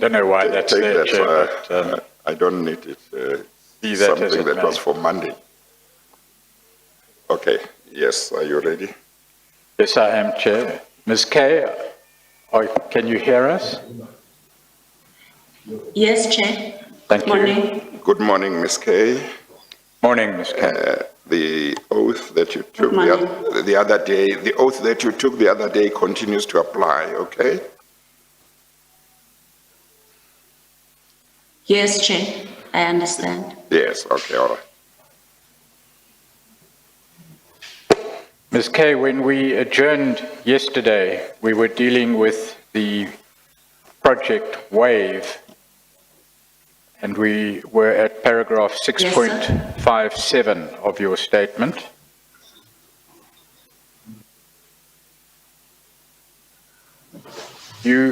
don't know why that's there, Chair, but I don't need it. be that as Something it that may. was for Monday. Okay, yes, are you ready? Yes, I am, Chair. Ms. Kay, can you hear us? Yes, Chair. Thank you. Morning. Good morning, Ms. Kay. Morning, Ms. Kay. The oath that you took morning. the other day, the oath that you took the other day continues to apply, okay? Yes, Chair. I understand. Yes, okay, all right. Ms. Kay, when we adjourned yesterday, we were dealing with the project WAVE, and we were at paragraph 6.57 of your statement. You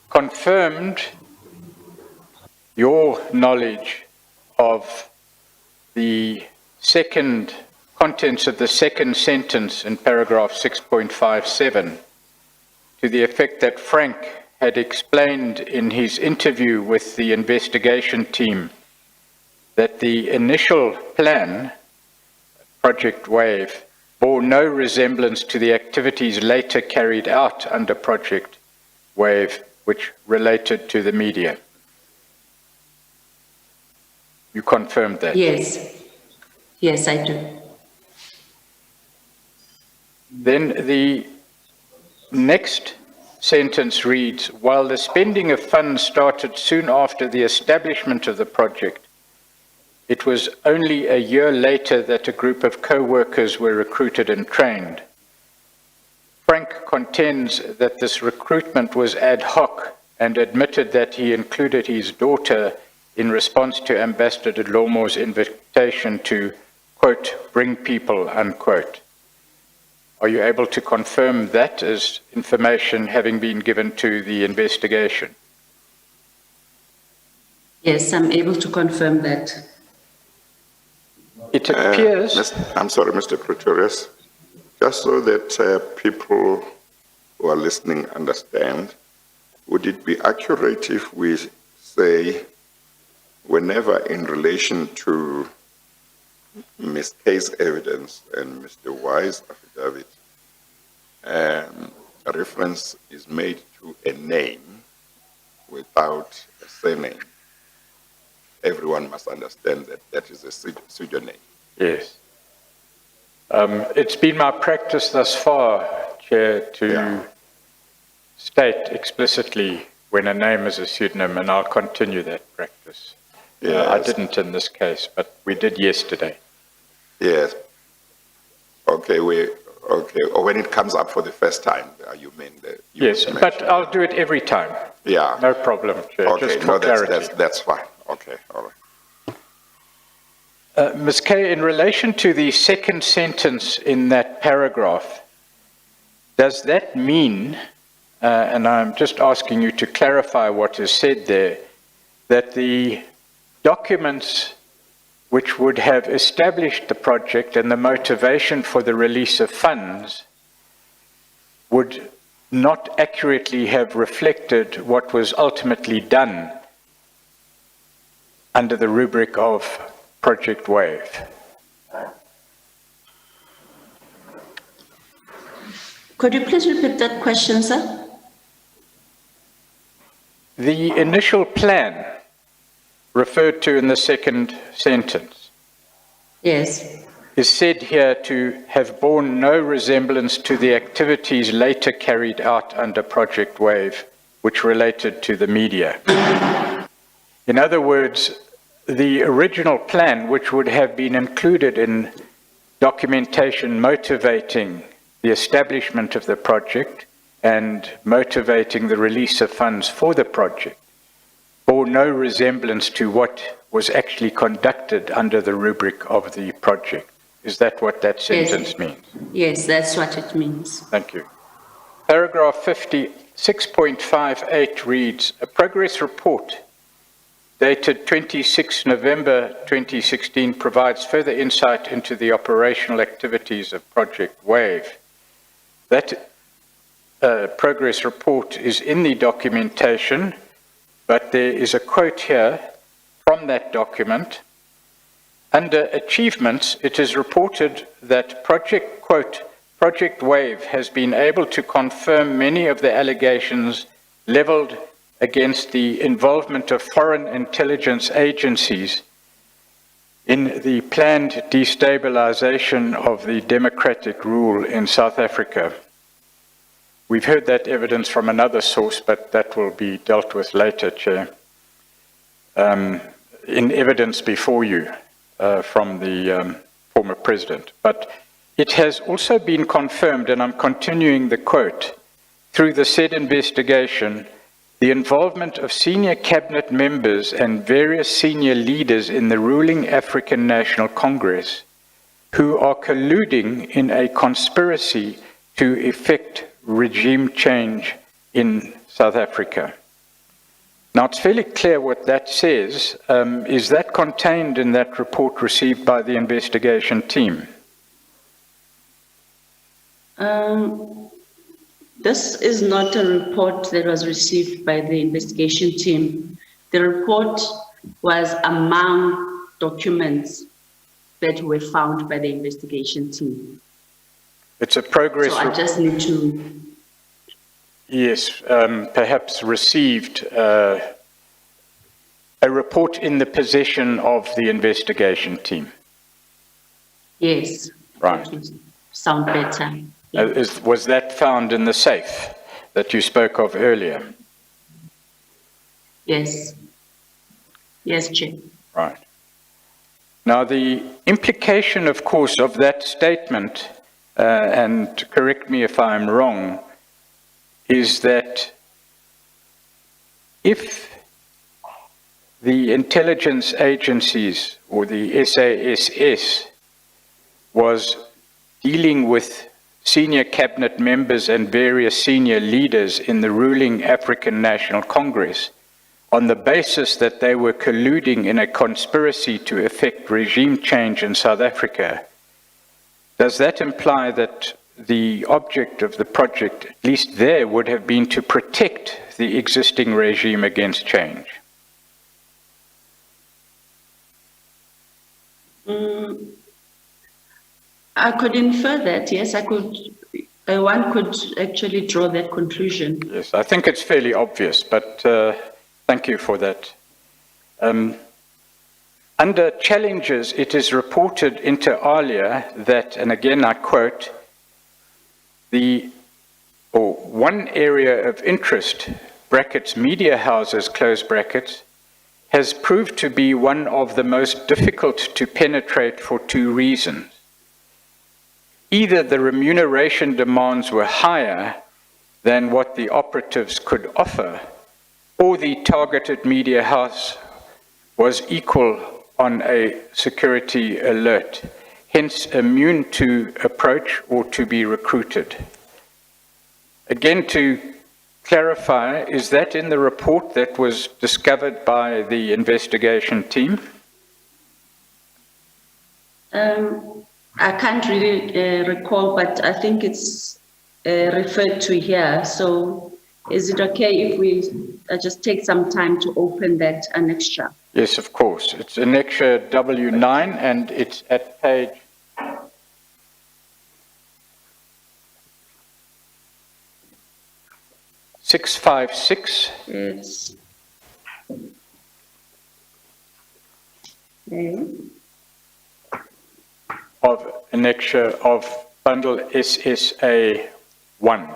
confirmed your knowledge of the contents of the second sentence in paragraph 6.57 to the effect that Frank had explained in his interview with the investigation team that the initial plan, Project WAVE, bore no resemblance to the activities later carried out under Project WAVE, which related to the media. You confirmed that? Yes. Yes, I do. Then the next sentence reads, while the spending of funds started soon after the establishment of the project, it was only a year later that a group of co-workers were recruited and trained. Frank contends that this recruitment was ad hoc and admitted that he included his daughter in response to Ambassador Lomo's invitation to, quote, bring people, unquote. Are you able to confirm that as information having been given to the investigation? Yes, I'm able to confirm that. It appears... I'm sorry, Mr. Pretorius. Just so that people who are listening understand, would it be accurate if we say, whenever in relation to Ms. Kay's evidence and Mr. Y's affidavit, a reference is made to a name without a surname, everyone must understand that that is a pseudonym? Yes. It's been my practice thus far, Chair, to state explicitly when a name is a pseudonym, and I'll continue that practice. Yes. I didn't in this case, but we did yesterday. Yes. Okay, or when it comes up for the first time, you mean that? Yes, but I'll do it every time. Yeah. No problem, Chair. Okay, just for clarity. That's fine. Okay, all right. Ms. Kay, in relation to the second sentence in that paragraph, does that mean, and I'm just asking you to clarify what is said there, that the documents which would have established the project and the motivation for the release of funds would not accurately have reflected what was ultimately done under the rubric of Project WAVE? Could you please repeat that question, sir? The initial plan referred to in the second sentence Yes. is said here to have borne no resemblance to the activities later carried out under Project WAVE, which related to the media. In other words, the original plan, which would have been included in documentation motivating the establishment of the project and motivating the release of funds for the project, bore no resemblance to what was actually conducted under the rubric of the project. Is that what that sentence means? Yes, that's what it means. Thank you. Paragraph 56.58 reads, a progress report dated 26 November 2016 provides further insight into the operational activities of Project WAVE. That progress report is in the documentation but there is a quote here from that document. Under achievements, it is reported that Project Wave has been able to confirm many of the allegations leveled against the involvement of foreign intelligence agencies in the planned destabilization of the democratic rule in South Africa. We've heard that evidence from another source, but that will be dealt with later, Chair, in evidence before you from the former president. But it has also been confirmed, and I'm continuing the quote, through the said investigation, the involvement of senior cabinet members and various senior leaders in the ruling African National Congress who are colluding in a conspiracy to effect regime change in South Africa. Now, it's fairly clear what that says. Is that contained in that report received by the investigation team? This is not a report that was received by the investigation team. The report was among documents that were found by the investigation team. It's a progress So I just need to... Yes, perhaps received a report in the possession of the investigation team. Yes. Right. That would sound better. Yeah. Was that found in the safe that you spoke of earlier? Yes. Yes, Chair. Right. Now, the implication, of course, of that statement, and correct me if I'm wrong, is that if the intelligence agencies or the SASS was dealing with senior cabinet members and various senior leaders in the ruling African National Congress on the basis that they were colluding in a conspiracy to effect regime change in South Africa, does that imply that the object of the project, at least there, would have been to protect the existing regime against change? I could infer that, yes, I could. One could actually draw that conclusion. Yes, I think it's fairly obvious, but thank you for that. Under challenges, it is reported inter alia that, and again I quote, one area of interest, brackets, media houses, close brackets, has proved to be one of the most difficult to penetrate for two reasons. Either the remuneration demands were higher than what the operatives could offer, or the targeted media house was equal on a security alert, hence immune to approach or to be recruited. Again, to clarify, is that in the report that was discovered by the investigation team? I can't really recall, but I think it's referred to here. So is it okay if we just take some time to open that annexure? Yes, of course. It's annexure W9 and it's at page 656. Yes. Okay. Of annexure of bundle SSA 1.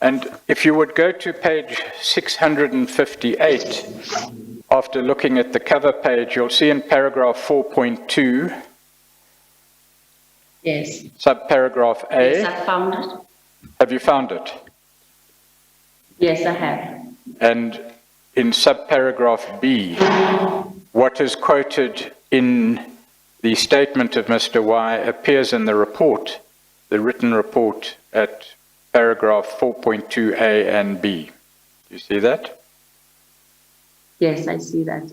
And if you would go to page 658, after looking at the cover page, you'll see in paragraph 4.2, Yes. subparagraph A. Yes, I found it. Have you found it? Yes, I have. And in subparagraph B, what is quoted in the statement of Mr. Y appears in the report, the written report at paragraph 4.2A and B. Do you see that? Yes, I see that.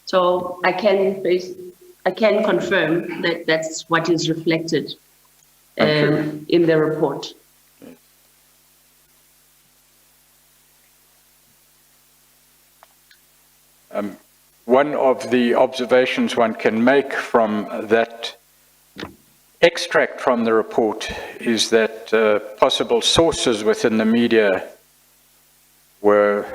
So I can I can confirm that that's what is reflected in the report. One of the observations one can make from that extract from the report is that possible sources within the media were,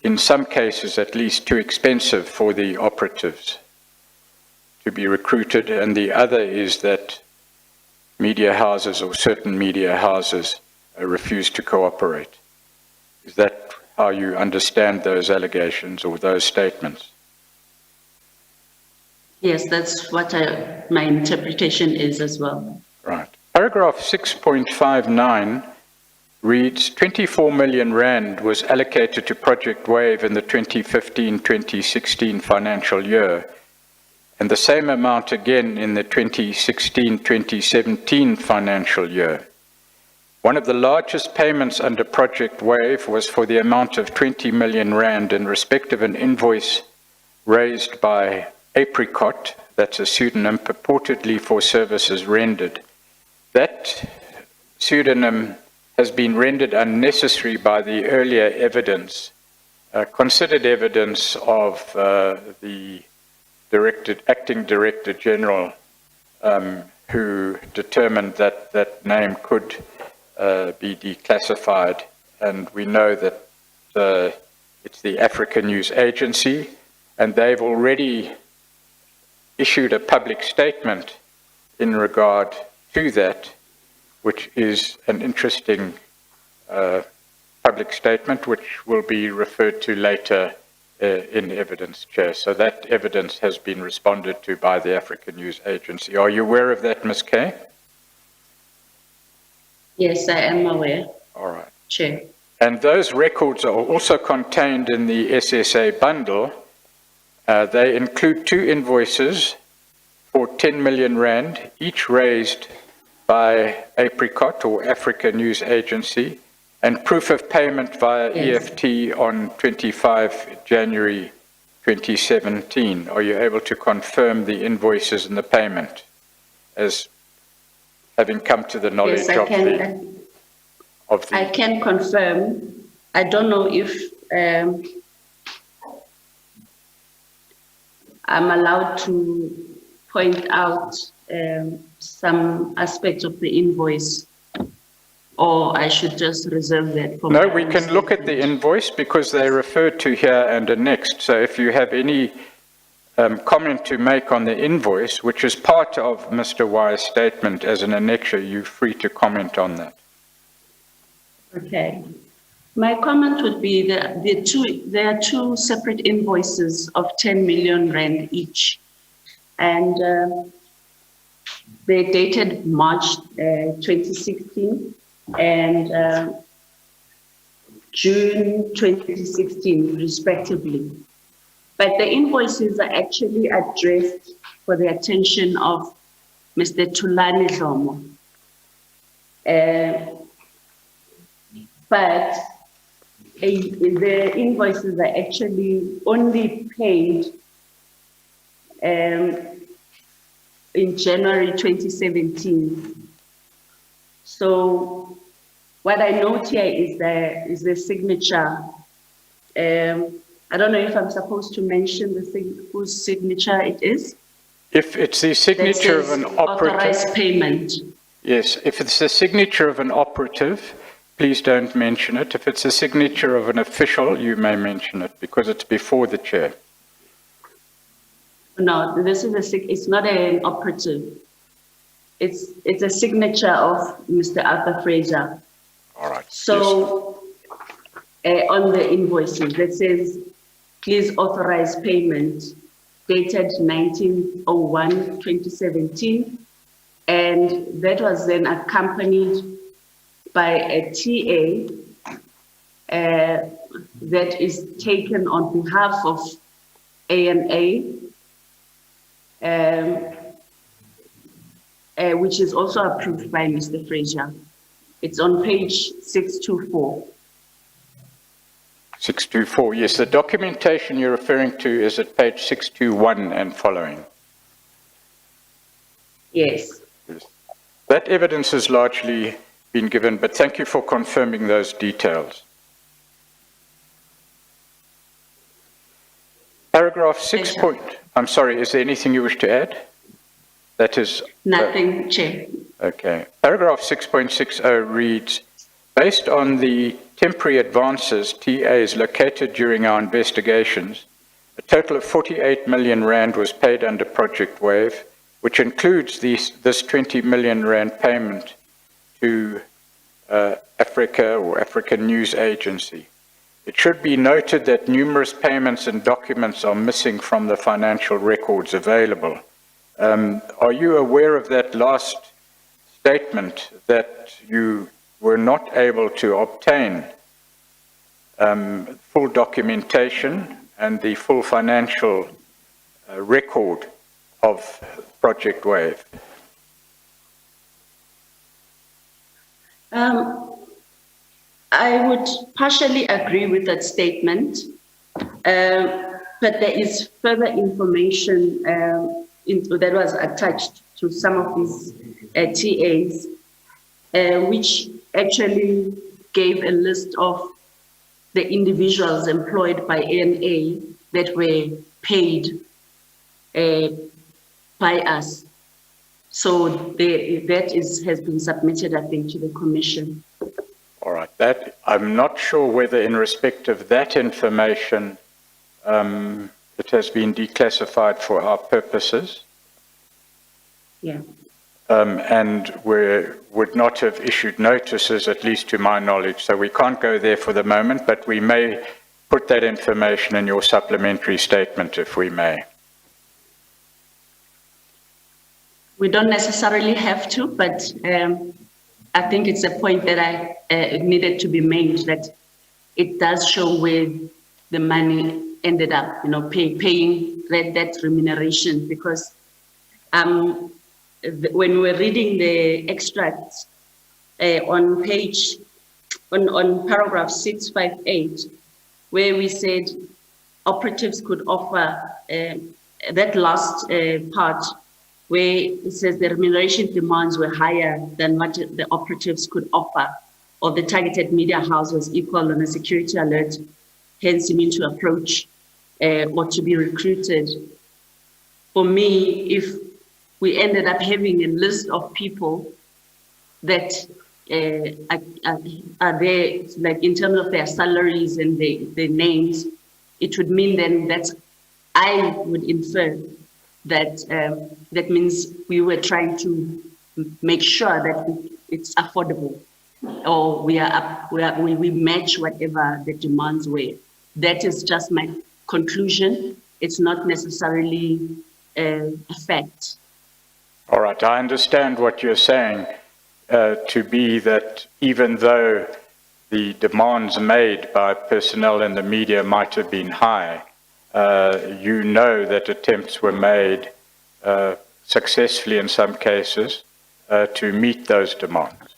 in some cases at least, too expensive for the operatives to be recruited, and the other is that media houses or certain media houses refused to cooperate. Is that how you understand those allegations or those statements? Yes, that's what my interpretation is as well. Right. Paragraph 6.59 reads, 24 million rand was allocated to Project WAVE in the 2015-2016 financial year, and the same amount again in the 2016-2017 financial year. One of the largest payments under Project WAVE was for the amount of 20 million rand in respect of an invoice raised by Apricot, that's a pseudonym purportedly for services rendered. That pseudonym has been rendered unnecessary by the earlier evidence, considered evidence of the acting Director General who determined that that name could be declassified, and we know that it's the African News Agency, and they've already issued a public statement in regard to that, which is an interesting public statement, which will be referred to later in evidence, Chair. So that evidence has been responded to by the African News Agency. Are you aware of that, Ms. Kay? Yes, I am aware. All right. Chair. And those records are also contained in the SSA bundle. They include 2 invoices for 10 million rand, each raised by Apricot or Africa News Agency, and proof of payment via EFT on 25 January 2017. Are you able to confirm the invoices and the payment as having come to the knowledge Yes, of the... I can confirm. I don't know if I'm allowed to point out some aspects of the invoice, or I should just reserve that for... No, we can look at the invoice because they're referred to here and annexed. So if you have any comment to make on the invoice, which is part of Mr. Y's statement as an annexure, you're free to comment on that. Okay. My comment would be that there are 2 separate invoices of 10 million rand each. And they're dated March 2016 and June 2016, respectively. But the invoices are actually addressed for the attention of Mr. Tulani Zomo. But the invoices are actually only paid in January 2017. So what I note here is the signature. I don't know if I'm supposed to mention whose signature it is. If it's the signature of an operative... Authorized payment. Yes, if it's the signature of an operative, please don't mention it. If it's a signature of an official, you may mention it because it's before the chair. No, it's not an operative. It's a signature of Mr. Arthur Fraser. All right. So on the invoices that says, please authorize payment dated 19/01/2017, and that was then accompanied by a TA that is taken on behalf of ANA, which is also approved by Mr. Fraser. It's on page 624. 624, yes. The documentation you're referring to is at page 621 and following. Yes. That evidence has largely been given, but thank you for confirming those details. Paragraph 6 Pleasure. I'm sorry, is there anything you wish to add? That is... Nothing, Chair. Okay. Paragraph 6.60 reads, based on the temporary advances TAs located during our investigations, a total of 48 million rand was paid under Project Wave, which includes this 20 million rand payment to Africa or African News Agency. It should be noted that numerous payments and documents are missing from the financial records available. Are you aware of that last statement, that you were not able to obtain full documentation and the full financial record of Project Wave? I would partially agree with that statement, but there is further information that was attached to some of these TAs, which actually gave a list of the individuals employed by ANA that were paid by us. So that has been submitted, I think, to the Commission. All right. That I'm not sure whether, in respect of that information, it has been declassified for our purposes. Yeah. And we would not have issued notices, at least to my knowledge. So we can't go there for the moment, but we may put that information in your supplementary statement, if we may. We don't necessarily have to, but I think it's a point that needed to be made, that it does show where the money ended up, paying that remuneration, because when we're reading the extracts on paragraph 658, where we said operatives could offer, that last part, where it says the remuneration demands were higher than what the operatives could offer, or the targeted media house was equal on a security alert, hence you mean to approach or to be recruited. For me, if we ended up having a list of people that are there, like in terms of their salaries and their names, it would mean then that I would infer that that means we were trying to make sure that it's affordable, or we match whatever the demands were. That is just my conclusion. It's not necessarily a fact. All right, I understand what you're saying to be that even though the demands made by personnel in the media might have been high, you know that attempts were made successfully in some cases to meet those demands.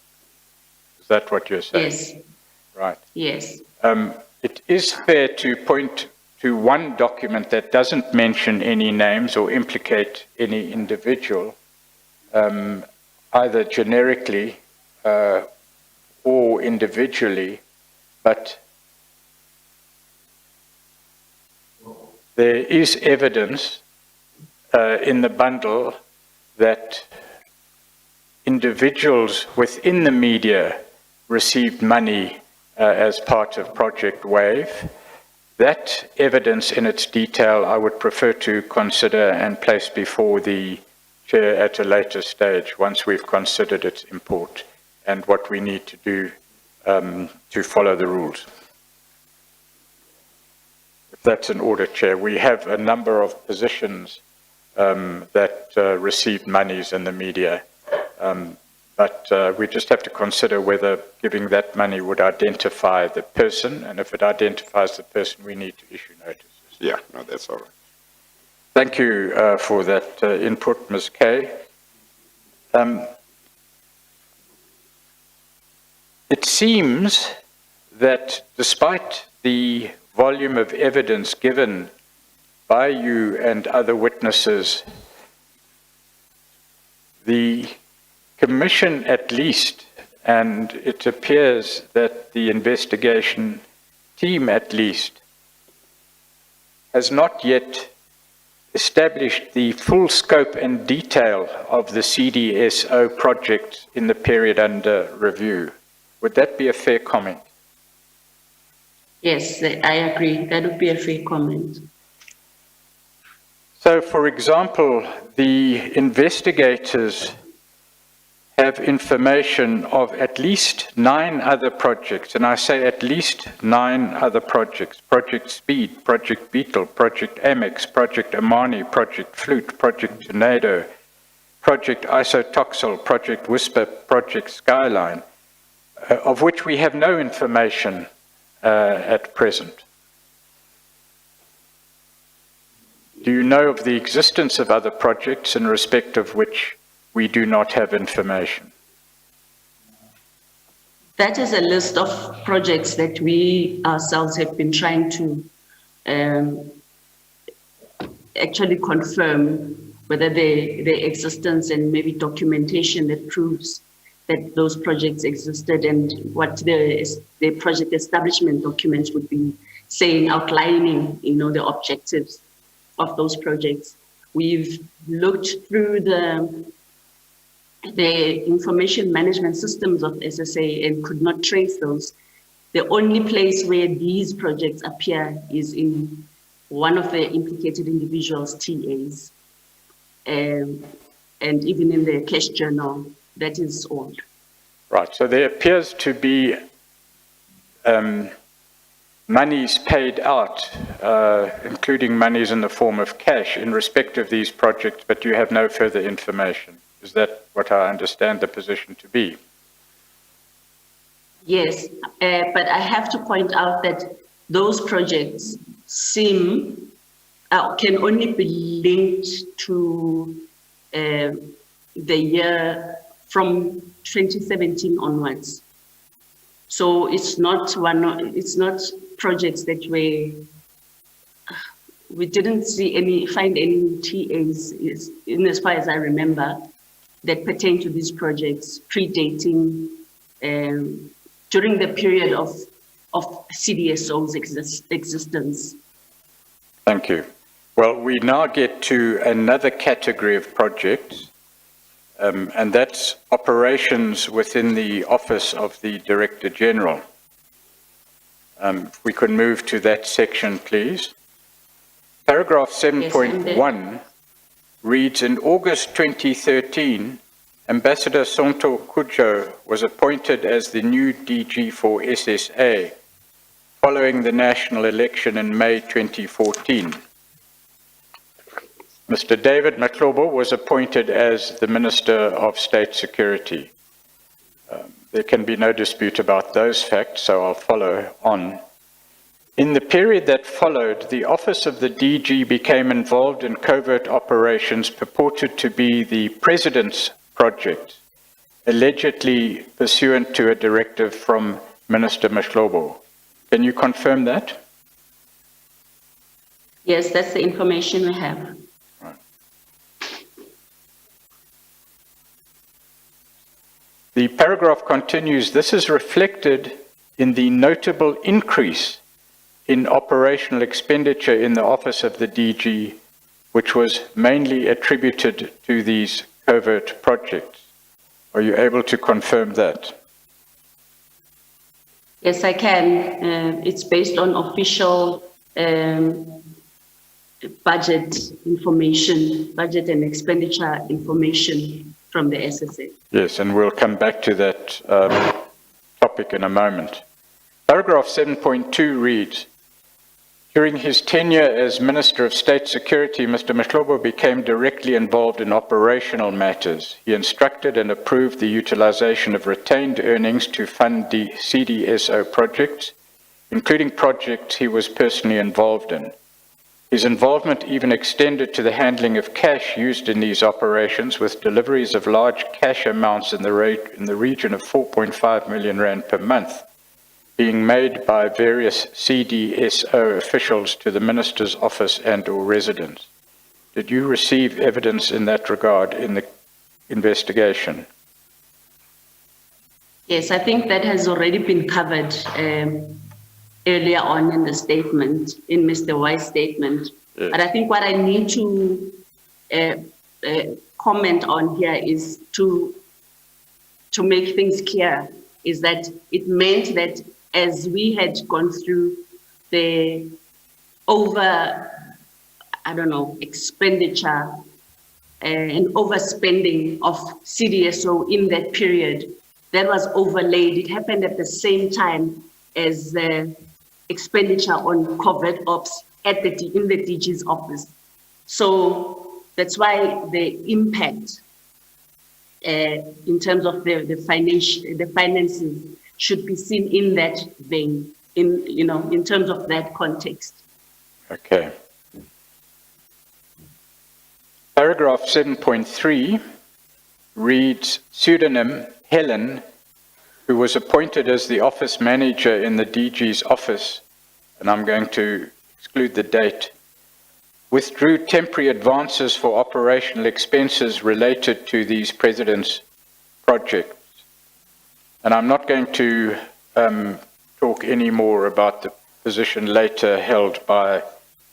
Is that what you're saying? Yes. Right. Yes. It is fair to point to one document that doesn't mention any names or implicate any individual, either generically or individually, but there is evidence in the bundle that individuals within the media received money as part of Project Wave. That evidence in its detail I would prefer to consider and place before the Chair at a later stage, once we've considered its import and what we need to do to follow the rules. If that's in order, Chair. We have a number of positions that received monies in the media, but we just have to consider whether giving that money would identify the person, and if it identifies the person, we need to issue notices. Yeah, no, that's all right. Thank you for that input, Ms. Kay. It seems that despite the volume of evidence given by you and other witnesses the Commission at least, and it appears that the investigation team at least, has not yet established the full scope and detail of the CDSO project in the period under review. Would that be a fair comment? Yes, I agree. That would be a fair comment. So, for example, the investigators have information of at least 9 other projects, and I say at least 9 other projects: Project Speed, Project Beetle, Project Amex, Project Amani, Project Flute, Project Tornado, Project Isotoxel, Project Whisper, Project Skyline, of which we have no information at present. Do you know of the existence of other projects in respect of which we do not have information? That is a list of projects that we ourselves have been trying to actually confirm whether their existence and maybe documentation that proves that those projects existed, and what the project establishment documents would be saying, outlining, the objectives of those projects. We've looked through the information management systems of SSA and could not trace those. The only place where these projects appear is in one of the implicated individuals' TAs, and even in the cash journal. That is all. Right, so there appears to be monies paid out, including monies in the form of cash in respect of these projects, but you have no further information. Is that what I understand the position to be? Yes, but I have to point out that those projects can only be linked to the year from 2017 onwards. So it's not projects that we didn't find any TAs, in as far as I remember, that pertain to these projects predating during the period of CDSO's existence. Thank you. Well, we now get to another category of projects, and that's operations within the Office of the Director General. If we could move to that section, please. Paragraph 7.1 reads, in August 2013, Ambassador Zondo Commission was appointed as the new DG for SSA, following the national election in May 2014. Mr. David Mahlobo was appointed as the Minister of State Security. There can be no dispute about those facts, so I'll follow on. In the period that followed, the Office of the DG became involved in covert operations purported to be the President's project, allegedly pursuant to a directive from Minister Mahlobo. Can you confirm that? Yes, that's the information we have. The paragraph continues, this is reflected in the notable increase in operational expenditure in the Office of the DG, which was mainly attributed to these covert projects. Are you able to confirm that? Yes, I can. It's based on official budget information, budget and expenditure information from the SSA. Yes, and we'll come back to that topic in a moment. Paragraph 7.2 reads, during his tenure as Minister of State Security, Mr. Mahlobo became directly involved in operational matters. He instructed and approved the utilization of retained earnings to fund the CDSO projects, including projects he was personally involved in. His involvement even extended to the handling of cash used in these operations, with deliveries of large cash amounts in the region of 4.5 million rand per month being made by various CDSO officials to the Minister's office and or residence. Did you receive evidence in that regard in the investigation? Yes, I think that has already been covered earlier on in the statement, in Mr. White's statement. Yes. But I think what I need to comment on here is to make things clear, is that it meant that as we had gone through the expenditure and overspending of CDSO in that period, that was overlaid. It happened at the same time as the expenditure on covert ops in the DG's office. So that's why the impact in terms of the finances should be seen in that vein, in terms of that context. Okay. Paragraph 7.3 reads, pseudonym Helen, who was appointed as the office manager in the DG's office, and I'm going to exclude the date, withdrew temporary advances for operational expenses related to these President's projects. And I'm not going to talk any more about the position later held by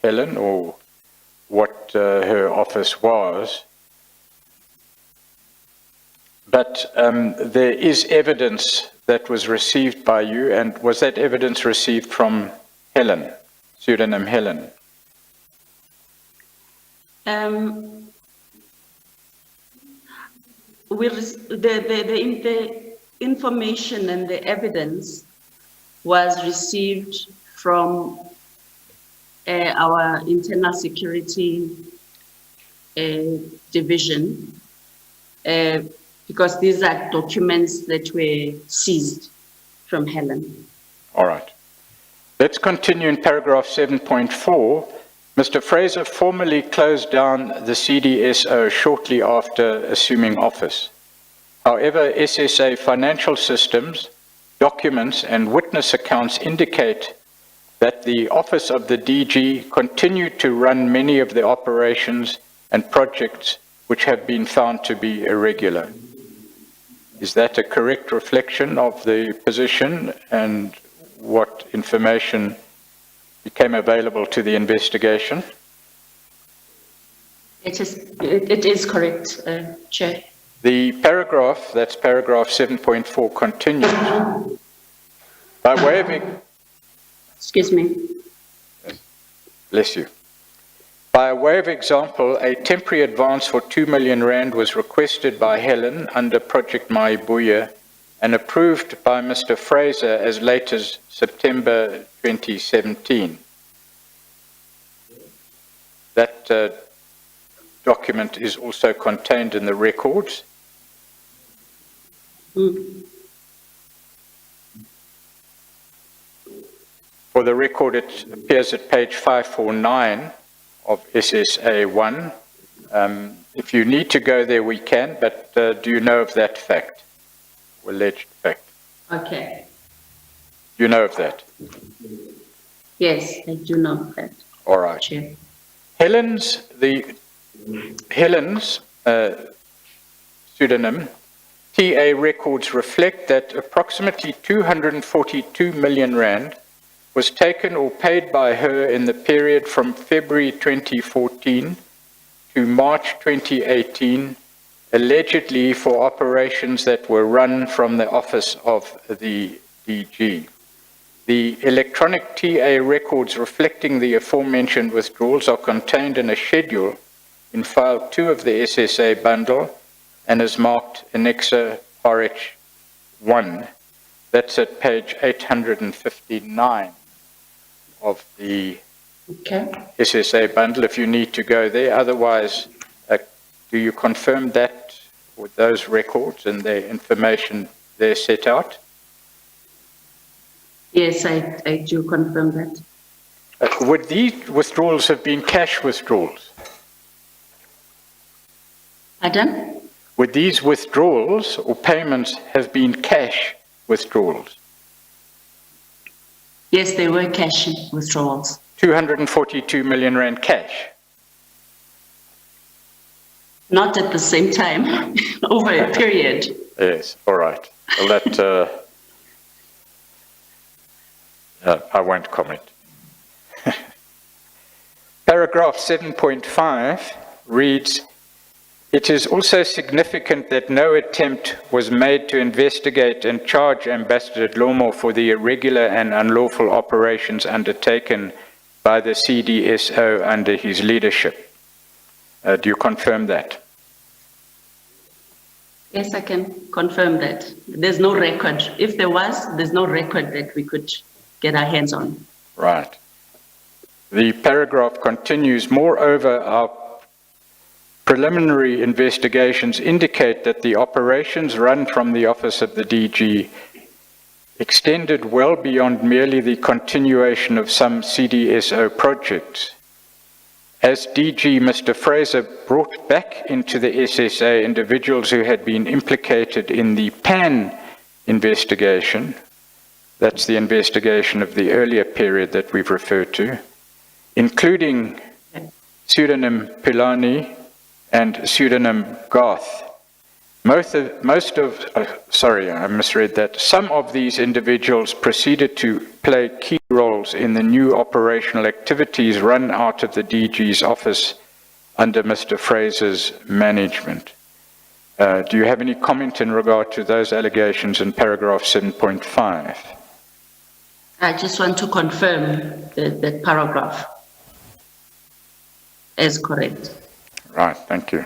Helen or what her office was. But there is evidence that was received by you, and was that evidence received from Helen, pseudonym Helen? The information and the evidence was received from our internal security division, because these are documents that were seized from Helen. All right. Let's continue in paragraph 7.4. Mr. Fraser formally closed down the CDSO shortly after assuming office. However, SSA financial systems, documents, and witness accounts indicate that the office of the DG continued to run many of the operations and projects which have been found to be irregular. Is that a correct reflection of the position and what information became available to the investigation? It is correct, Chair. The paragraph, that's paragraph 7.4, continues. By way of... Excuse me. Bless you. By way of example, a temporary advance for 2 million rand was requested by Helen under Project Maibuya and approved by Mr. Fraser as late as September 2017. That document is also contained in the records. For the record, it appears at page 549 of SSA 1. If you need to go there, we can, but do you know of that fact, or alleged fact? Okay. Do you know of that? Yes, I do know that. All right. Chair. Helen's pseudonym, TA records reflect that approximately 242 million rand was taken or paid by her in the period from February 2014 to March 2018, allegedly for operations that were run from the office of the DG. The electronic TA records reflecting the aforementioned withdrawals are contained in a schedule in file 2 of the SSA bundle and is marked Annexa RH 1. That's at page 859 of the SSA bundle, if you need to go there. Otherwise, do you confirm that with those records and the information there set out? Yes, I do confirm that. Would these withdrawals have been cash withdrawals? Pardon? Would these withdrawals or payments have been cash withdrawals? Yes, they were cash withdrawals. 242 million rand cash? Not at the same time, over a period. Yes, all right. Well, that, I won't comment. Paragraph 7.5 reads, "It is also significant that no attempt was made to investigate and charge Ambassador Dlomo for the irregular and unlawful operations undertaken by the CDSO under his leadership." Do you confirm that? Yes, I can confirm that. There's no record. If there was, there's no record that we could get our hands on. Right. The paragraph continues, "Moreover, our preliminary investigations indicate that the operations run from the office of the DG extended well beyond merely the continuation of some CDSO projects. As DG, Mr. Fraser brought back into the SSA individuals who had been implicated in the PAN investigation," that's the investigation of the earlier period that we've referred to, "including pseudonym Pilani and pseudonym Garth. I misread that. Some of these individuals proceeded to play key roles in the new operational activities run out of the DG's office under Mr. Fraser's management." Do you have any comment in regard to those allegations in paragraph 7.5? I just want to confirm that paragraph as correct. Right, thank you.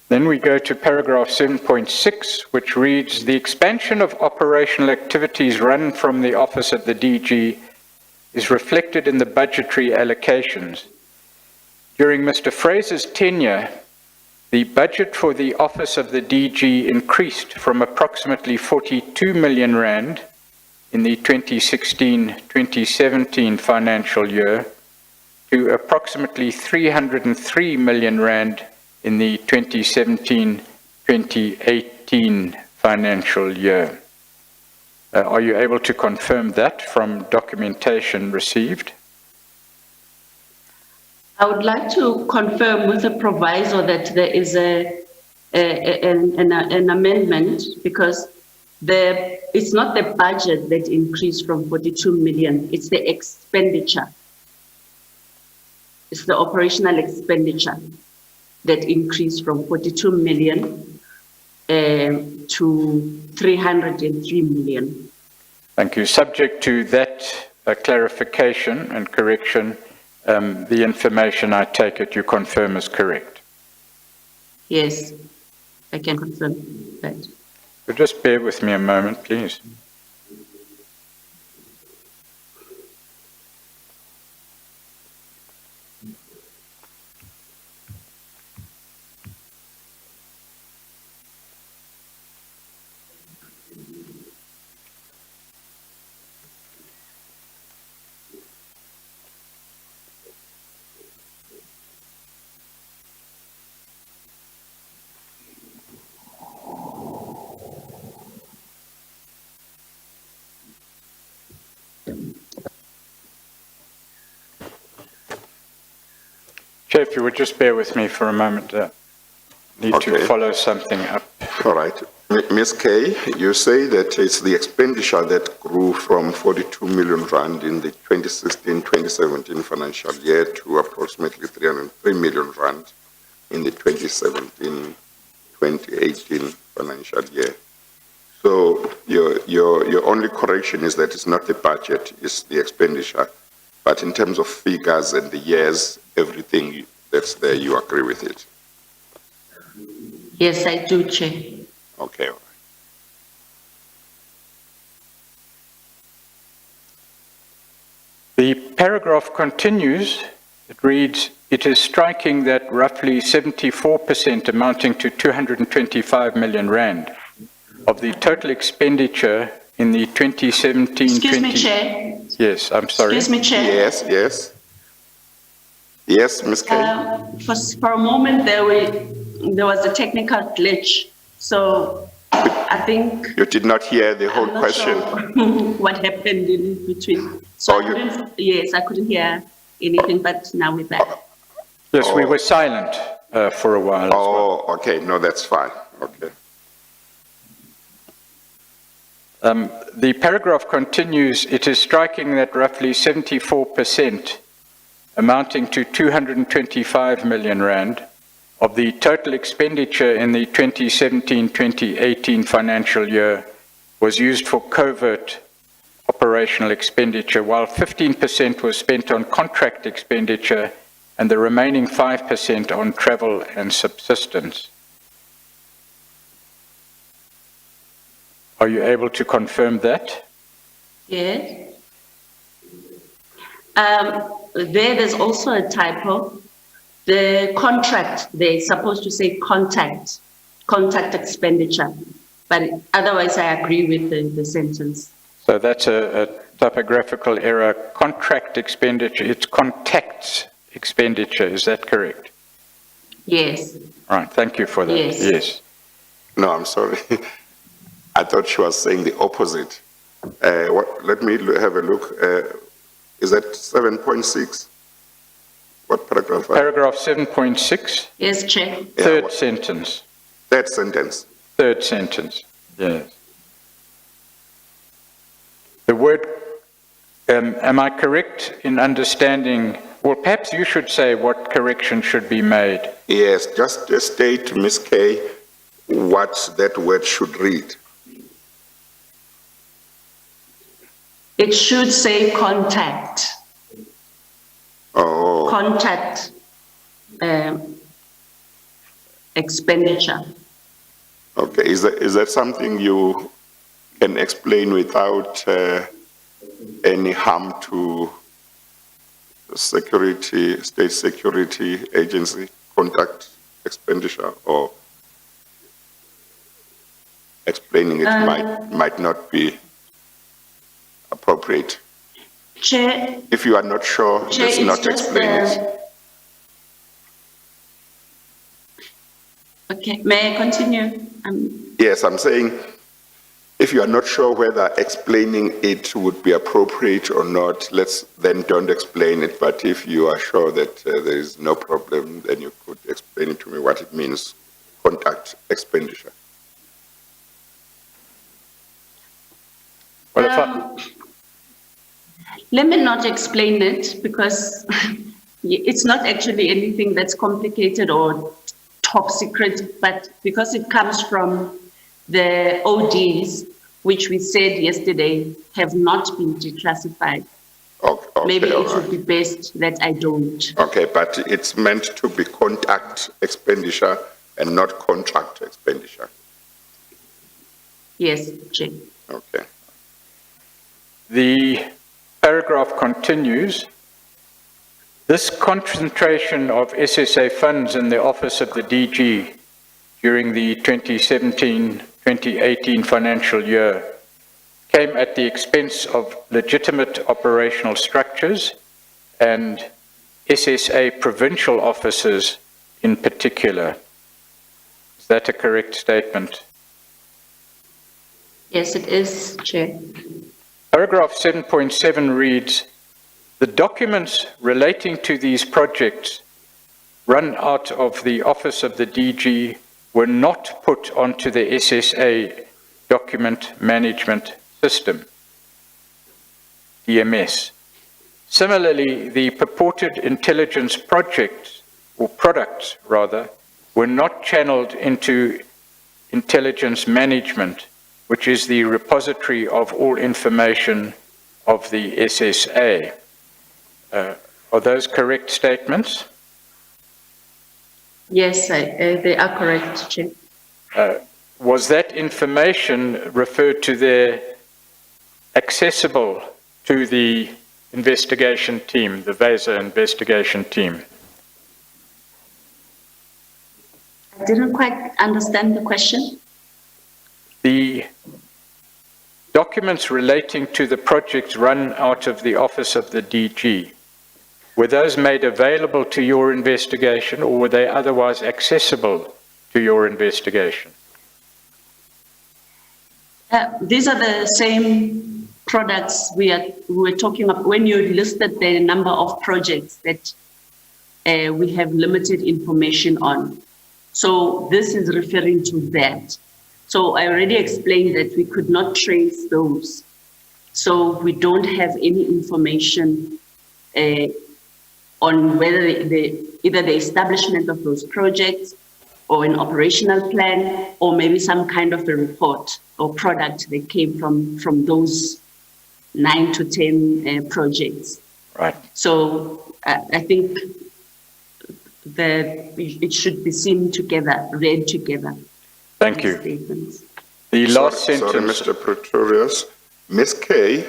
Then we go to paragraph 7.6, which reads, "The expansion of operational activities run from the office of the DG is reflected in the budgetary allocations. During Mr. Fraser's tenure, the budget for the office of the DG increased from approximately 42 million rand in the 2016-2017 financial year to approximately 303 million rand in the 2017-2018 financial year. Are you able to confirm that from documentation received? I would like to confirm with the proviso that there is an amendment, because it's not the budget that increased from 42 million, it's the expenditure. It's the operational expenditure that increased from 42 million to 303 million. Thank you. Subject to that clarification and correction, the information I take it you confirm is correct. Yes, I can confirm that. So just bear with me a moment, please. Chair, if you would just bear with me for a moment. Need to follow something up. All right. Ms. Kay, you say that it's the expenditure that grew from 42 million rand in the 2016-2017 financial year to approximately 303 million rand in the 2017-2018 financial year. So your only correction is that it's not the budget, it's the expenditure. But in terms of figures and the years, everything that's there, you agree with it? Yes, I do, Chair. Okay. All right. The paragraph continues. It reads, "It is striking that roughly 74%, amounting to 225 million rand, of the total expenditure in the 2017-20... Excuse me, Chair. Yes, I'm sorry. Excuse me, Chair. Yes, yes. Yes, Ms. Kay. For a moment there was a technical glitch. So I think You did not hear the whole I'm not question. sure what happened in between. So Oh, I couldn't, yes, I couldn't hear anything, but now we're back. Yes, we were silent for a while as well. Oh, okay. No, that's fine. Okay. The paragraph continues, it is striking that roughly 74%, amounting to 225 million rand, of the total expenditure in the 2017-2018 financial year was used for covert operational expenditure, while 15% was spent on contract expenditure and the remaining 5% on travel and subsistence. Are you able to confirm that? Yes. There's also a typo. The contract, they're supposed to say contact expenditure, but otherwise I agree with the sentence. So that's a typographical error. Contract expenditure, it's contacts expenditure, is that correct? Yes. All right, thank you for that. Yes. No, I'm sorry. I thought she was saying the opposite. Let me have a look. Is that 7.6? What paragraph? Paragraph 7.6, Yes, Chair. third sentence. That sentence. Third sentence, yes. The word, am I correct in understanding, well, perhaps you should say what correction should be made. Yes, just state, Ms. Kay, what that word should read. It should say contact. Oh, Contact expenditure. okay. Is that something you can explain without any harm to security, state security agency, contact expenditure, or explaining it might not be appropriate? Chair, If you are not sure, Chair, let's it's not just, explain it. okay, may I continue? Yes, I'm saying, if you are not sure whether explaining it would be appropriate or not, then don't explain it. But if you are sure that there is no problem, then you could explain it to me what it means, contact expenditure. Well, if Let me not explain it because it's not actually anything that's complicated or top secret, but because it comes from the ODs, which we said yesterday have not been declassified. Okay, Maybe it all would right. be best that I don't. Okay, but it's meant to be contact expenditure and not contract expenditure. Yes, Chair. Okay. the paragraph continues, this concentration of SSA funds in the office of the DG during the 2017-2018 financial year came at the expense of legitimate operational structures and SSA provincial offices in particular. Is that a correct statement? Yes, it is, Chair. Paragraph 7.7 reads, the documents relating to these projects run out of the office of the DG were not put onto the SSA document management system, DMS. Similarly, the purported intelligence projects, or products rather, were not channeled into intelligence management, which is the repository of all information of the SSA. Are those correct statements? Yes, they are correct, Chair. Was that information referred to there accessible to the investigation team, the VASA investigation team? I didn't quite understand the question. The documents relating to the projects run out of the office of the DG, were those made available to your investigation or were they otherwise accessible to your investigation? These are the same products we were talking about when you listed the number of projects that we have limited information on. So this is referring to that. So I already explained that we could not trace those. So we don't have any information on whether either the establishment of those projects or an operational plan, or maybe some kind of a report or product that came from those 9 to 10 projects. Right. So I think that it should be seen together, read together. Thank you. Statements. The last Sorry, sentence. Mr. Pretorius. Ms. Kay,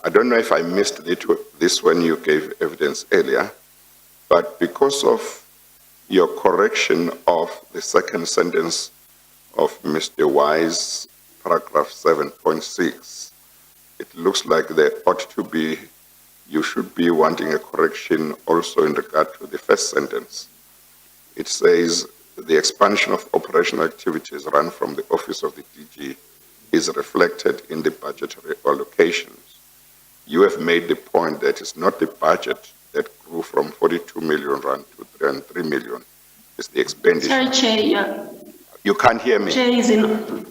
I don't know if I missed this when you gave evidence earlier, but because of your correction of the second sentence of Mr. Wise, paragraph 7.6, it looks like there ought to be, you should be wanting a correction also in regard to the first sentence. It says, the expansion of operational activities run from the office of the DG is reflected in the budgetary allocations. You have made the point that it's not the budget that grew from 42 million rand to 303 million. It's the expenditure. Sorry, Chair, You can't hear me? Chair is inaudible.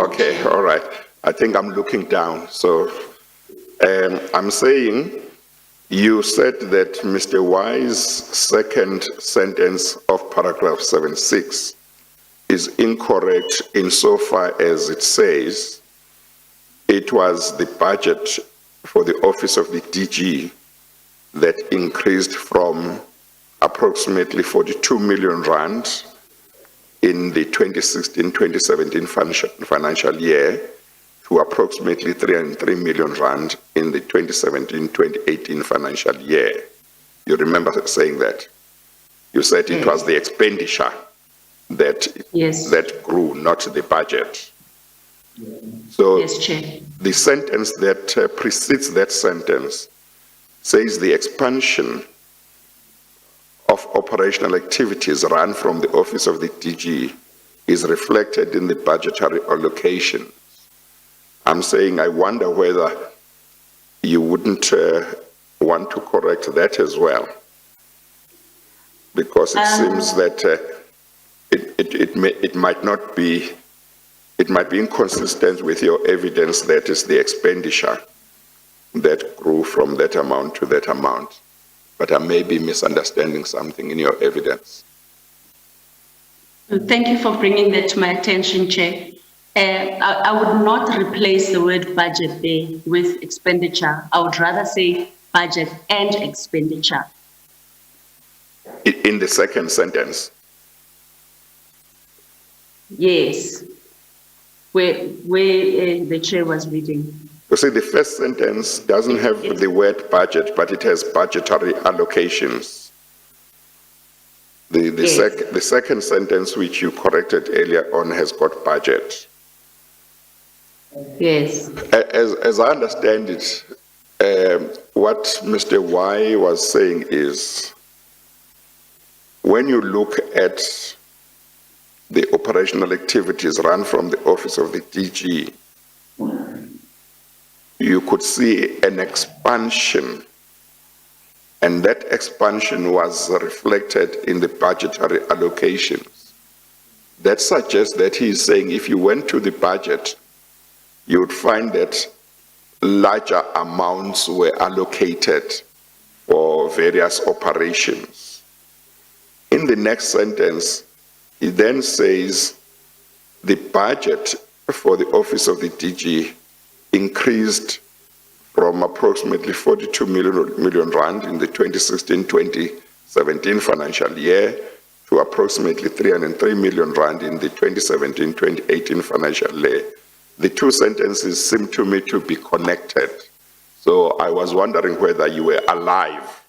Okay, all right. I think I'm looking down. So I'm saying you said that Mr. Wise's second sentence of paragraph 7.6 is incorrect insofar as it says it was the budget for the office of the DG that increased from approximately 42 million rand in the 2016-2017 financial year to approximately 303 million rand in the 2017-2018 financial year. You remember saying that? You said it was the expenditure that grew, not the budget. So Yes, Chair. the sentence that precedes that sentence says the expansion of operational activities run from the office of the DG is reflected in the budgetary allocation. I'm saying I wonder whether you wouldn't want to correct that as well, because it seems that it might be inconsistent with your evidence that is the expenditure that grew from that amount to that amount. But I may be misunderstanding something in your evidence. Thank you for bringing that to my attention, Chair. I would not replace the word budget there with expenditure. I would rather say budget and expenditure. In the second sentence? Yes, where the Chair was reading. You see, the first sentence doesn't have the word budget, but it has budgetary allocations. The second sentence, which you corrected earlier on, has got budget. Yes. As I understand it, what Mr. Y was saying is, when you look at the operational activities run from the office of the DG, you could see an expansion, and that expansion was reflected in the budgetary allocations. That suggests that he's saying if you went to the budget, you would find that larger amounts were allocated for various operations. In the next sentence, he then says the budget for the office of the DG increased from approximately 42 million rand in the 2016-2017 financial year to approximately 303 million rand in the 2017-2018 financial year. The two sentences seem to me to be connected. So I was wondering whether you were alive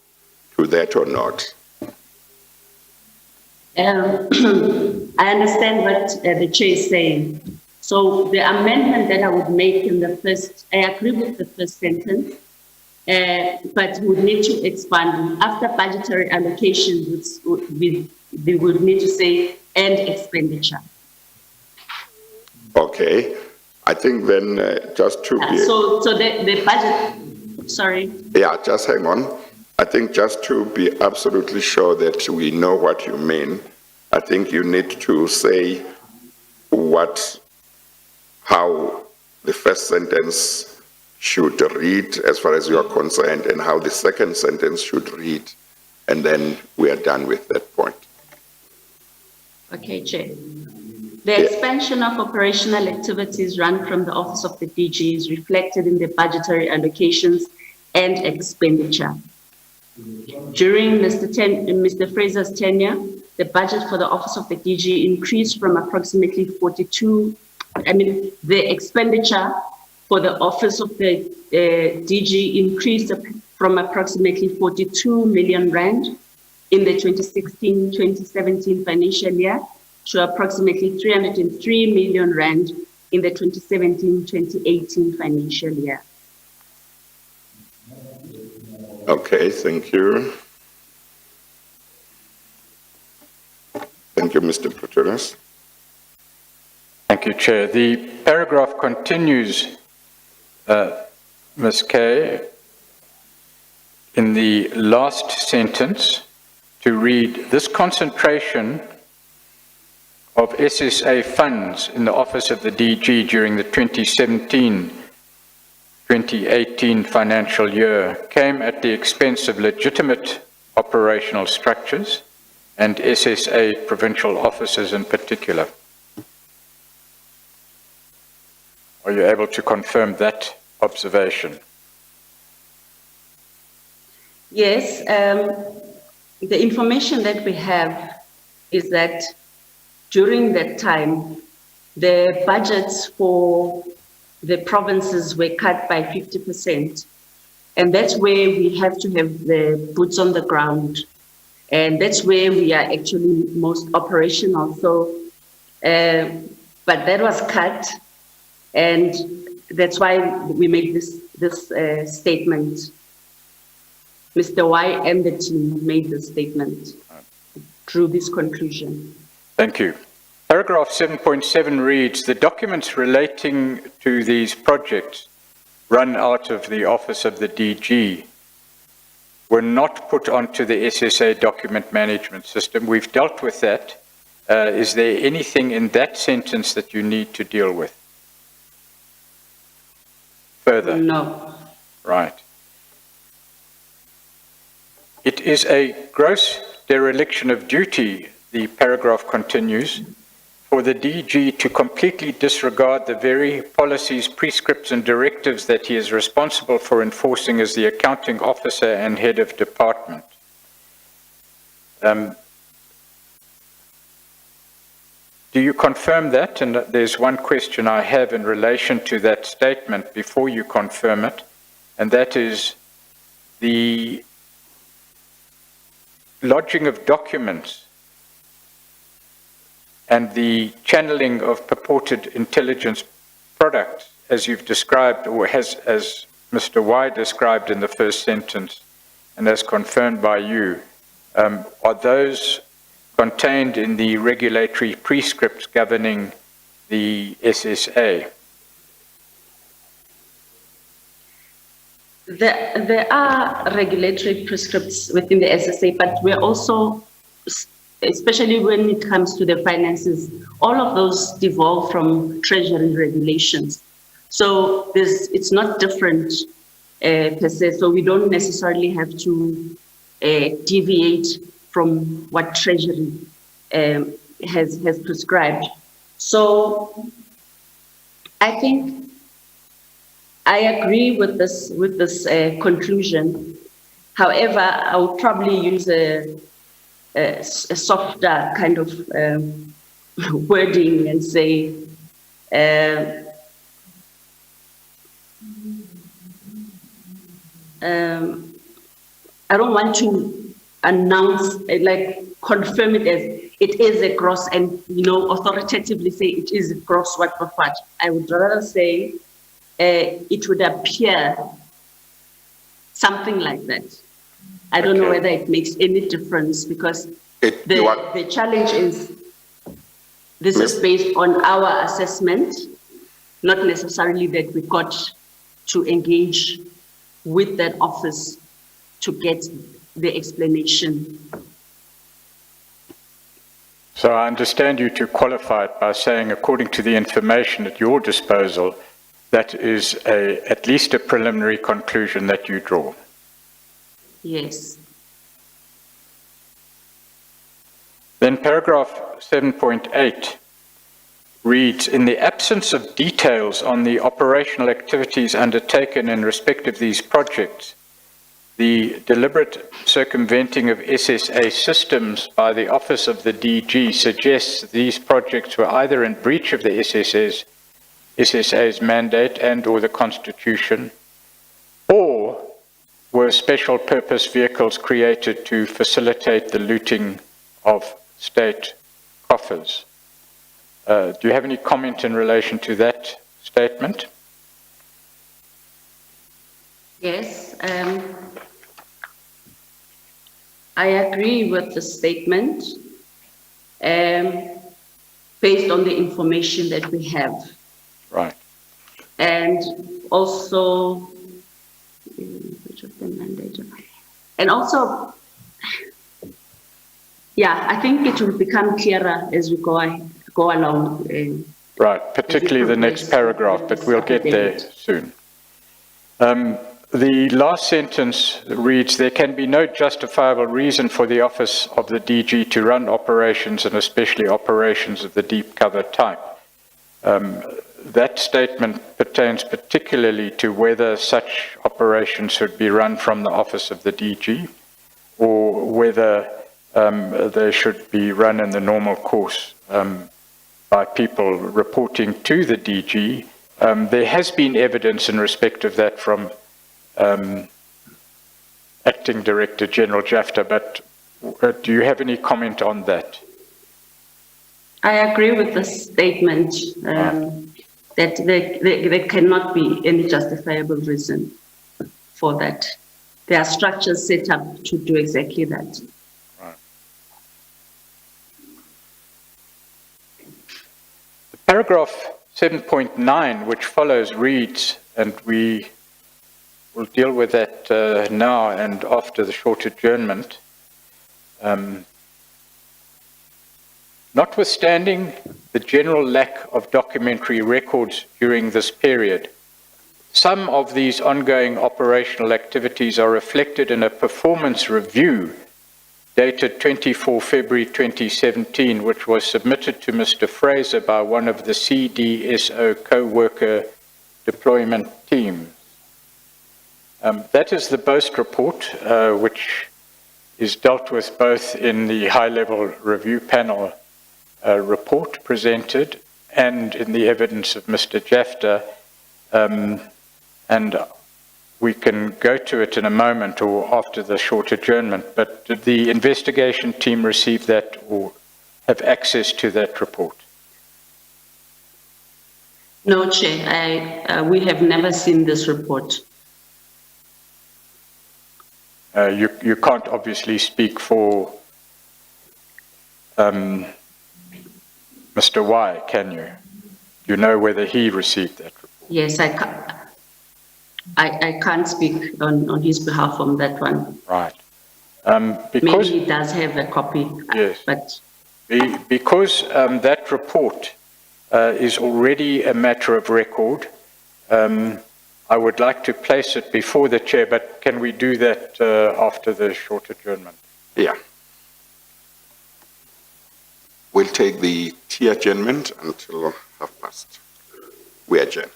to that or not. I understand what the Chair is saying. So the amendment that I would make in the first, I agree with the first sentence, but would need to expand. After budgetary allocations, we would need to say and expenditure. Okay. I think then just to be... So the budget, sorry. Yeah, just hang on. I think just to be absolutely sure that we know what you mean, I think you need to say how the first sentence should read as far as you are concerned and how the second sentence should read, and then we are done with that point. Okay, Chair. The expansion of operational activities run from the Office of the DG is reflected in the budgetary allocations and expenditure. During Mr. Fraser's tenure, the budget for the Office of the DG increased from approximately the expenditure for the Office of the DG increased from approximately 42 million rand in the 2016-2017 financial year to approximately 303 million rand in the 2017-2018 financial year. Okay, thank you. Thank you, Mr. Pretorius. Thank you, Chair. The paragraph continues, Ms. Kay, in the last sentence to read, this concentration of SSA funds in the Office of the DG during the 2017-2018 financial year came at the expense of legitimate operational structures and SSA provincial offices in particular. Are you able to confirm that observation? Yes, the information that we have is that during that time, the budgets for the provinces were cut by 50%. And that's where we have to have the boots on the ground. And that's where we are actually most operational. So, but that was cut. And that's why we made this statement. Mr. Y and the team made this statement, drew this conclusion. Thank you. Paragraph 7.7 reads, the documents relating to these projects run out of the Office of the DG were not put onto the SSA document management system. We've dealt with that. Is there anything in that sentence that you need to deal with further? No. Right. It is a gross dereliction of duty, the paragraph continues, for the DG to completely disregard the very policies, prescripts and directives that he is responsible for enforcing as the accounting officer and head of department. Do you confirm that? And there's one question I have in relation to that statement before you confirm it, and that is the lodging of documents and the channeling of purported intelligence products, as you've described, or as Mr. Y described in the first sentence, and as confirmed by you, are those contained in the regulatory prescripts governing the SSA? There are regulatory prescripts within the SSA, but we're also, especially when it comes to the finances, all of those devolve from Treasury regulations. So it's not different per se, so we don't necessarily have to deviate from what Treasury has prescribed. So I think I agree with this conclusion. However, I would probably use a softer kind of wording and say, I don't want to announce, confirm it as it is a gross and, authoritatively say it is a gross what. I would rather say it would appear something like that. I don't know whether it makes any difference because the challenge is this is based on our assessment not necessarily that we got to engage with that office to get the explanation. So I understand you to qualify it by saying, according to the information at your disposal, that is at least a preliminary conclusion that you draw. Yes. Then paragraph 7.8 reads, in the absence of details on the operational activities undertaken in respect of these projects, the deliberate circumventing of SSA systems by the Office of the DG suggests these projects were either in breach of the SSA's mandate and or the Constitution, or were special purpose vehicles created to facilitate the looting of state coffers. Do you have any comment in relation to that statement? Yes. I agree with the statement based on the information that we have. Right. And also, yeah, I think it will become clearer as we go along. Right, particularly the next paragraph, but we'll get there soon. The last sentence reads, there can be no justifiable reason for the Office of the DG to run operations, and especially operations of the deep cover type. That statement pertains particularly to whether such operations should be run from the Office of the DG, or whether they should be run in the normal course by people reporting to the DG. There has been evidence in respect of that from Acting Director General Jafta, but do you have any comment on that? I agree with the statement that there cannot be any justifiable reason for that. There are structures set up to do exactly that. Right. The paragraph 7.9, which follows, reads, and we will deal with that now and after the short adjournment. Notwithstanding the general lack of documentary records during this period, some of these ongoing operational activities are reflected in a performance review dated 24 February 2017, which was submitted to Mr. Fraser by one of the CDSO co-worker deployment team. That is the BOAST report, which is dealt with both in the high-level review panel report presented and in the evidence of Mr. Jafta, and we can go to it in a moment or after the short adjournment, but did the investigation team receive that or have access to that report? No, Chair, we have never seen this report. You can't obviously speak for Mr. Y, can you? You know whether he received that report? Yes, I can't speak on his behalf on that one. Right. Maybe he does have a copy. Yes. But because that report is already a matter of record, I would like to place it before the chair, but can we do that after the short adjournment? Yeah. We'll take the tea adjournment until 12:30. We adjourn.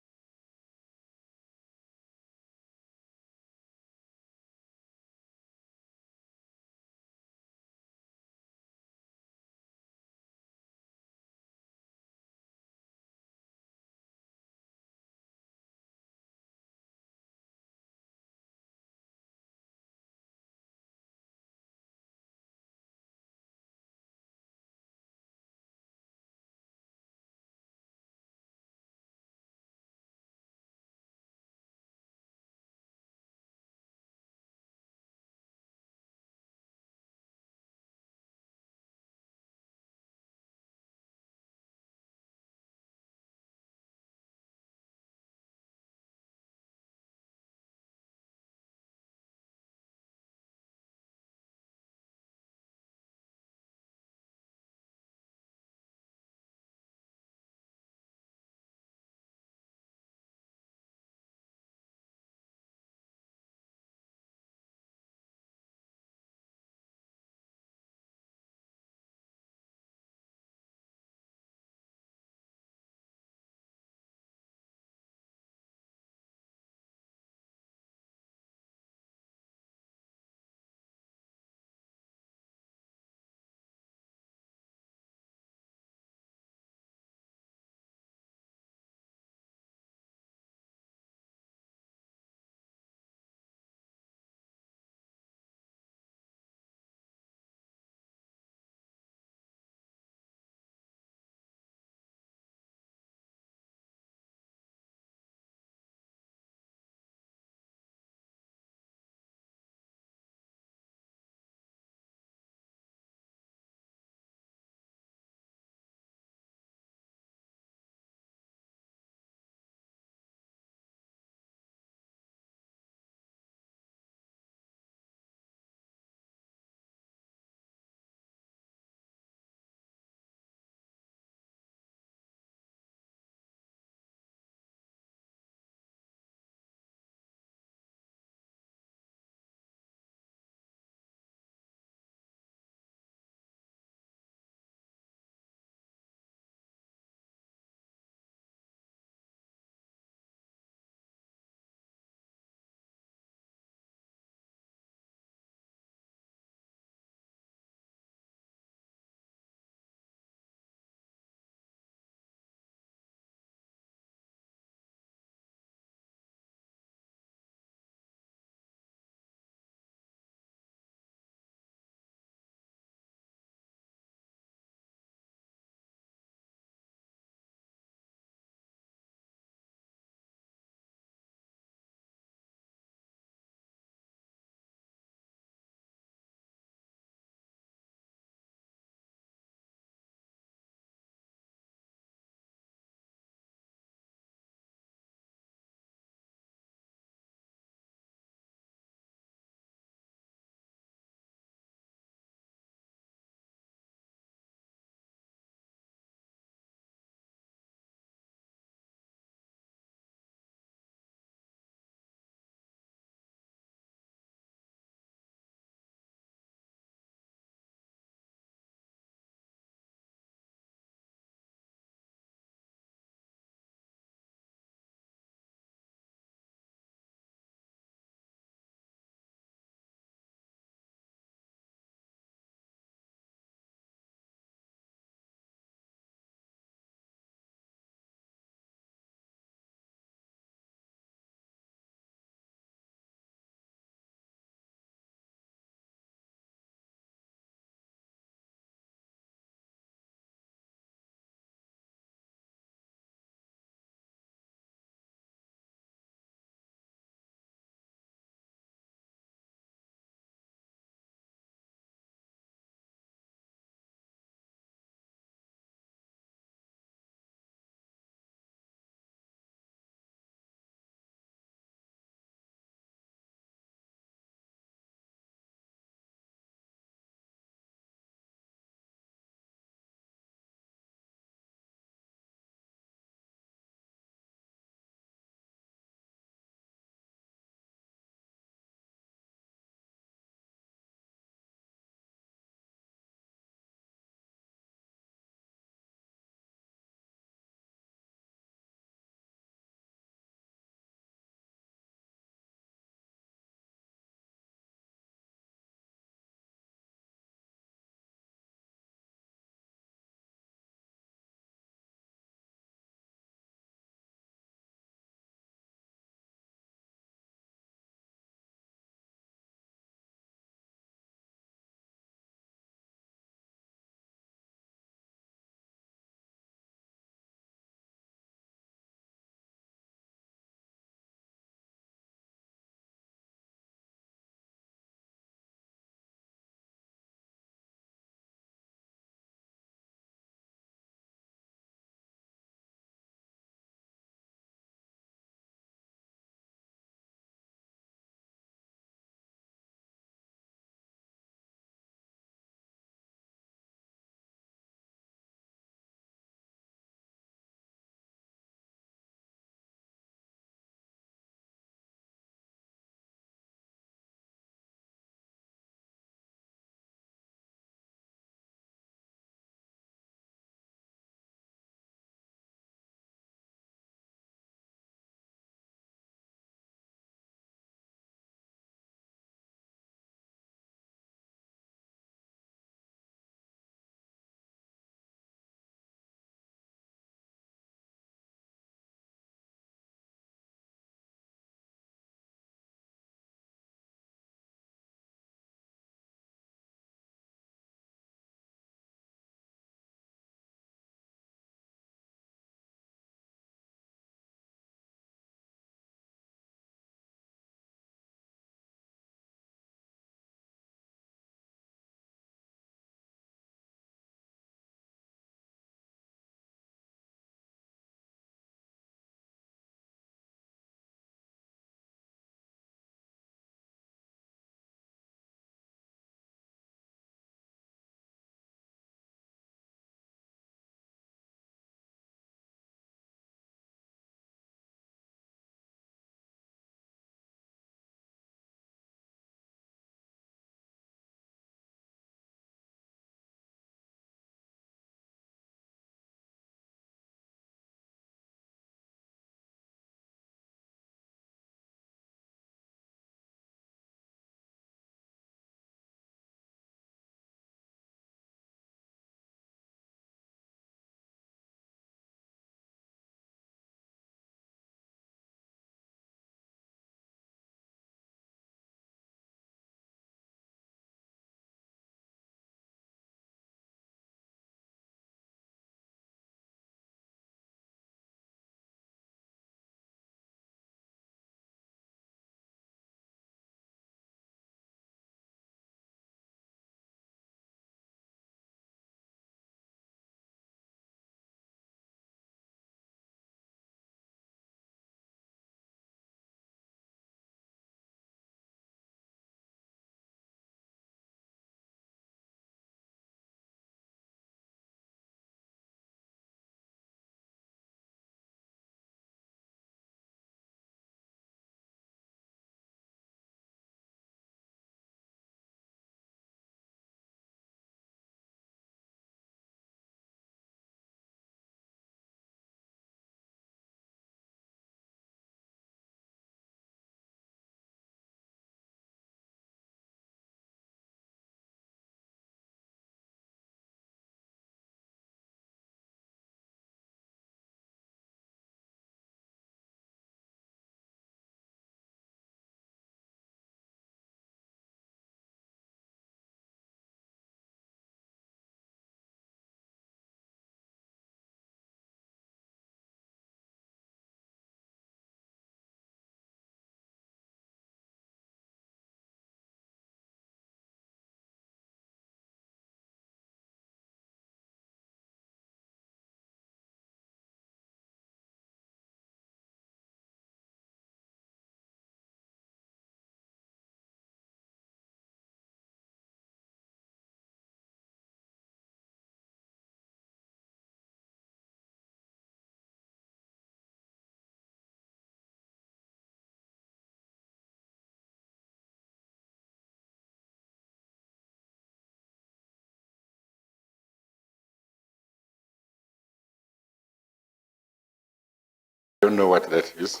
don't know what that is.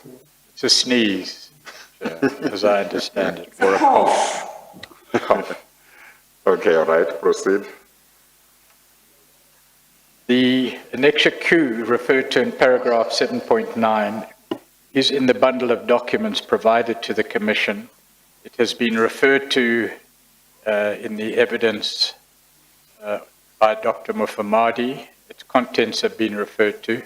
It's a sneeze, as I understand it, or a cough. Okay, all right, proceed. The Annexure Q referred to in paragraph 7.9 is in the bundle of documents provided to the Commission. It has been referred to in the evidence by Dr. Mufamadi. Its contents have been referred to,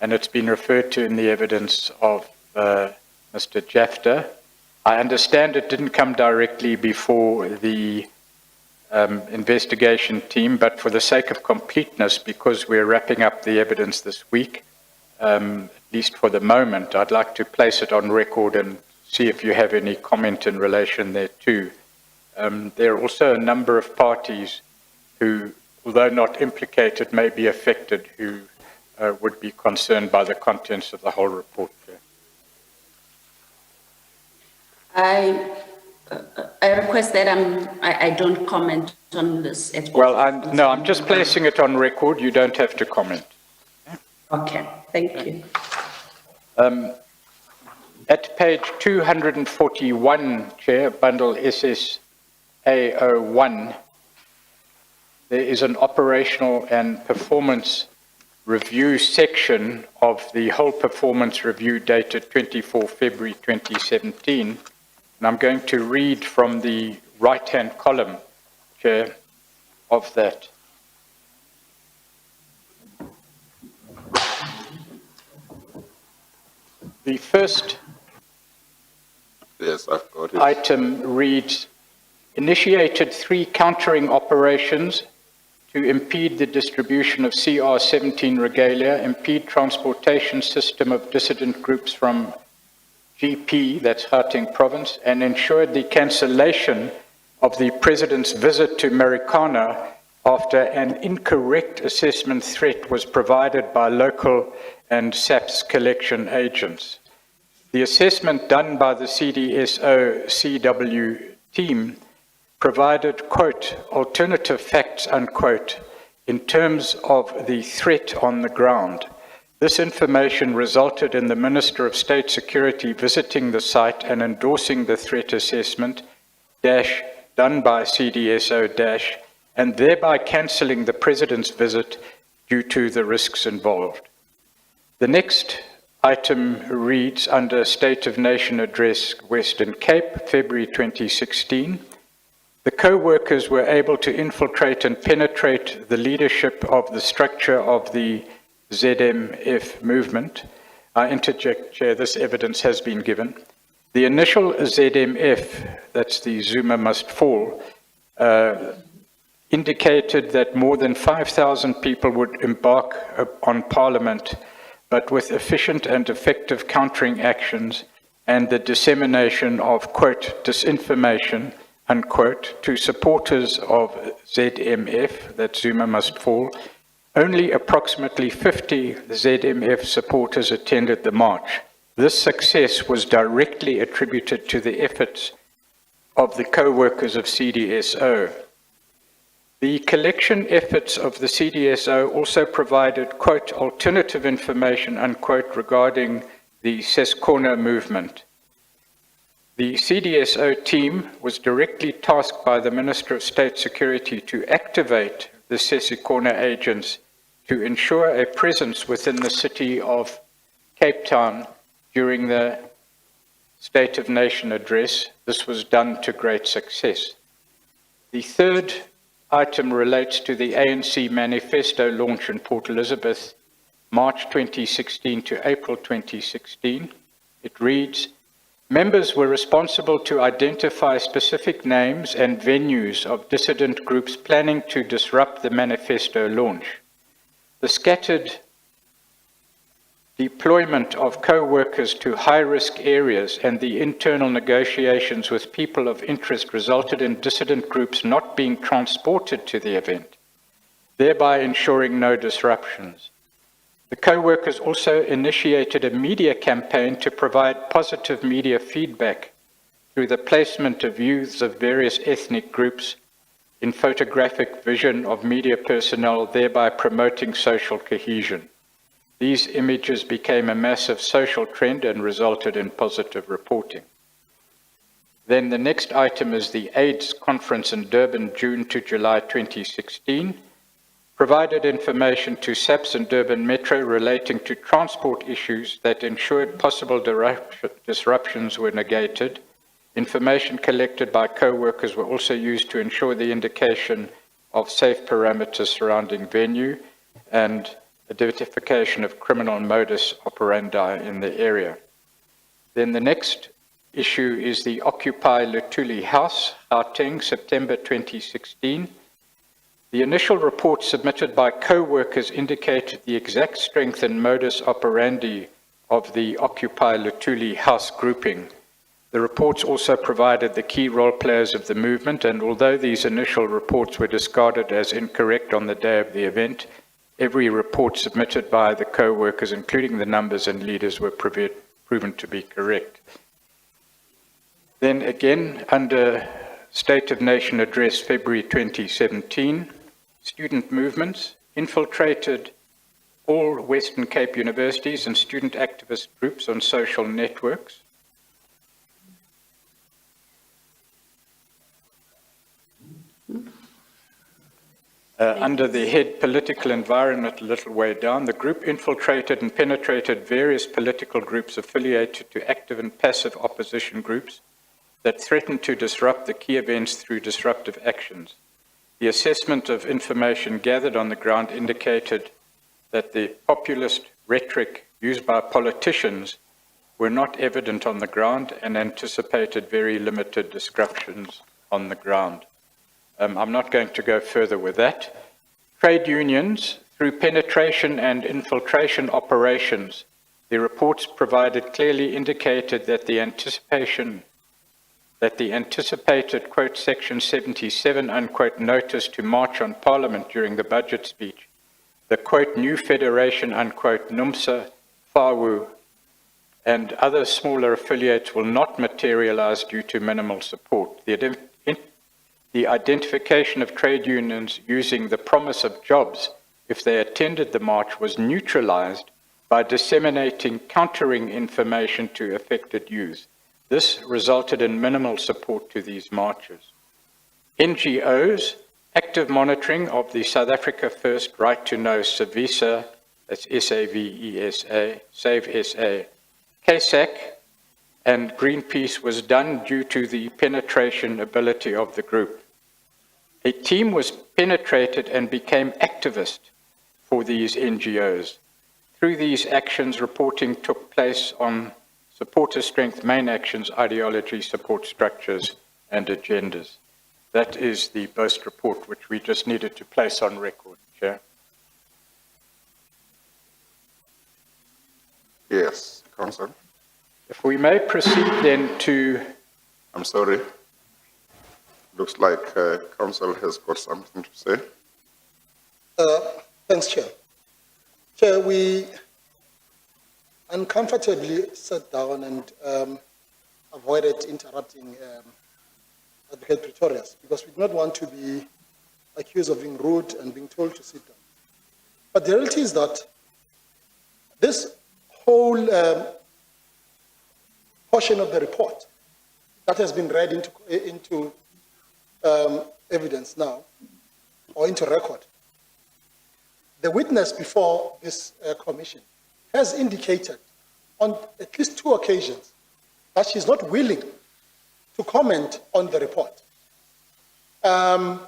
and it's been referred to in the evidence of Mr. Jafta. I understand it didn't come directly before the investigation team, but for the sake of completeness, because we're wrapping up the evidence this week, at least for the moment, I'd like to place it on record and see if you have any comment in relation thereto. There are also a number of parties who, although not implicated, may be affected, who would be concerned by the contents of the whole report. I request that I don't comment on this. Well, I'm just placing it on record. You don't have to comment. Okay, thank you. At page 241, Chair, bundle SSA01, there is an operational and performance review section of the whole performance review dated 24 February 2017. And I'm going to read from the right-hand column, Chair, of that. The first Yes, I've got it. item reads, initiated 3 countering operations to impede the distribution of CR17 regalia, impede transportation system of dissident groups from GP, that's Gauteng province, and ensured the cancellation of the President's visit to Marikana after an incorrect assessment threat was provided by local and SAPS collection agents. The assessment done by the CDSO-CW team provided, quote, alternative facts, unquote, in terms of the threat on the ground. This information resulted in the Minister of State Security visiting the site and endorsing the threat assessment, done by CDSO, and thereby cancelling the President's visit due to the risks involved. The next item reads under State of Nation Address, Western Cape, February 2016. The co-workers were able to infiltrate and penetrate the leadership of the structure of the ZMF movement. I interject, Chair, this evidence has been given. The initial ZMF, that's the Zuma Must Fall, indicated that more than 5,000 people would embark on Parliament, but with efficient and effective countering actions and the dissemination of, quote, disinformation, unquote, to supporters of ZMF, that Zuma Must Fall, only approximately 50 ZMF supporters attended the march. This success was directly attributed to the efforts of the co-workers of CDSO. The collection efforts of the CDSO also provided, quote, alternative information, unquote, regarding the Seskona movement. The CDSO team was directly tasked by the Minister of State Security to activate the Seskona agents to ensure a presence within the city of Cape Town during the State of Nation address. This was done to great success. The third item relates to the ANC manifesto launch in Port Elizabeth, March 2016 to April 2016. It reads, members were responsible to identify specific names and venues of dissident groups planning to disrupt the manifesto launch. The scattered deployment of co-workers to high-risk areas and the internal negotiations with people of interest resulted in dissident groups not being transported to the event, thereby ensuring no disruptions. The co-workers also initiated a media campaign to provide positive media feedback through the placement of youths of various ethnic groups in photographic vision of media personnel, thereby promoting social cohesion. These images became a massive social trend and resulted in positive reporting. Then the next item is the AIDS conference in Durban, June to July 2016. Provided information to SAPS and Durban Metro relating to transport issues that ensured possible disruptions were negated. Information collected by co-workers were also used to ensure the indication of safe parameters surrounding venue and identification of criminal modus operandi in the area. Then the next issue is the Occupy Luthuli House, Gauteng, September 2016. The initial report submitted by co-workers indicated the exact strength and modus operandi of the Occupy Luthuli House grouping. The reports also provided the key role players of the movement, and although these initial reports were discarded as incorrect on the day of the event, every report submitted by the co-workers, including the numbers and leaders, were proven to be correct. Then again, under State of Nation Address, February 2017, student movements infiltrated all Western Cape universities and student activist groups on social networks. Under the head Political Environment, a little way down, the group infiltrated and penetrated various political groups affiliated to active and passive opposition groups that threatened to disrupt the key events through disruptive actions. The assessment of information gathered on the ground indicated that the populist rhetoric used by politicians were not evident on the ground and anticipated very limited disruptions on the ground. I'm not going to go further with that. Trade unions, through penetration and infiltration operations, the reports provided clearly indicated that the anticipated, quote, Section 77, unquote, notice to march on Parliament during the budget speech, the, quote, new federation, unquote, NUMSA, FAWU, and other smaller affiliates will not materialize due to minimal support. The identification of trade unions using the promise of jobs if they attended the march was neutralized by disseminating countering information to affected youth. This resulted in minimal support to these marches. NGOs, active monitoring of the South Africa First Right to Know SAVESA, that's S-A-V-E-S-A, Save SA, CASAC, and Greenpeace was done due to the penetration ability of the group. A team was penetrated and became activist for these NGOs. Through these actions, reporting took place on supporter strength, main actions, ideology, support structures, and agendas. That is the BOAST report, which we just needed to place on record, Chair. Yes, Council. If we may proceed then to... I'm sorry. Looks like Council has got something to say. Thanks, Chair. Chair, we uncomfortably sat down and avoided interrupting Advocate Pretorius because we did not want to be accused of being rude and being told to sit down. But the reality is that this whole portion of the report that has been read into evidence now, or into record, the witness before this commission has indicated on at least 2 occasions that she's not willing to comment on the report. And,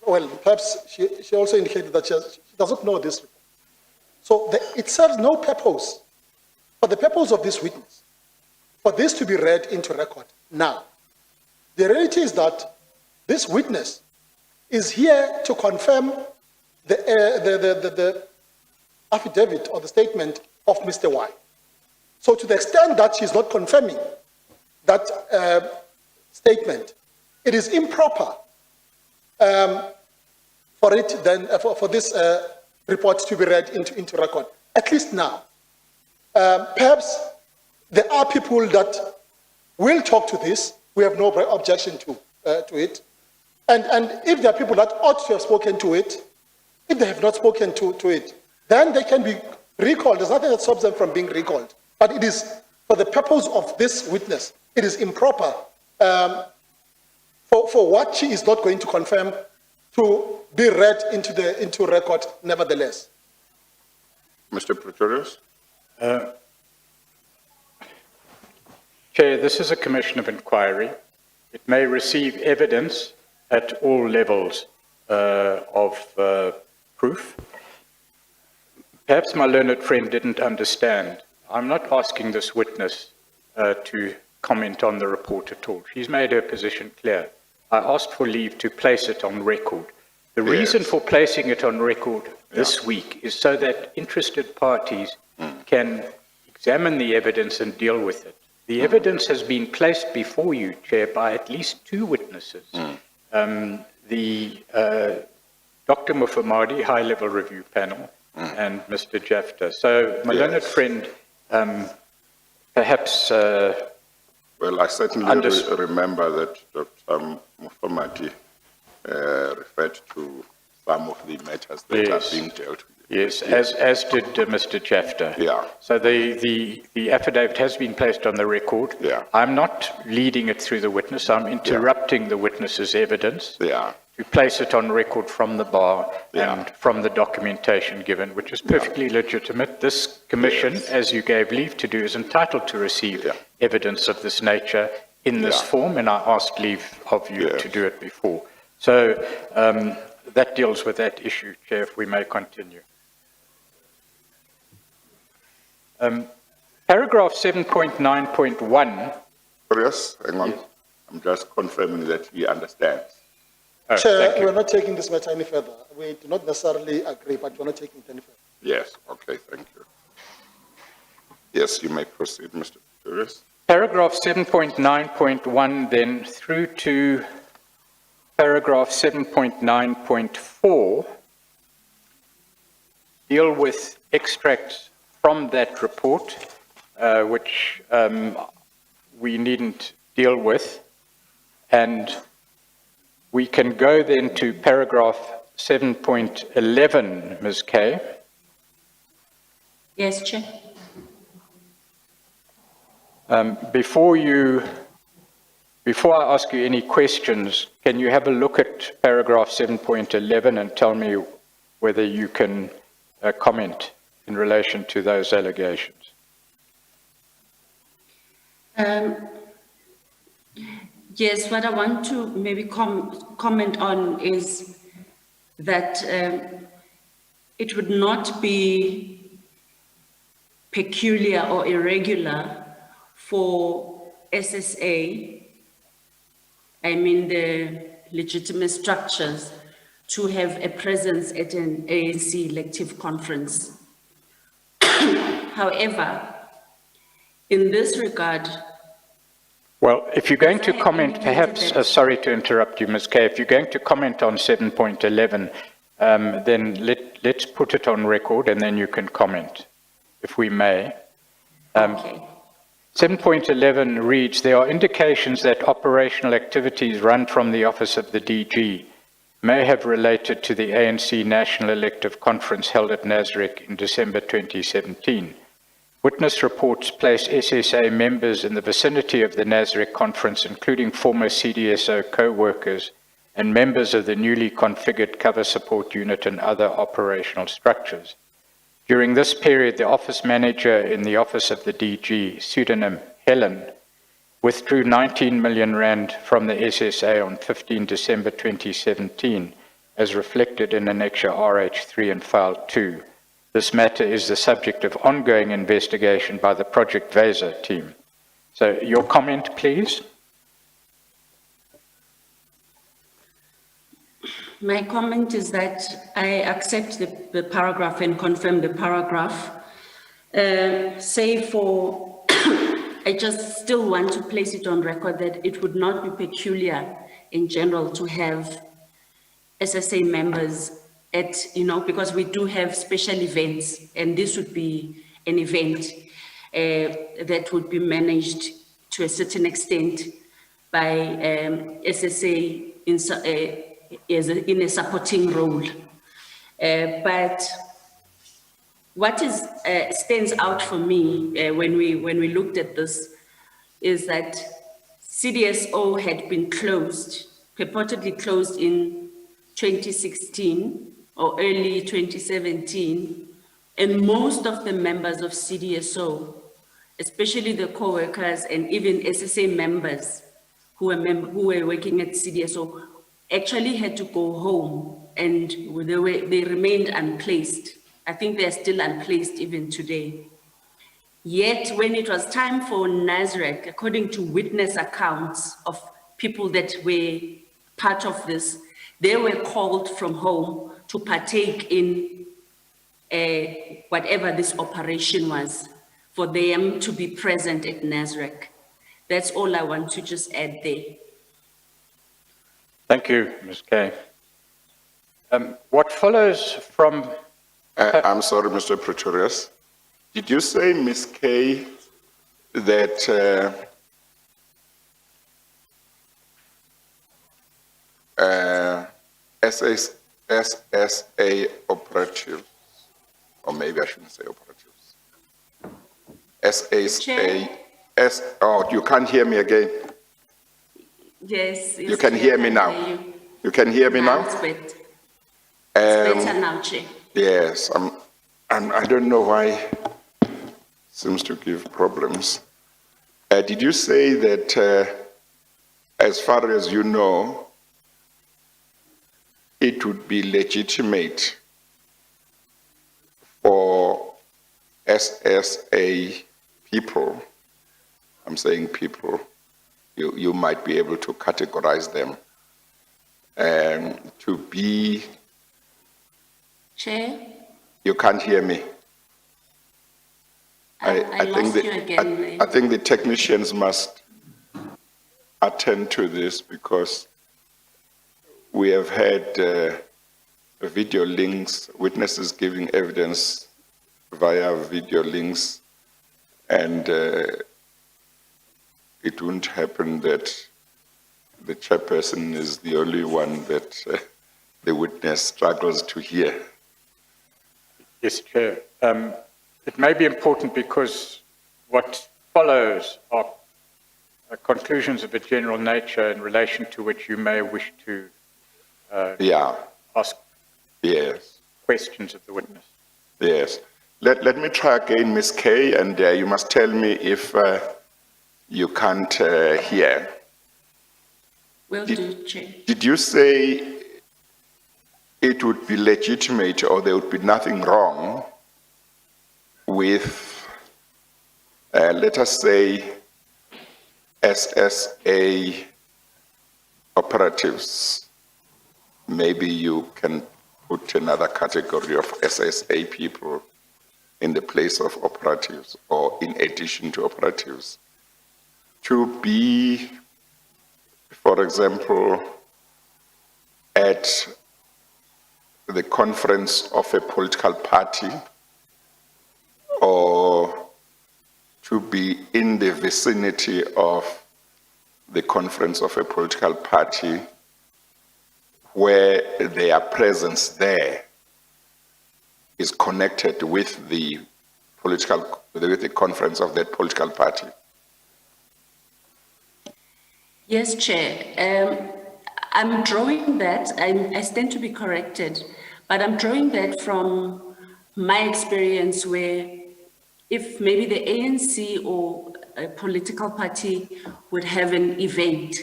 well, perhaps she also indicated that she doesn't know this report. So it serves no purpose, for the purpose of this witness, for this to be read into record now. The reality is that this witness is here to confirm the affidavit or the statement of Mr. Y. So to the extent that she's not confirming that statement, it is improper for it then for this report to be read into record, at least now. Perhaps there are people that will talk to this. We have no objection to it. And if there are people that ought to have spoken to it, if they have not spoken to it, then they can be recalled. There's nothing that stops them from being recalled. But it is, for the purpose of this witness, it is improper for what she is not going to confirm to be read into record nevertheless. Mr. Pretorius? Chair, this is a commission of inquiry. It may receive evidence at all levels of proof. Perhaps my learned friend didn't understand. I'm not asking this witness to comment on the report at all. She's made her position clear. I asked for leave to place it on record. The reason for placing it on record this week is so that interested parties can examine the evidence and deal with it. The evidence has been placed before you, Chair, by at least two witnesses. Dr. Mufamadi, High-Level Review Panel, and Mr. Jafta. So, my learned friend, perhaps... well, I certainly remember that Dr. Mufamadi referred to some of the matters that are being dealt with. Yes, as did Mr. Jafta. Yeah. So the affidavit has been placed on the record. Yeah. I'm not leading it through the witness. I'm interrupting the witness's evidence to place it on record from the bar and from the documentation given, which is perfectly legitimate. This commission, as you gave leave to do, is entitled to receive evidence of this nature in this form, and I asked leave of you to do it before. So that deals with that issue, Chair, if we may continue. Paragraph 7.9.1. Yes, hang on. I'm just confirming that he understands. Oh, Chair, we're not taking this matter any further. We do not necessarily agree, but we're not taking it any further. Yes, okay, thank you. Yes, you may proceed, Mr. Pretorius. Paragraph 7.9.1 then through to paragraph 7.9.4 deal with extracts from that report, which we needn't deal with. And we can go then to paragraph 7.11, Ms. Kay. Yes, Chair. Before I ask you any questions, can you have a look at paragraph 7.11 and tell me whether you can comment in relation to those allegations? Yes, what I want to maybe comment on is that it would not be peculiar or irregular for SSA, I mean the legitimate structures, to have a presence at an ANC elective conference. However, in this regard, well, if you're going to comment, perhaps, sorry to interrupt you, Ms. Kay, if you're going to comment on 7.11, then let's put it on record and then you can comment, if we may. okay. 7.11 reads, there are indications that operational activities run from the office of the DG may have related to the ANC National Elective Conference held at Nasrec in December 2017. Witness reports place SSA members in the vicinity of the Nasrec conference, including former CDSO co-workers and members of the newly configured cover support unit and other operational structures. During this period, the office manager in the office of the DG, pseudonym Helen, withdrew 19 million rand from the SSA on 15 December 2017, as reflected in Annexure RH3 and File 2. This matter is the subject of ongoing investigation by the Project VESA team. So your comment, please. My comment is that I accept the paragraph and confirm the paragraph. I just still want to place it on record that it would not be peculiar in general to have SSA members at, because we do have special events, and this would be an event that would be managed to a certain extent by SSA in a supporting role. But what is stands out for me when we looked at this is that CDSO had been closed, purportedly closed in 2016 or early 2017, and most of the members of CDSO, especially the co-workers and even SSA members who were working at CDSO, actually had to go home, and they remained unplaced. I think they're still unplaced even today. Yet, when it was time for NASREC, according to witness accounts of people that were part of this, they were called from home to partake in whatever this operation was, for them to be present at NASREC. That's all I want to just add there. Thank you, Ms. Kay. What follows from... I'm sorry, Mr. Pretorius. Did you say, Ms. Kay, that SSA operatives, or maybe I shouldn't say operatives, oh, you can't hear me again? Yes. You can hear me now? You can hear me now? It's better. It's better now, Chair. Yes, I don't know why it seems to give problems. Did you say that, as far as you know, it would be legitimate for SSA people, I'm saying people, you might be able to categorize them, to be... Chair? You can't hear me. I lost you again. I think the technicians must attend to this, because we have had video links, witnesses giving evidence via video links, and it wouldn't happen that the chairperson is the only one that the witness struggles to hear. Yes, Chair. It may be important because what follows are conclusions of a general nature in relation to which you may wish to ask questions of the witness. Yes. Let me try again, Ms. Kay, and you must tell me if you can't hear. Will do, Chair. Did you say it would be legitimate, or there would be nothing wrong with, let us say, SSA operatives? Maybe you can put another category of SSA people in the place of operatives, or in addition to operatives, to be, for example, at the conference of a political party, or to be in the vicinity of the conference of a political party where their presence there is connected with the conference of that political party. Yes, Chair. I'm drawing that, I stand to be corrected, but I'm drawing that from my experience where if maybe the ANC or a political party would have an event,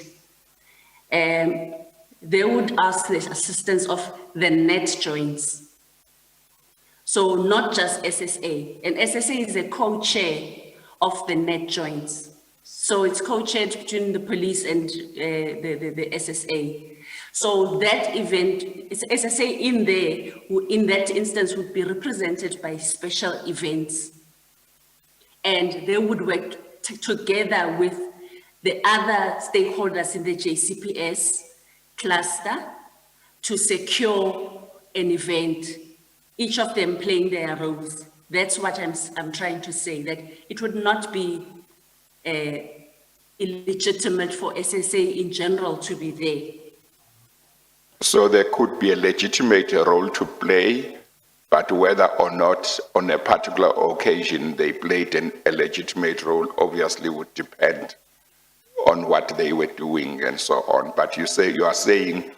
they would ask the assistance of the net joints. So not just SSA, and SSA is a co-chair of the net joints. So it's co-chaired between the police and the SSA. So that event, it's SSA in there, who in that instance would be represented by special events. And they would work together with the other stakeholders in the JCPS cluster to secure an event, each of them playing their roles. That's what I'm trying to say, that it would not be illegitimate for SSA in general to be there. So there could be a legitimate role to play but whether or not on a particular occasion they played a legitimate role obviously would depend on what they were doing and so on. But you are saying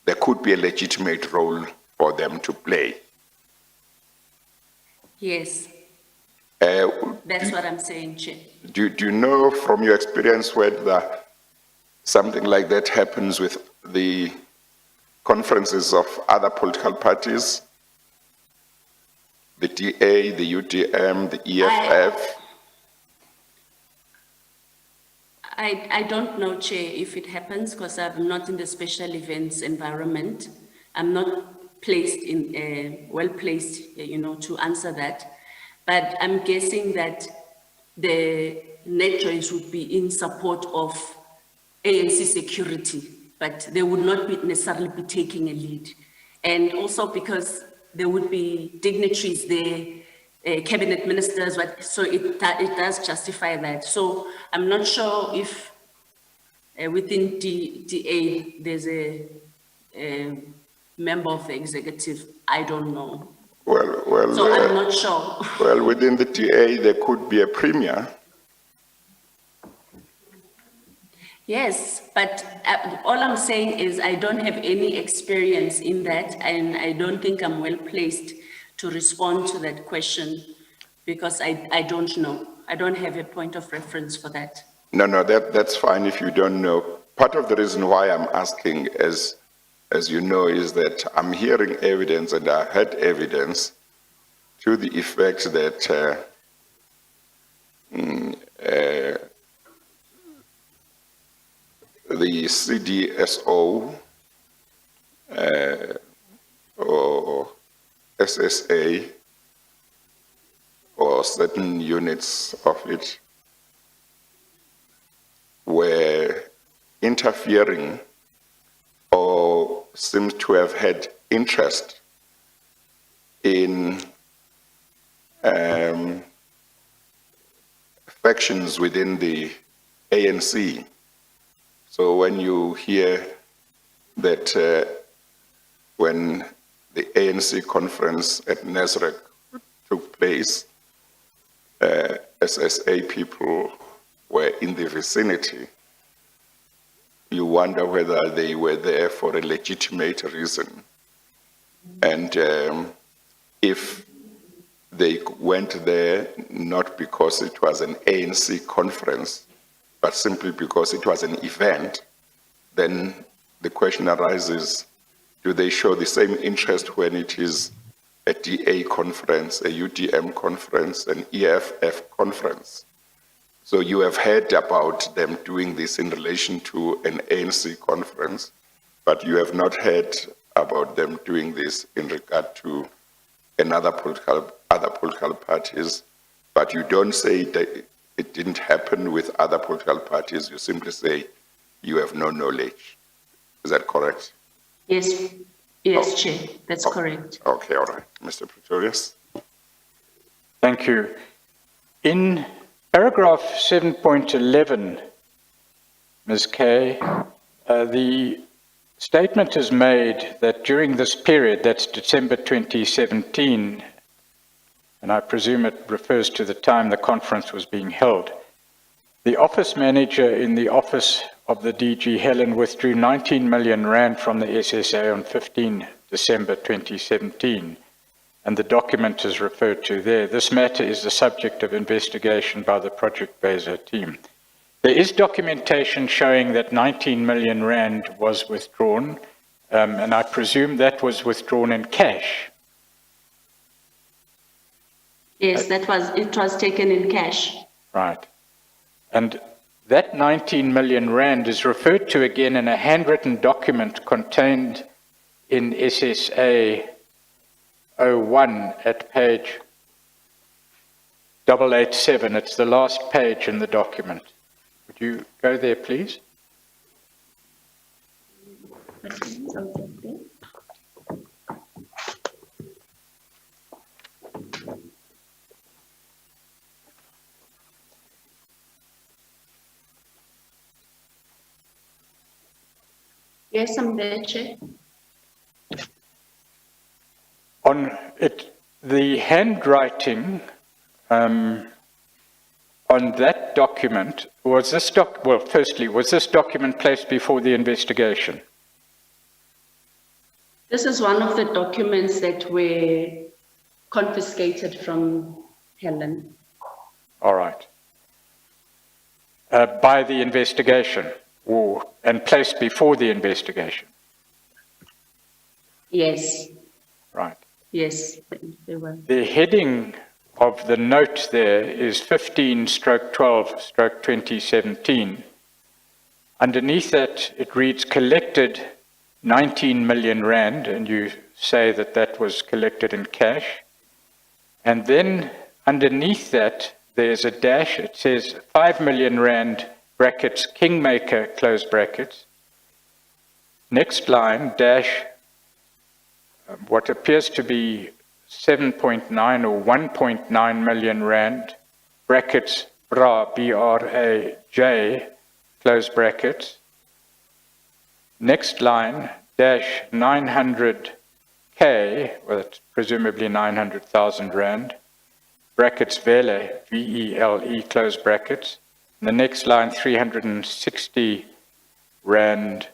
there could be a legitimate role for them to play. Yes, Uh, that's what I'm saying, Chair. do you know from your experience whether something like that happens with the conferences of other political parties? The DA, the UDM, the EFF? I don't know, Chair, if it happens, because I'm not in the special events environment. I'm not placed in, well placed, to answer that. But I'm guessing that the net choice would be in support of ANC security, but they would not necessarily be taking a lead. And also because there would be dignitaries there, cabinet ministers, so it does justify that. So I'm not sure if within DA there's a member of the executive. I don't know. Well, So I'm not sure. Well, within the DA there could be a premier. Yes, but all I'm saying is I don't have any experience in that, and I don't think I'm well placed to respond to that question because I don't know. I don't have a point of reference for that. No, that's fine if you don't know. Part of the reason why I'm asking, as you know, is that I'm hearing evidence, and I heard evidence to the effect that the CDSO or SSA or certain units of it were interfering or seemed to have had interest in factions within the ANC. So when you hear that when the ANC conference at Nasrec took place, SSA people were in the vicinity, you wonder whether they were there for a legitimate reason. And if they went there not because it was an ANC conference, but simply because it was an event, then the question arises, do they show the same interest when it is a DA conference, a UDM conference, an EFF conference? So you have heard about them doing this in relation to an ANC conference, but you have not heard about them doing this in regard to other political parties, but you don't say that it didn't happen with other political parties, you simply say you have no knowledge. Is that correct? Yes, Chair, that's correct. Okay, all right. Mr. Pretorius? Thank you. In paragraph 7.11, Ms. Kay, the statement is made that during this period, that's December 2017, and I presume it refers to the time the conference was being held, the office manager in the office of the DG Helen withdrew 19 million rand from the SSA on 15 December 2017, and the document is referred to there. This matter is the subject of investigation by the Project Beza team. There is documentation showing that 19 million rand was withdrawn, and I presume that was withdrawn in cash. Yes, it was taken in cash. Right. And that 19 million rand is referred to again in a handwritten document contained in SSA 01 at page 887. It's the last page in the document. Would you go there, please? Yes, I'm there, Chair. On it, The handwriting on that document, was this firstly, was this document placed before the investigation? This is one of the documents that were confiscated from Helen. All right. By the investigation, and placed before the investigation? Yes, Right. yes, they were. The heading of the note there is 15/12/2017. Underneath that, it reads collected 19 million rand, and you say that that was collected in cash. And then underneath that, there's a dash. It says 5 million rand, brackets, Kingmaker, close brackets. Next line, dash, what appears to be 7.9 or 1.9 million rand, brackets, BRA, B-R-A-J, close brackets. Next line, dash 900K, well, it's presumably 900,000 rand, brackets, Vele, V-E-L-E, close brackets. And the next line, 360 rand,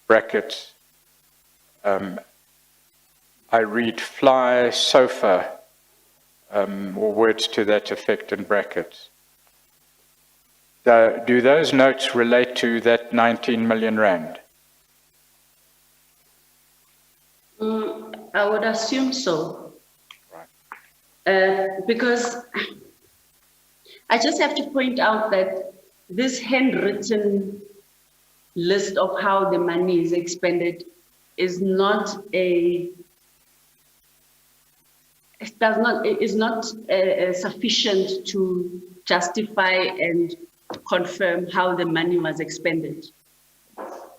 brackets, I read fly sofa, or words to that effect in brackets. Do those notes relate to that 19 million rand? I would assume so. Right. Because I just have to point out that this handwritten list of how the money is expended is not sufficient to justify and confirm how the money was expended.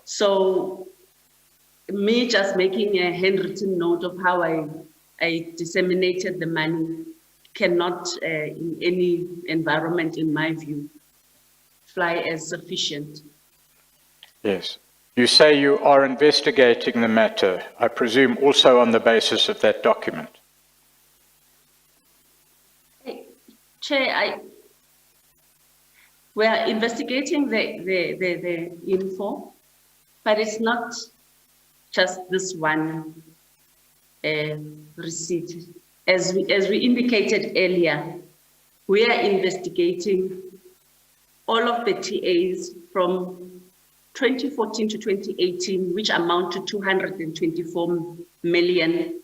So me just making a handwritten note of how I disseminated the money cannot, in any environment, in my view, fly as sufficient. Yes. You say you are investigating the matter, I presume also on the basis of that document. Chair, we are investigating the info, but it's not just this one receipt. As we indicated earlier, we are investigating all of the TAs from 2014 to 2018, which amount to 224 million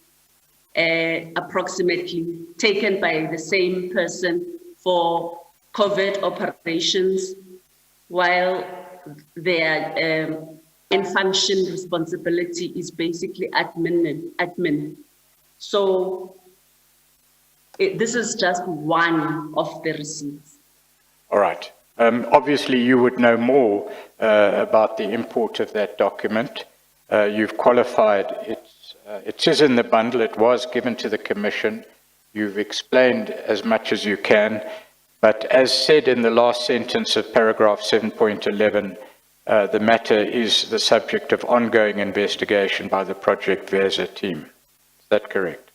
approximately, taken by the same person for covert operations, while their in-function responsibility is basically admin. So this is just one of the receipts. All right. Obviously, you would know more about the import of that document. You've qualified it. It is in the bundle. It was given to the Commission. You've explained as much as you can. But as said in the last sentence of paragraph 7.11, the matter is the subject of ongoing investigation by the Project Versa team. Is that correct?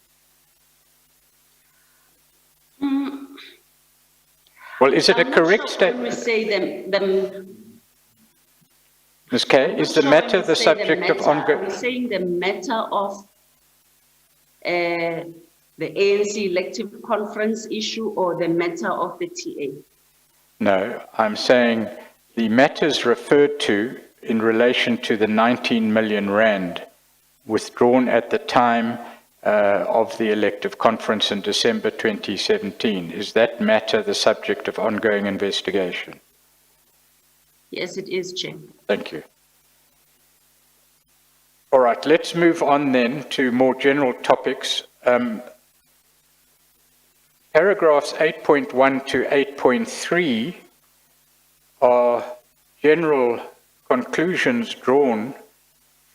Well, is it a correct statement? We say Ms. Kay, is the matter the subject of ongoing? We're saying the matter of the ANC elective conference issue or the matter of the TA? No, I'm saying the matters referred to in relation to the 19 million rand withdrawn at the time of the elective conference in December 2017. Is that matter the subject of ongoing investigation? Yes, it is, Chair. Thank you. All right, let's move on then to more general topics. Paragraphs 8.1 to 8.3 are general conclusions drawn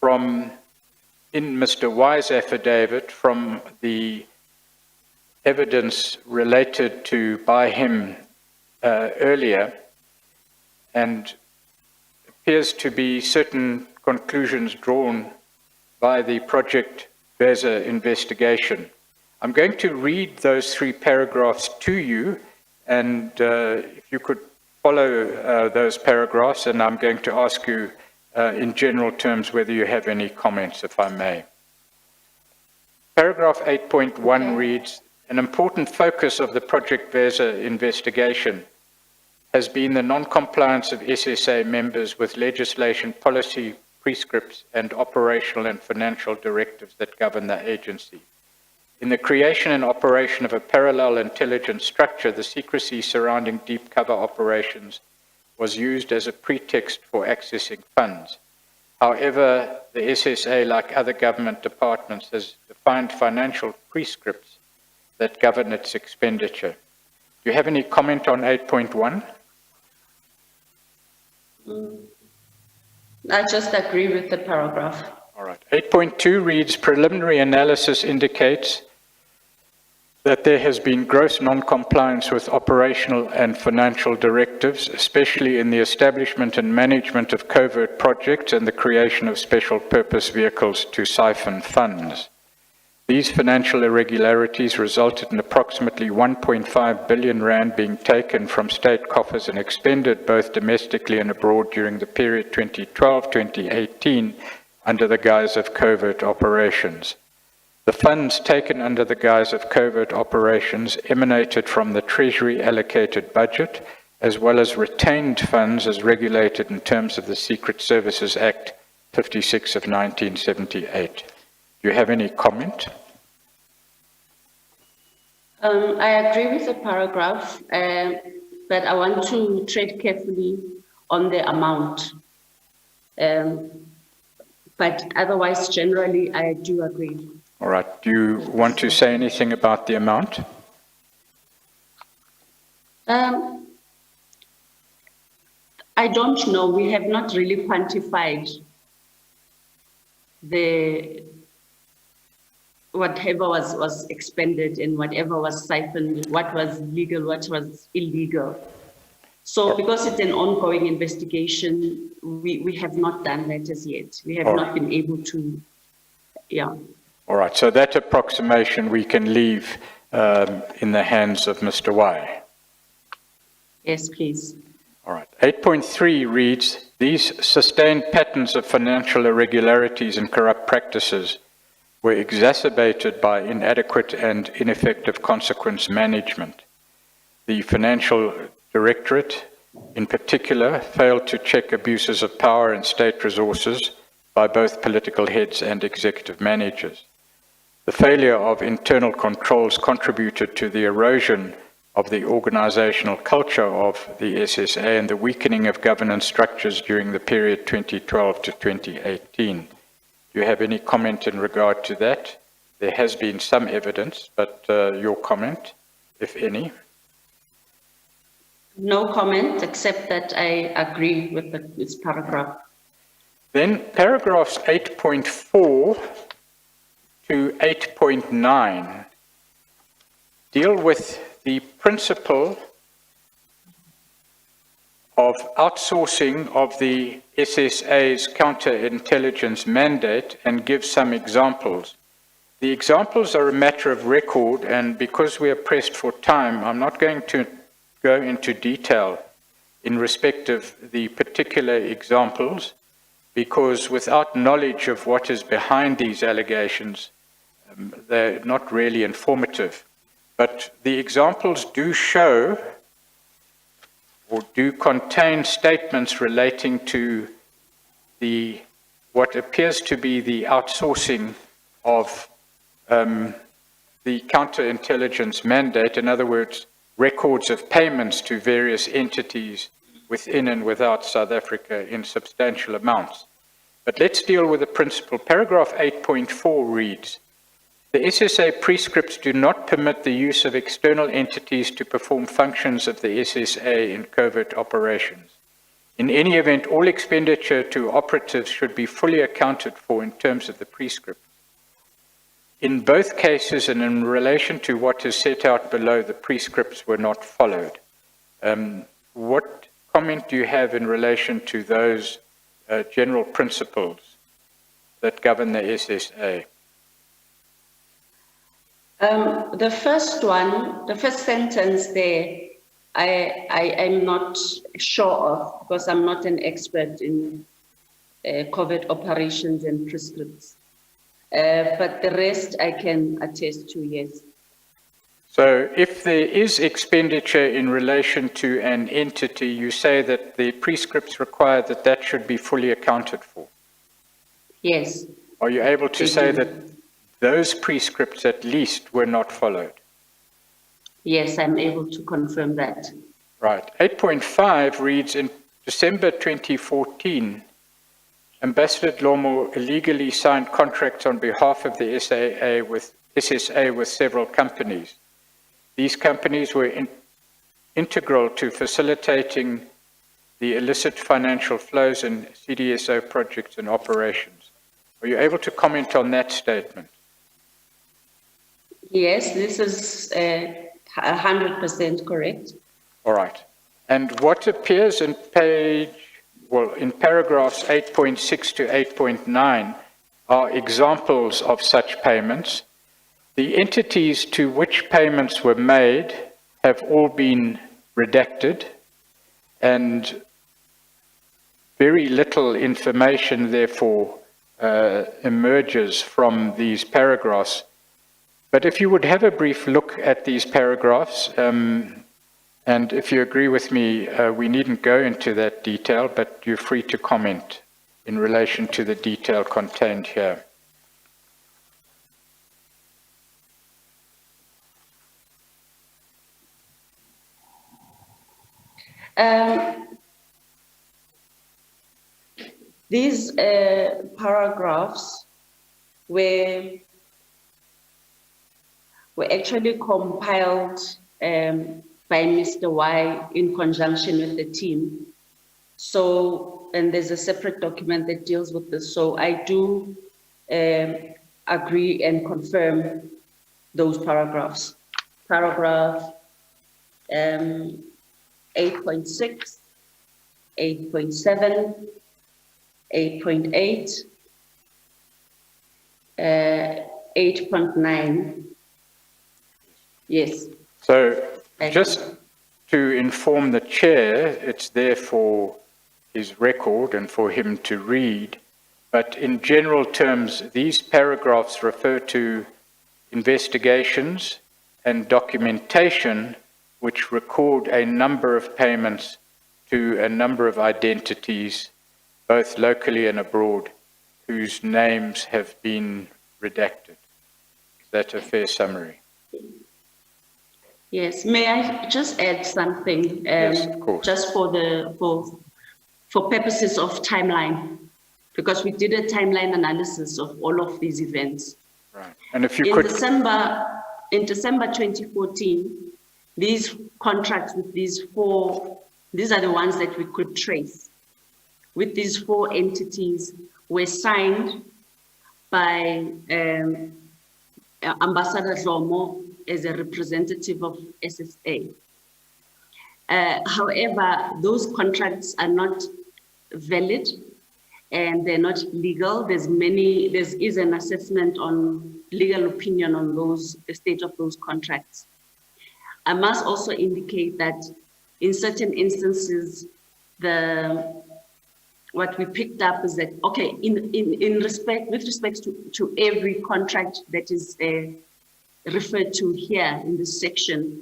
from, in Mr. Y's affidavit, from the evidence related to by him earlier, and appears to be certain conclusions drawn by the Project Versa investigation. I'm going to read those 3 paragraphs to you, and if you could follow those paragraphs, and I'm going to ask you in general terms whether you have any comments, if I may. Paragraph 8.1 reads, an important focus of the Project Vesa investigation has been the non-compliance of SSA members with legislation, policy, prescripts, and operational and financial directives that govern the agency. In the creation and operation of a parallel intelligence structure, the secrecy surrounding deep cover operations was used as a pretext for accessing funds. However, the SSA, like other government departments, has defined financial prescripts that govern its expenditure. Do you have any comment on 8.1? I just agree with the paragraph. All right. 8.2 reads, preliminary analysis indicates that there has been gross non-compliance with operational and financial directives, especially in the establishment and management of covert projects and the creation of special purpose vehicles to siphon funds. These financial irregularities resulted in approximately 1.5 billion rand being taken from state coffers and expended both domestically and abroad during the period 2012-2018 under the guise of covert operations. The funds taken under the guise of covert operations emanated from the Treasury allocated budget, as well as retained funds as regulated in terms of the Secret Services Act 56 of 1978. Do you have any comment? I agree with the paragraph, but I want to tread carefully on the amount. But otherwise, generally, I do agree. All right. Do you want to say anything about the amount? I don't know. We have not really quantified the whatever was expended and whatever was siphoned, what was legal, what was illegal. So because it's an ongoing investigation, we have not done that as yet. We have not been able to, yeah. All right, so that approximation we can leave in the hands of Mr. Y. Yes, please. All right. 8.3 reads, these sustained patterns of financial irregularities and corrupt practices were exacerbated by inadequate and ineffective consequence management. The Financial Directorate, in particular, failed to check abuses of power and state resources by both political heads and executive managers. The failure of internal controls contributed to the erosion of the organizational culture of the SSA and the weakening of governance structures during the period 2012 to 2018. Do you have any comment in regard to that? There has been some evidence, but your comment, if any? No comment, except that I agree with this paragraph. Then paragraphs 8.4 to 8.9 deal with the principle of outsourcing of the SSA's counterintelligence mandate and give some examples. The examples are a matter of record, and because we are pressed for time, I'm not going to go into detail in respect of the particular examples, because without knowledge of what is behind these allegations, they're not really informative. But the examples do show or do contain statements relating to what appears to be the outsourcing of the counterintelligence mandate, in other words, records of payments to various entities within and without South Africa in substantial amounts. But let's deal with the principle. Paragraph 8.4 reads, the SSA prescripts do not permit the use of external entities to perform functions of the SSA in covert operations. In any event, all expenditure to operatives should be fully accounted for in terms of the prescript. In both cases and in relation to what is set out below, the prescripts were not followed. What comment do you have in relation to those general principles that govern the SSA? The first one, the first sentence there, I am not sure of because I'm not an expert in covert operations and prescripts. But the rest I can attest to, yes. So if there is expenditure in relation to an entity, you say that the prescripts require that that should be fully accounted for. Yes. Are you able to say that those prescripts at least were not followed? Yes, I'm able to confirm that. Right. 8.5 reads, in December 2014, Ambassador Dlomo illegally signed contracts on behalf of the SSA with several companies. These companies were integral to facilitating the illicit financial flows in CDSO projects and operations. Are you able to comment on that statement? Yes, this is 100% correct. All right. And what appears in in paragraphs 8.6 to 8.9 are examples of such payments. The entities to which payments were made have all been redacted, and very little information, therefore, emerges from these paragraphs. But if you would have a brief look at these paragraphs, and if you agree with me, we needn't go into that detail, but you're free to comment in relation to the detail contained here. These paragraphs were actually compiled by Mr. Y in conjunction with the team. So, and there's a separate document that deals with this. So I do agree and confirm those paragraphs. Paragraph 8.6, 8.7, 8.8, 8.9. Yes. So just to inform the chair, it's there for his record and for him to read, but in general terms, these paragraphs refer to investigations and documentation which record a number of payments to a number of identities, both locally and abroad, whose names have been redacted. Is that a fair summary? Yes, may I just add something? Yes, of course. Just for purposes of timeline, because we did a timeline analysis of all of these events. Right. And if you In could... December 2014, these contracts with these are the ones that we could trace. With these 4 entities were signed by Ambassador Dlomo as a representative of SSA. However, those contracts are not valid and they're not legal. There is an assessment on legal opinion on the state of those contracts. I must also indicate that in certain instances, what we picked up is that, okay, with respect to every contract that is referred to here in this section,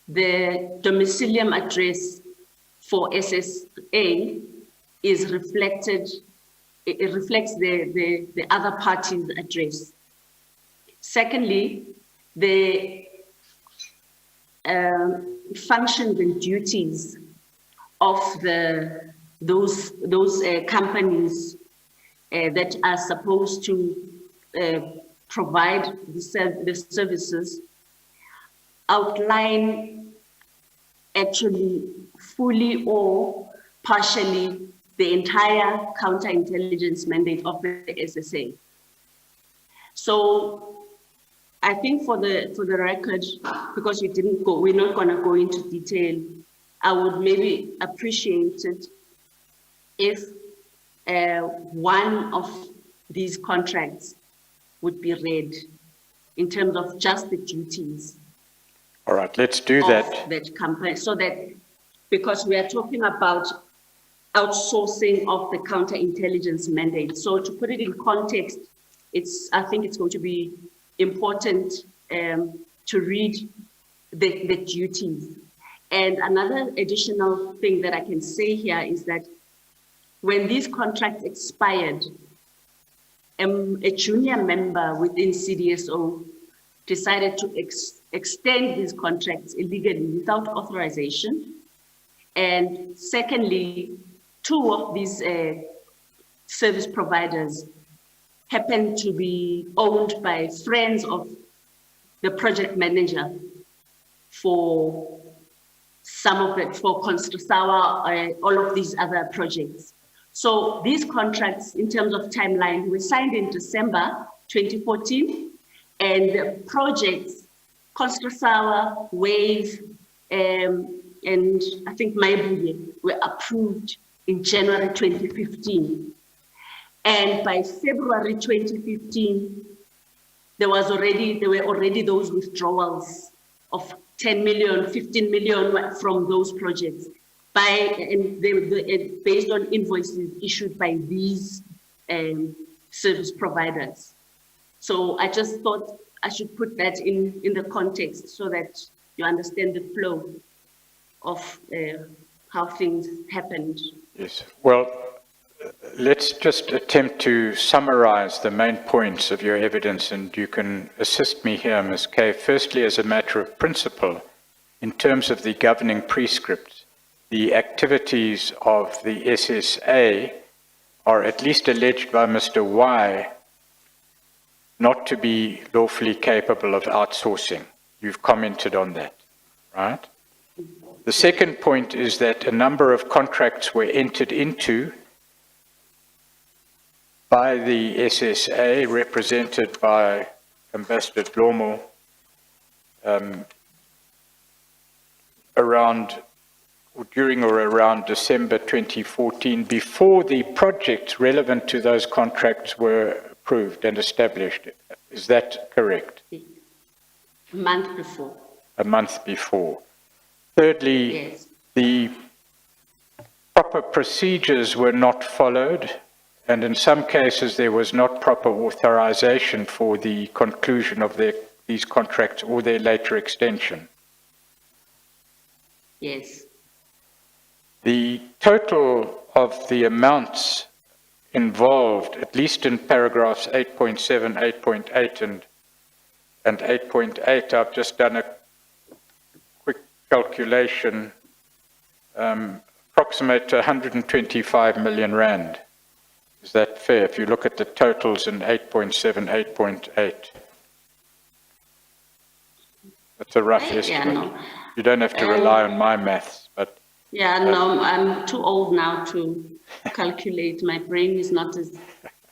the domicilium address for SSA is reflected, it reflects the other party's address. Secondly, the functions and duties of those companies that are supposed to provide the services outline actually fully or partially the entire counterintelligence mandate of the SSA. So I think for the record, because we're not going to go into detail, I would maybe appreciate it if one of these contracts would be read in terms of just the duties All right, let's do of that. that company, so that, because we are talking about outsourcing of the counterintelligence mandate. So to put it in context, I think it's going to be important to read the duties. And another additional thing that I can say here is that when these contracts expired, a junior member within CDSO decided to extend these contracts illegally without authorization. And secondly, two of these service providers happen to be owned by friends of the project manager for some of it, for Constrasawa, all of these other projects. So these contracts, in terms of timeline, were signed in December 2014, and the projects, Constrasawa, Wave, and I think Maibuye were approved in January 2015. And by February 2015, there were already those withdrawals of 10 million, 15 million from those projects based on invoices issued by these service providers. So I just thought I should put that in the context so that you understand the flow of how things happened. Yes, well, let's just attempt to summarize the main points of your evidence, and you can assist me here, Ms. Kay. Firstly, as a matter of principle, in terms of the governing prescripts, the activities of the SSA are at least alleged by Mr. Y not to be lawfully capable of outsourcing. You've commented on that, right? The second point is that a number of contracts were entered into by the SSA, represented by Ambassador Dlomo, during or around December 2014, before the projects relevant to those contracts were approved and established. Is that correct? A month before. A month before. Thirdly, Yes. the proper procedures were not followed, and in some cases there was not proper authorization for the conclusion of these contracts or their later extension. Yes. The total of the amounts involved, at least in paragraphs 8.7, 8.8, and 8.8, I've just done a quick calculation, approximate to 125 million rand. Is that fair? If you look at the totals in 8.7, 8.8. That's a rough estimate. Yeah, no. You don't have to rely on my maths, but... Yeah, no, I'm too old now to calculate. My brain is not as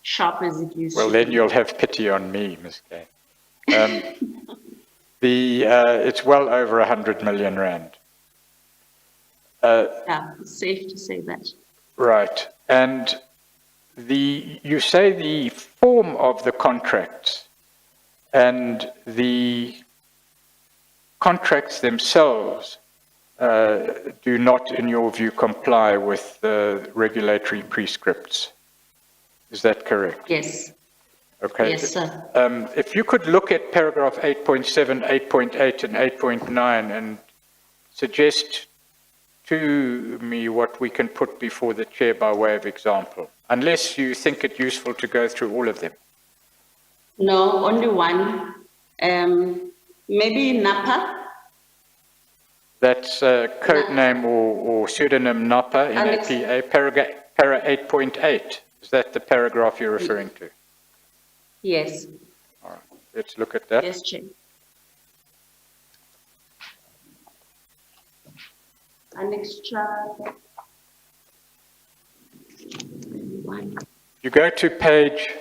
sharp as it used to be. Well, then you'll have pity on me, Ms. Kay. It's well over 100 million rand. Yeah, it's safe to say that. Right. And you say the form of the contracts and the contracts themselves do not, in your view, comply with the regulatory prescripts. Is that correct? Yes. Okay. Yes, sir. If you could look at paragraph 8.7, 8.8, and 8.9 and suggest to me what we can put before the chair by way of example, unless you think it useful to go through all of them. No, only one. Maybe Napa. That's code name or pseudonym NAPA, N-A-P-A, para 8.8. Is that the paragraph you're referring to? Yes. All right, let's look at that. Yes, Chair. Annex chart. One. You go to page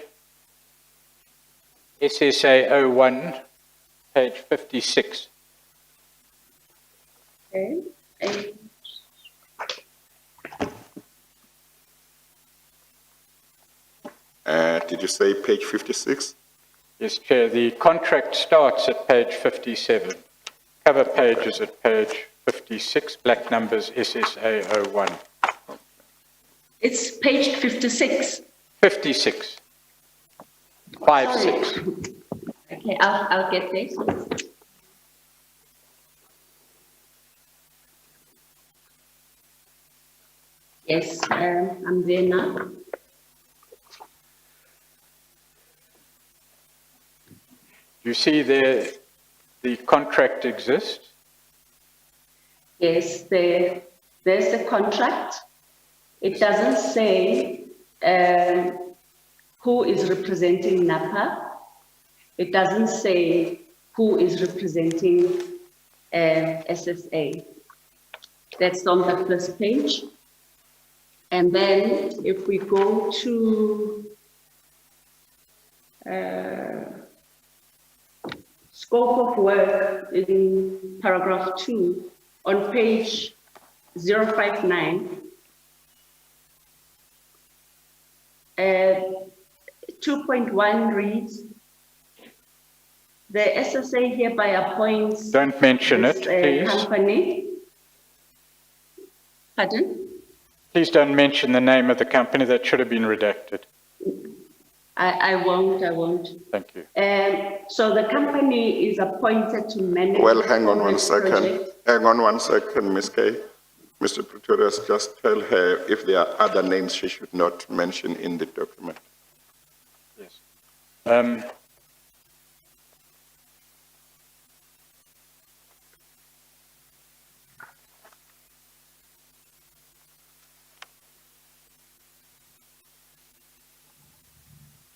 SSA 01, page 56. Okay. Did you say page 56? Yes, Chair, the contract starts at page 57. Cover page is at page 56, black numbers SSA 01. It's page 56. 56. 56. Okay, I'll get there. Yes, I'm there now. You see there, the contract exists? Yes, there's the contract. It doesn't say who is representing NAPA. It doesn't say who is representing SSA. That's on the first page. And then if we go to scope of work in paragraph 2 on page 059, 2.1 reads, the SSA hereby appoints. Don't mention it, please. Company. Pardon? Please don't mention the name of the company. That should have been redacted. I won't. Thank you. So the company is appointed to manage. Well, hang on one this second. project. Hang on one second, Ms. Kay. Mr. Pretorius, just tell her if there are other names she should not mention in the document. Yes.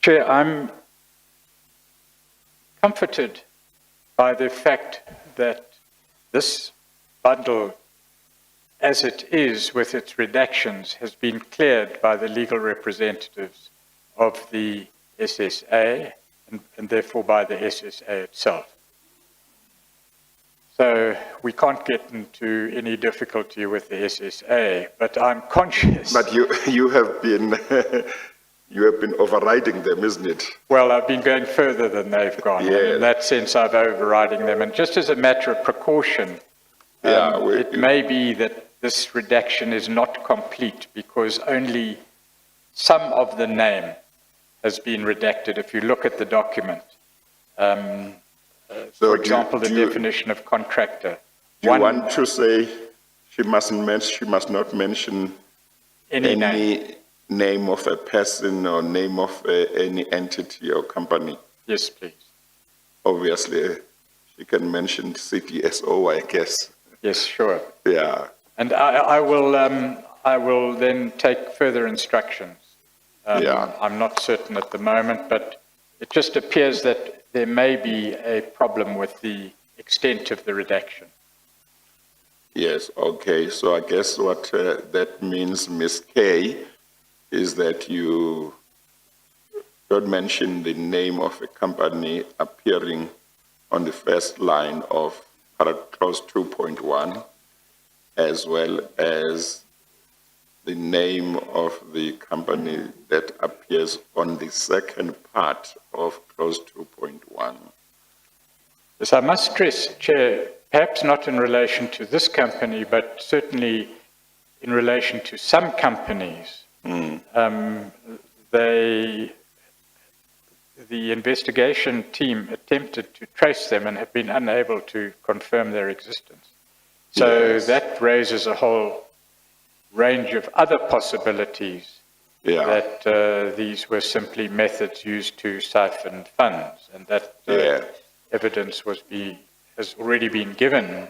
Chair, I'm comforted by the fact that this bundle, as it is with its redactions, has been cleared by the legal representatives of the SSA and therefore by the SSA itself. So we can't get into any difficulty with the SSA, but I'm conscious. But you have been you have been overriding them, isn't it? Well, I've been going further than they've gone. Yeah. And in that sense, I've overriding them. And just as a matter of precaution, it may be that this redaction is not complete because only some of the name has been redacted. If you look at the document, for example, the definition of contractor. Do you want to say she must not mention any name? Name of a person or name of any entity or company? Yes, please. Obviously, she can mention CTSO, I guess. Yes, sure. Yeah. And I will then take further instructions. I'm not certain at the moment, but it just appears that there may be a problem with the extent of the redaction. Yes, okay. So I guess what that means, Ms. Kay, is that you don't mention the name of a company appearing on the first line of clause 2.1, as well as the name of the company that appears on the second part of clause 2.1. Yes, I must stress, Chair, perhaps not in relation to this company, but certainly in relation to some companies. The investigation team attempted to trace them and have been unable to confirm their existence. So that raises a whole range of other possibilities that these were simply methods used to siphon funds, and that evidence has already been given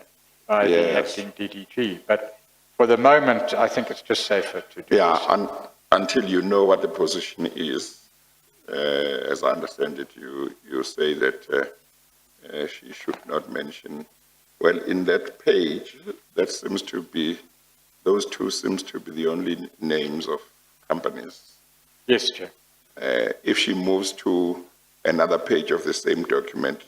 by the acting DDG. But for the moment, I think it's just safer to do this. Until you know what the position is, as I understand it, you say that she should not mention. Well, in that page, those two seems to be the only names of companies. Yes, Chair. If she moves to another page of the same document,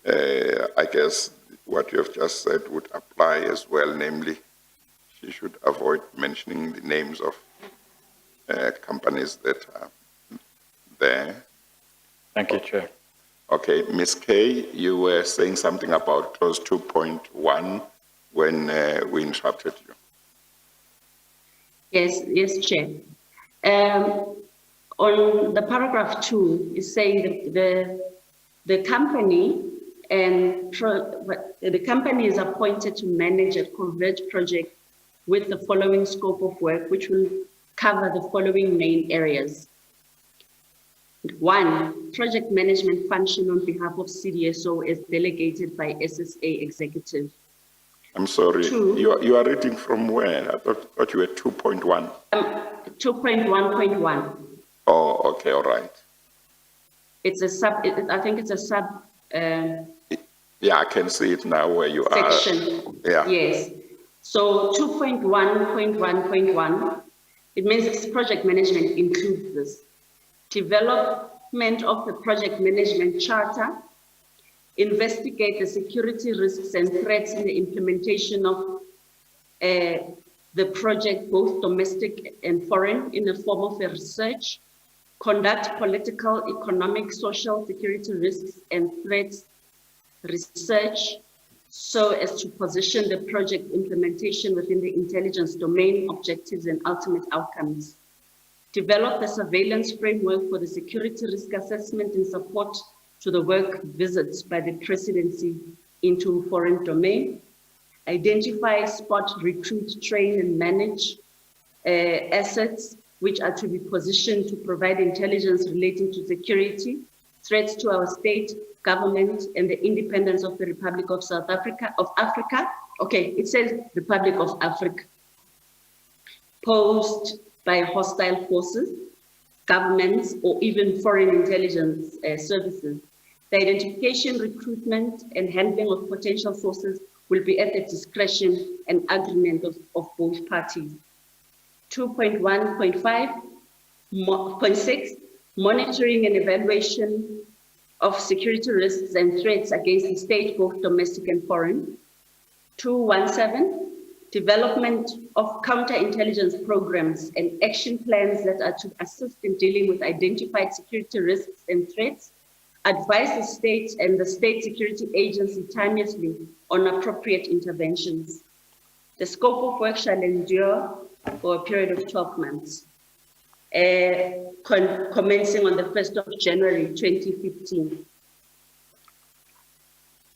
I guess what you have just said would apply as well, namely, she should avoid mentioning the names of companies that are there. Thank you, Chair. Okay, Ms. Kay, you were saying something about clause 2.1 when we interrupted you. Yes, Chair. On the paragraph 2, is saying that the company the company is appointed to manage a converge project with the following scope of work, which will cover the following main areas. 1, project management function on behalf of CDSO as delegated by SSA executive. I'm sorry, 2, you are reading from where? I thought you were 2.1. 2.1.1. Oh, okay, all right. It's a I think it's a sub Yeah, I can see it now where you section. are. Yeah. Yes. So 2.1.1.1, it means project management includes this. Development of the project management charter, investigate the security risks and threats in the implementation of the project, both domestic and foreign, in the form of a research, conduct political, economic, social, security risks and threats research so as to position the project implementation within the intelligence domain, objectives and ultimate outcomes. Develop the surveillance framework for the security risk assessment in support to the work visits by the presidency into foreign domain. Identify, spot, recruit, train and manage assets which are to be positioned to provide intelligence relating to security, threats to our state, government, and the independence of the Republic of South Africa, Okay, it says Republic of Africa. Posed by hostile forces, governments, or even foreign intelligence services. The identification, recruitment, and handling of potential sources will be at the discretion and agreement of both parties. 2.1.5.6, monitoring and evaluation of security risks and threats against the state, both domestic and foreign. 2.1.7, development of counterintelligence programs and action plans that are to assist in dealing with identified security risks and threats, advise the state and the state security agency timelessly on appropriate interventions. The scope of work shall endure for a period of 12 months, commencing on the 1st of January 2015.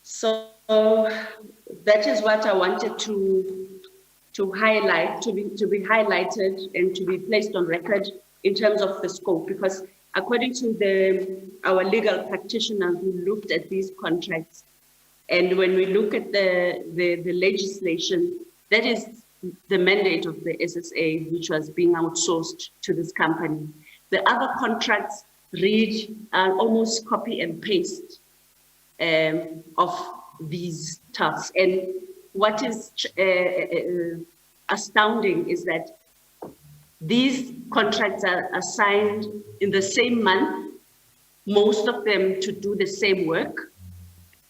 So that is what I wanted to highlight, to be highlighted and to be placed on record in terms of the scope, because according to our legal practitioners who looked at these contracts, and when we look at the legislation, that is the mandate of the SSA, which was being outsourced to this company. The other contracts read almost copy and paste of these tasks. And what is astounding is that these contracts are assigned in the same month, most of them to do the same work,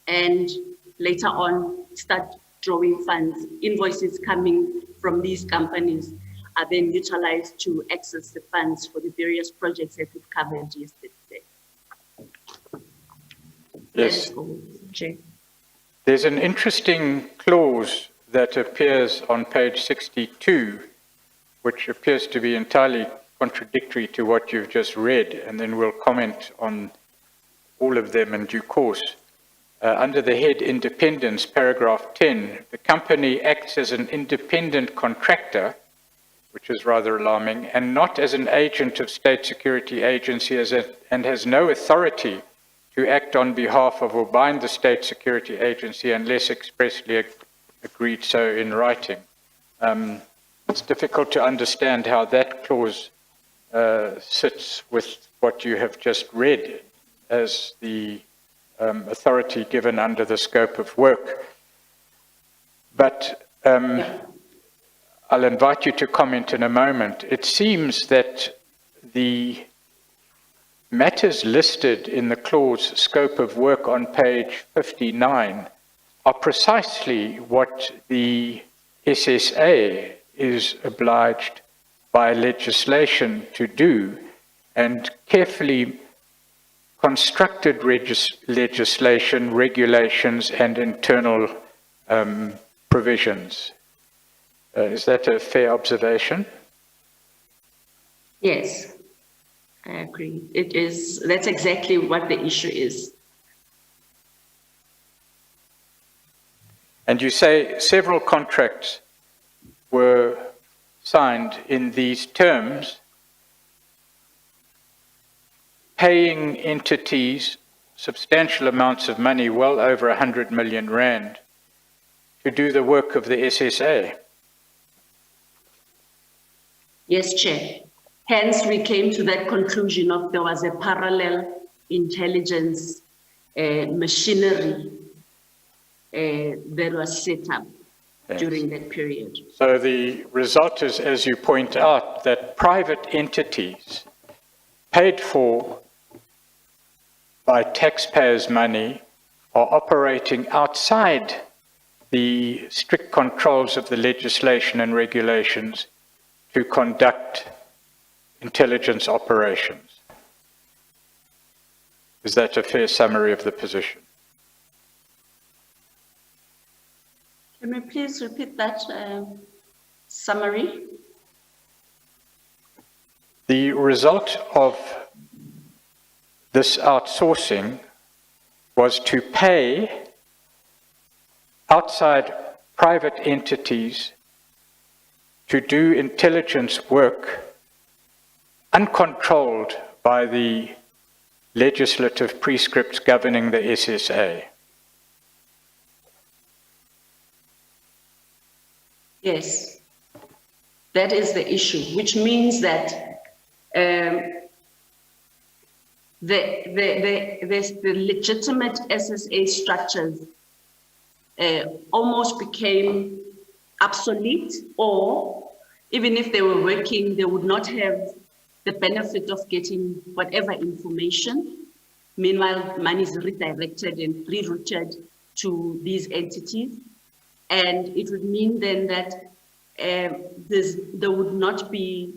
and later on start drawing funds. Invoices coming from these companies are then utilized to access the funds for the various projects that we've covered yesterday. Yes. Chair. There's an interesting clause that appears on page 62, which appears to be entirely contradictory to what you've just read, and then we'll comment on all of them in due course. Under the head Independence, paragraph 10, the company acts as an independent contractor, which is rather alarming, and not as an agent of state security agency and has no authority to act on behalf of or bind the state security agency unless expressly agreed so in writing. It's difficult to understand how that clause sits with what you have just read as the authority given under the scope of work. But I'll invite you to comment in a moment. It seems that the matters listed in the clause scope of work on page 59 are precisely what the SSA is obliged by legislation to do, and carefully constructed legislation, regulations, and internal provisions. Is that a fair observation? Yes, I agree. It is, that's exactly what the issue is. And you say several contracts were signed in these terms, paying entities substantial amounts of money, well over 100 million rand, to do the work of the SSA. Yes, Chair. Hence, we came to that conclusion of there was a parallel intelligence machinery that was set up during that period. So the result is, as you point out, that private entities paid for by taxpayers' money are operating outside the strict controls of the legislation and regulations to conduct intelligence operations. Is that a fair summary of the position? Can we please repeat that summary? The result of this outsourcing was to pay outside private entities to do intelligence work uncontrolled by the legislative prescripts governing the SSA. Yes, that is the issue, which means that the legitimate SSA structures almost became obsolete, or even if they were working, they would not have the benefit of getting whatever information. Meanwhile, money is redirected and rerouted to these entities. And it would mean then that there would not be,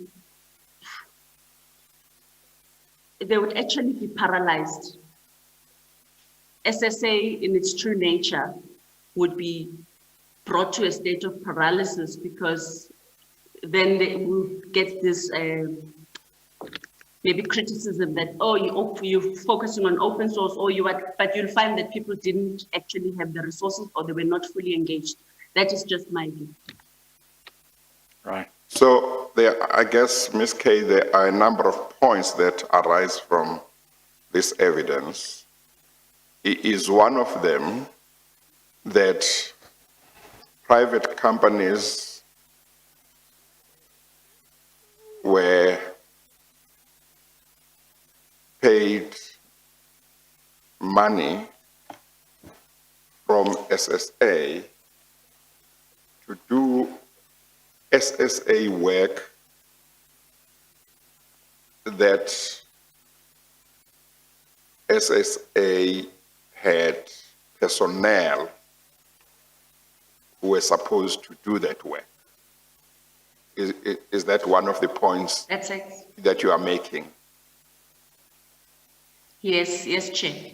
they would actually be paralyzed. SSA in its true nature would be brought to a state of paralysis, because then they will get this maybe criticism that, oh, you're focusing on open source, or but you'll find that people didn't actually have the resources, or they were not fully engaged. That is just my view. Right. So there, I guess, Ms. Kay, there are a number of points that arise from this evidence. Is one of them that private companies were paid money from SSA to do SSA work that SSA had personnel who were supposed to do that work. Is that one of the points That's it. that you are making? Yes, Chair.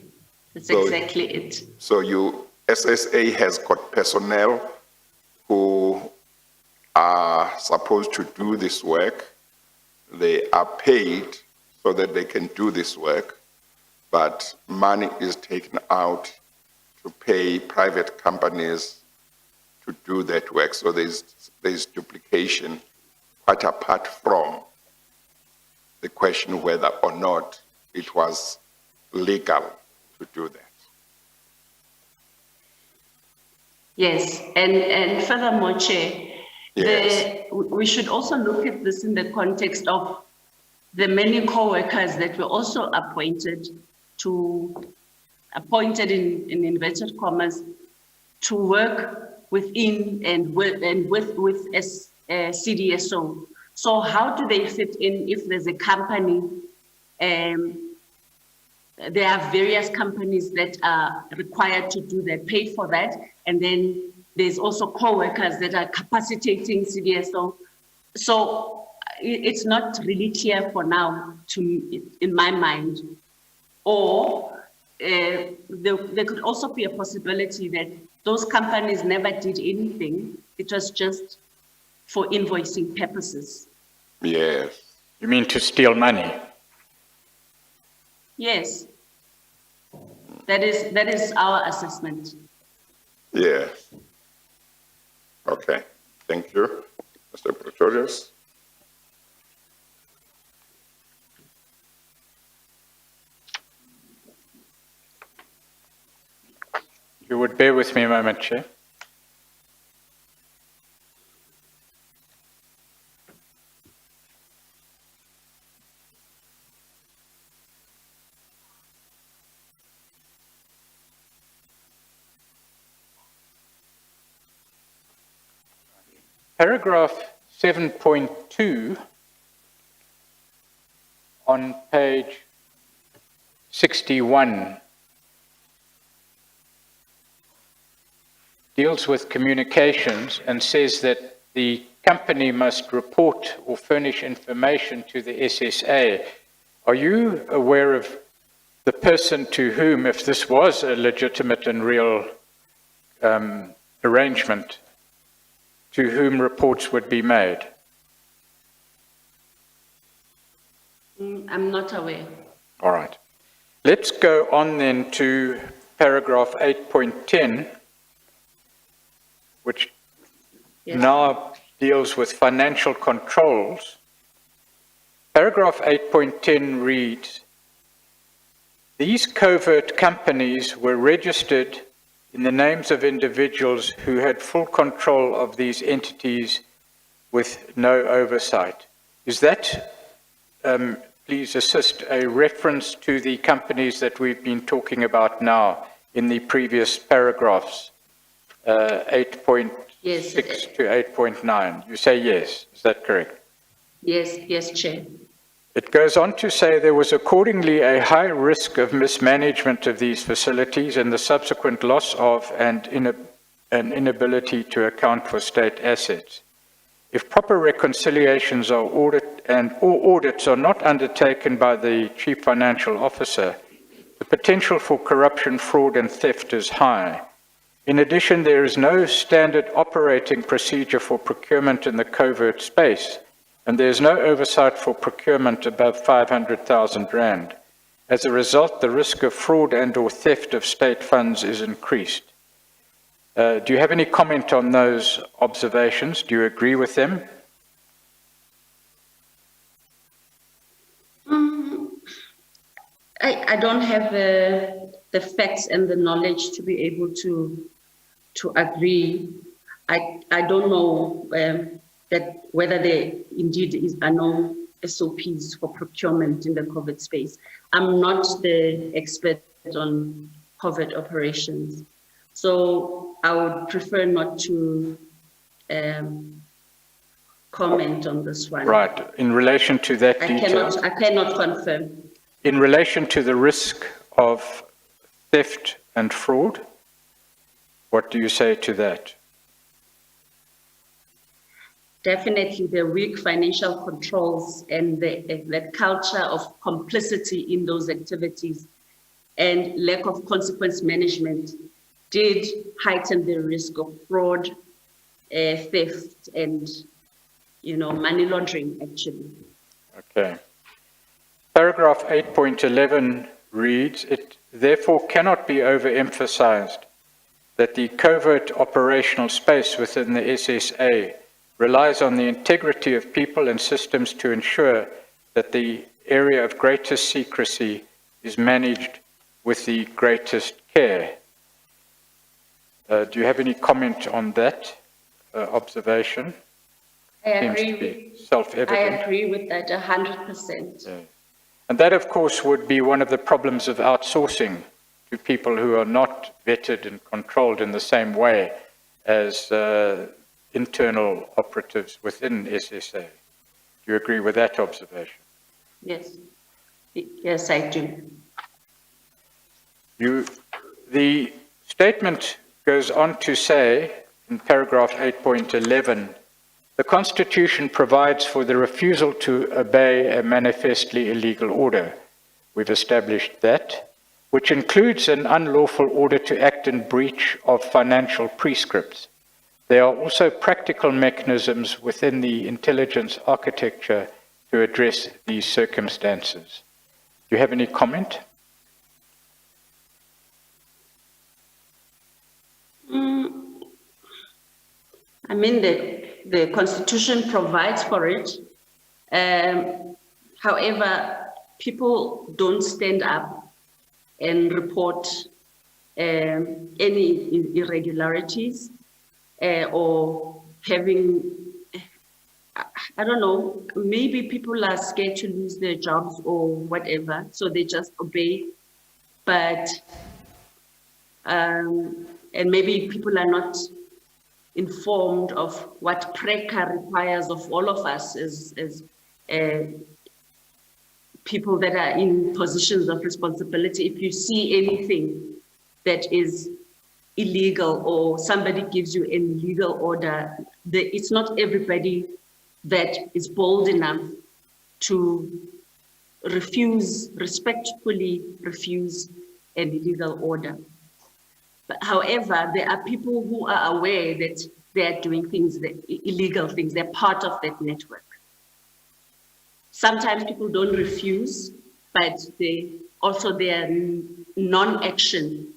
That's So- exactly it. So SSA has got personnel who are supposed to do this work. They are paid so that they can do this work, but money is taken out to pay private companies to do that work. So there's duplication, quite apart from the question whether or not it was legal to do that. Yes, and furthermore, Chair, Yes. we should also look at this in the context of the many co-workers that were also appointed in inverted commas, to work within and with CDSO. So how do they fit in if there's a company? There are various companies that are required to do that, pay for that, and then there's also co-workers that are capacitating CDSO. So it's not really clear for now, in my mind, Or there could also be a possibility that those companies never did anything. It was just for invoicing purposes. Yes. You mean to steal money? Yes. That is our assessment. Yes. Okay. Thank you, Mr. Pretorius. You would bear with me a moment, Chair. Paragraph 7.2 on page 61 deals with communications and says that the company must report or furnish information to the SSA. Are you aware of the person to whom, if this was a legitimate and real arrangement, to whom reports would be made? I'm not aware. All right. Let's go on then to paragraph 8.10, which Yes. now deals with financial controls. Paragraph 8.10 reads, these covert companies were registered in the names of individuals who had full control of these entities with no oversight. Is that, please assist, a reference to the companies that we've been talking about now in the previous paragraphs, 8.6 Yes. to 8.9? You say yes, is that correct? Yes, Chair. It goes on to say there was accordingly a high risk of mismanagement of these facilities and the subsequent loss of and an inability to account for state assets. If proper reconciliations are or audits are not undertaken by the Chief Financial Officer, the potential for corruption, fraud and theft is high. In addition, there is no standard operating procedure for procurement in the covert space, and there is no oversight for procurement above 500,000 Rand. As a result, the risk of fraud and or theft of state funds is increased. Do you have any comment on those observations? Do you agree with them? I don't have the facts and the knowledge to be able to agree. I don't know that whether there indeed are no SOPs for procurement in the COVID space. I'm not the expert on COVID operations, so I would prefer not to comment on this one. Right. In relation to that detail, I cannot confirm. in relation to the risk of theft and fraud, what do you say to that? Definitely the weak financial controls and the culture of complicity in those activities and lack of consequence management did heighten the risk of fraud, theft, and money laundering, actually. Okay. Paragraph 8.11 reads, it therefore cannot be overemphasized that the covert operational space within the SSA relies on the integrity of people and systems to ensure that the area of greatest secrecy is managed with the greatest care. Do you have any comment on that observation? I Seems to be self-evident. I agree with that 100%. Yeah. And that, of course, would be one of the problems of outsourcing to people who are not vetted and controlled in the same way as internal operatives within SSA. Do you agree with that observation? Yes. Yes, I do. The statement goes on to say, in paragraph 8.11, the Constitution provides for the refusal to obey a manifestly illegal order, We've established that, which includes an unlawful order to act in breach of financial prescripts. There are also practical mechanisms within the intelligence architecture to address these circumstances. Do you have any comment? I mean, the Constitution provides for it. However, people don't stand up and report any irregularities or having, I don't know, maybe people are scared to lose their jobs or whatever, so they just obey. But, and maybe people are not informed of what PRECA requires of all of us as people that are in positions of responsibility. If you see anything that is illegal or somebody gives you an illegal order, it's not everybody that is bold enough to respectfully refuse an illegal order. But however, there are people who are aware that they're doing things, illegal things, they're part of that network. Sometimes people don't refuse, but their non-action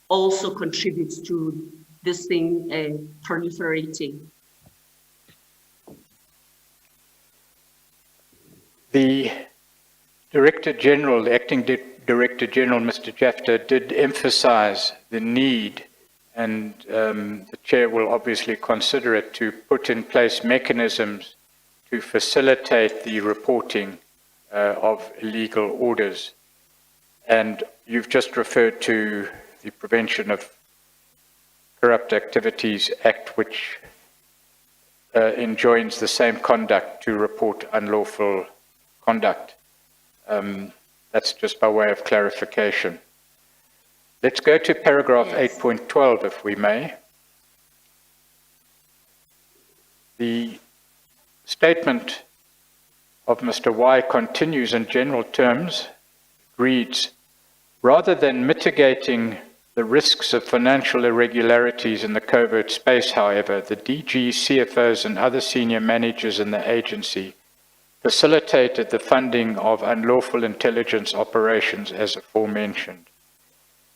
also contributes to this thing proliferating. The Director General, the Acting Director General, Mr. Jafta, did emphasize the need, and the Chair will obviously consider it, to put in place mechanisms to facilitate the reporting of illegal orders. And you've just referred to the Prevention of Corrupt Activities Act, which enjoins the same conduct to report unlawful conduct. That's just by way of clarification. Let's go to paragraph 8.12, if we may. The statement of Mr. Y continues in general terms, reads, rather than mitigating the risks of financial irregularities in the covert space, however, the DG, CFOs and other senior managers in the agency facilitated the funding of unlawful intelligence operations as aforementioned.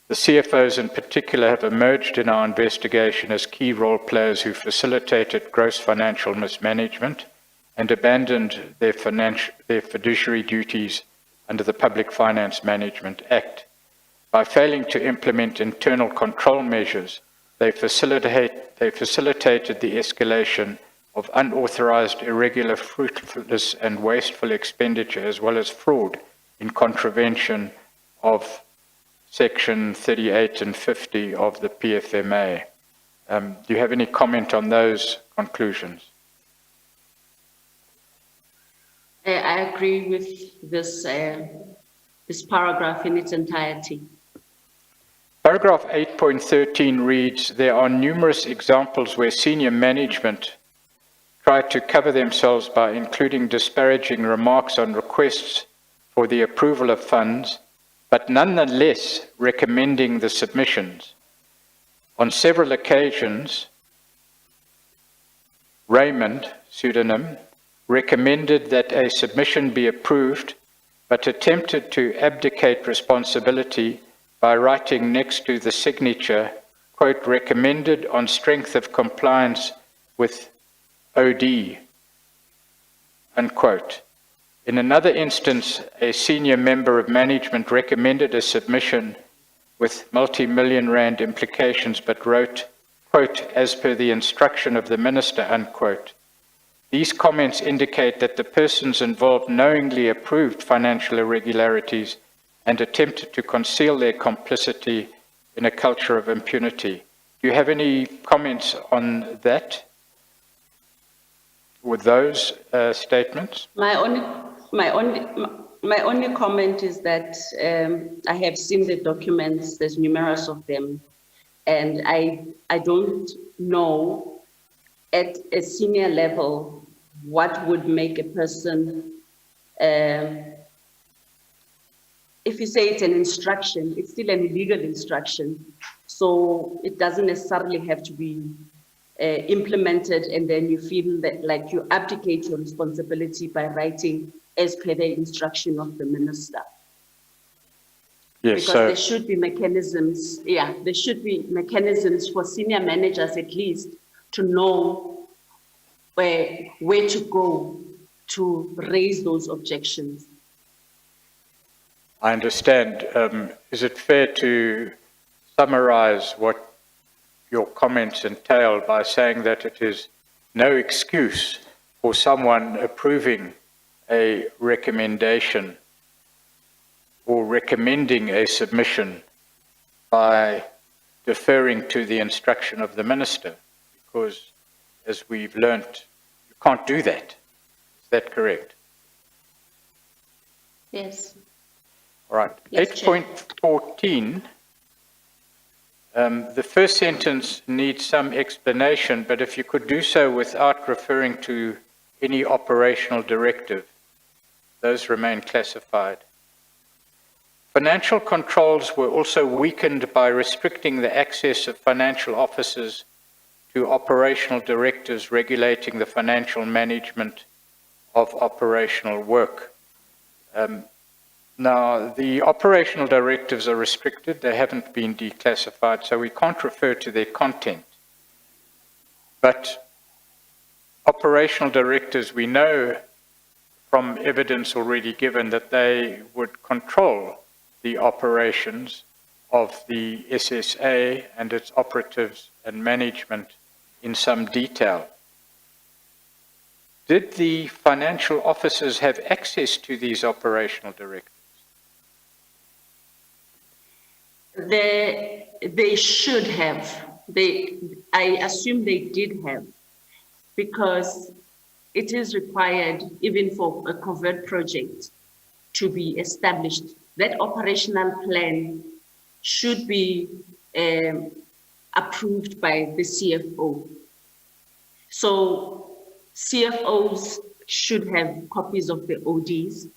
The CFOs in particular have emerged in our investigation as key role players who facilitated gross financial mismanagement and abandoned their fiduciary duties under the Public Finance Management Act. By failing to implement internal control measures, they facilitated the escalation of unauthorized, irregular, fruitless and wasteful expenditure, as well as fraud in contravention of Section 38 and 50 of the PFMA. Do you have any comment on those conclusions? I agree with this paragraph in its entirety. Paragraph 8.13 reads, there are numerous examples where senior management tried to cover themselves by including disparaging remarks on requests for the approval of funds, but nonetheless recommending the submissions. On several occasions, Raymond, pseudonym, recommended that a submission be approved, but attempted to abdicate responsibility by writing next to the signature, quote, recommended on strength of compliance with OD, unquote. In another instance, a senior member of management recommended a submission with multi-million rand implications, but wrote, quote, as per the instruction of the minister, unquote. These comments indicate that the persons involved knowingly approved financial irregularities and attempted to conceal their complicity in a culture of impunity. Do you have any comments on that? With those statements? My only comment is that I have seen the documents, there's numerous of them, and I don't know at a senior level what would make a person if you say it's an instruction, it's still an illegal instruction. So it doesn't necessarily have to be implemented, and then you feel that like you abdicate your responsibility by writing as per the instruction of the minister. Yes, Because so there should be mechanisms, there should be mechanisms for senior managers at least to know where to go to raise those objections. I understand. Is it fair to summarize what your comments entail by saying that it is no excuse for someone approving a recommendation or recommending a submission by deferring to the instruction of the minister? Because, as we've learnt, you can't do that. Is that correct? Yes. All right. Yes, Chair. 8.14, the first sentence needs some explanation, but if you could do so without referring to any operational directive, those remain classified. Financial controls were also weakened by restricting the access of financial officers to operational directives regulating the financial management of operational work. Now, the operational directives are restricted. They haven't been declassified, so we can't refer to their content. But operational directives, we know from evidence already given that they would control the operations of the SSA and its operatives and management in some detail. Did the financial officers have access to these operational directives? They should have. I assume they did have, because it is required even for a covert project to be established. That operational plan should be approved by the CFO. So CFOs should have copies of the ODs,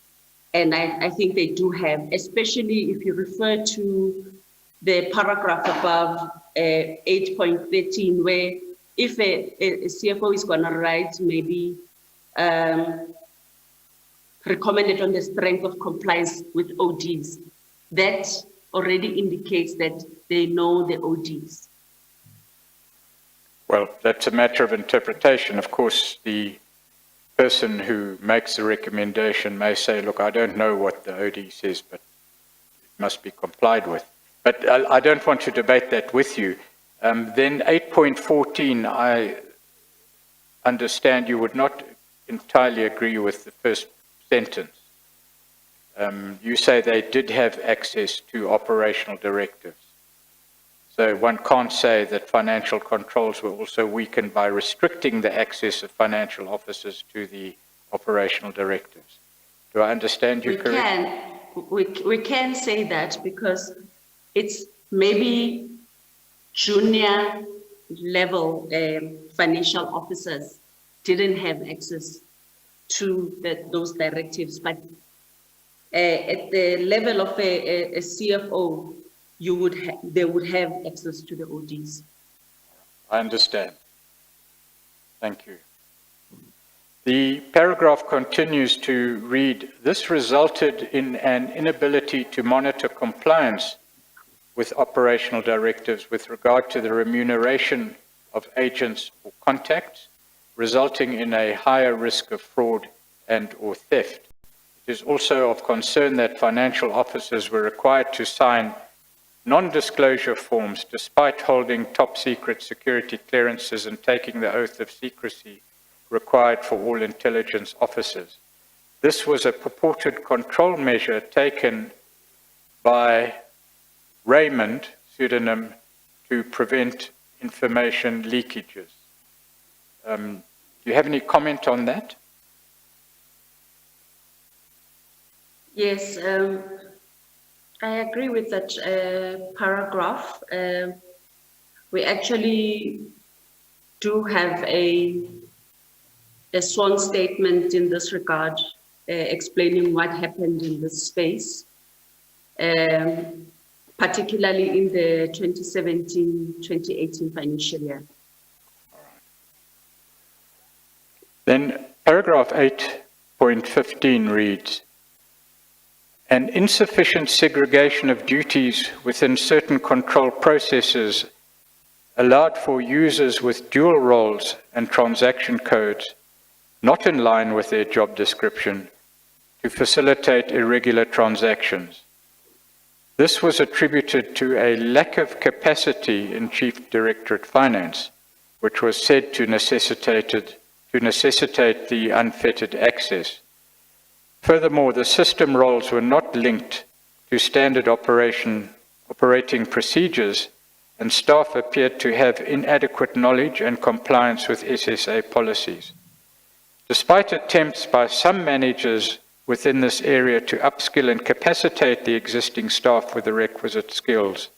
and I think they do have, especially if you refer to the paragraph above 8.13, where if a CFO is going to write maybe recommended on the strength of compliance with ODs, that already indicates that they know the ODs. Well, that's a matter of interpretation. Of course, the person who makes the recommendation may say, look, I don't know what the OD says, but it must be complied with. But I don't want to debate that with you. Then 8.14, I understand you would not entirely agree with the first sentence. You say they did have access to operational directives. So one can't say that financial controls were also weakened by restricting the access of financial officers to the operational directives. Do I understand you correctly? We can say that because it's maybe junior level financial officers didn't have access to those directives, but at the level of a CFO, they would have access to the ODs. I understand. Thank you. The paragraph continues to read, this resulted in an inability to monitor compliance with operational directives with regard to the remuneration of agents or contacts, resulting in a higher risk of fraud and or theft. It is also of concern that financial officers were required to sign non-disclosure forms despite holding top-secret security clearances and taking the oath of secrecy required for all intelligence officers. This was a purported control measure taken by Raymond, pseudonym, to prevent information leakages. Do you have any comment on that? Yes, I agree with that paragraph. We actually do have a sworn statement in this regard, explaining what happened in this space. particularly in the 2017-2018 financial year. Then paragraph 8.15 reads, an insufficient segregation of duties within certain control processes allowed for users with dual roles and transaction codes not in line with their job description to facilitate irregular transactions. This was attributed to a lack of capacity in Chief Directorate Finance, which was said to necessitate the unfettered access. Furthermore, the system roles were not linked to standard operating procedures, and staff appeared to have inadequate knowledge and compliance with SSA policies. Despite attempts by some managers within this area to upskill and capacitate the existing staff with the requisite skills,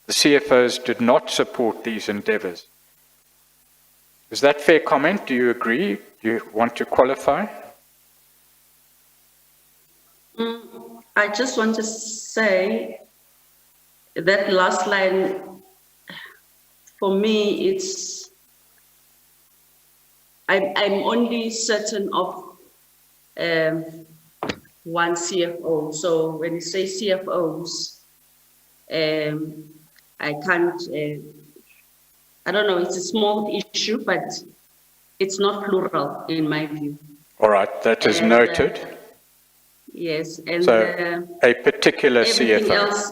the CFOs did not support these endeavours. Is that fair comment? Do you agree? Do you want to qualify? I just want to say that last line, for me, I'm only certain of one CFO. So when you say CFOs, I can't, I don't know, it's a small issue, but it's not plural in my view. All right, that is noted. Yes, and so a particular everything CFO. else,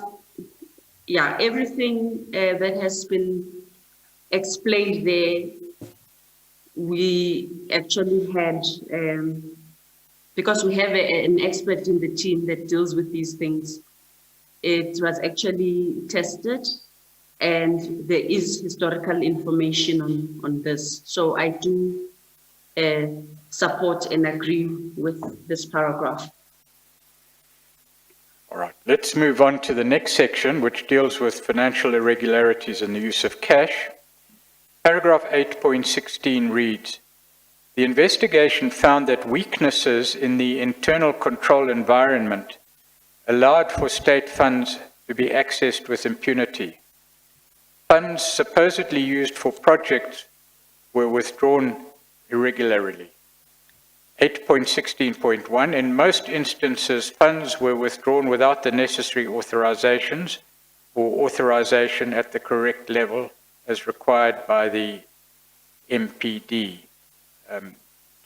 yeah, everything that has been explained there, we actually had, because we have an expert in the team that deals with these things, it was actually tested, and there is historical information on this. So I do support and agree with this paragraph. All right, let's move on to the next section, which deals with financial irregularities and the use of cash. Paragraph 8.16 reads, the investigation found that weaknesses in the internal control environment allowed for state funds to be accessed with impunity. Funds supposedly used for projects were withdrawn irregularly. 8.16.1, in most instances, funds were withdrawn without the necessary authorizations or authorization at the correct level as required by the MPD. Do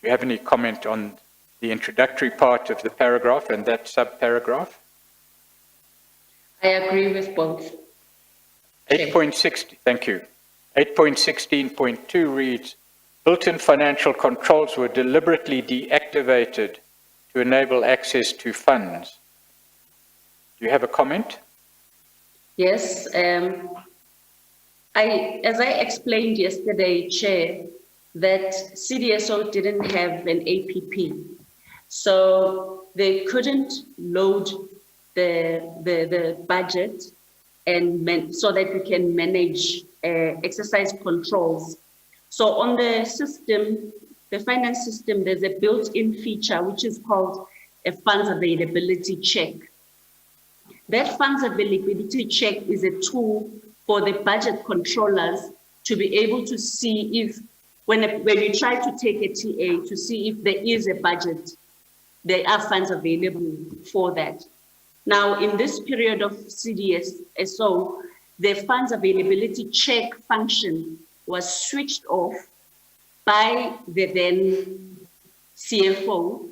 you have any comment on the introductory part of the paragraph and that subparagraph? I agree with both. 8.60, thank you. 8.16.2 reads, built-in financial controls were deliberately deactivated to enable access to funds. Do you have a comment? Yes, as I explained yesterday, Chair, that CDSO didn't have an APP, so they couldn't load the budget and so that we can manage exercise controls. So on the system, the finance system, there's a built-in feature which is called a funds availability check. That funds availability check is a tool for the budget controllers to be able to see if, when you try to take a TA, to see if there is a budget, there are funds available for that. Now, in this period of CDSO, the funds availability check function was switched off by the then CFO,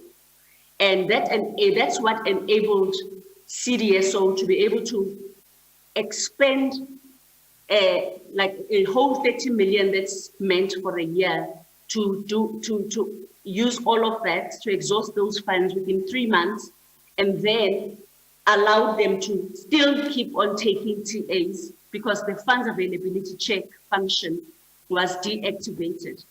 and that's what enabled CDSO to be able to expend like a whole 30 million that's meant for a year to use all of that, to exhaust those funds within 3 months, and then allow them to still keep on taking TAs because the funds availability check function was deactivated.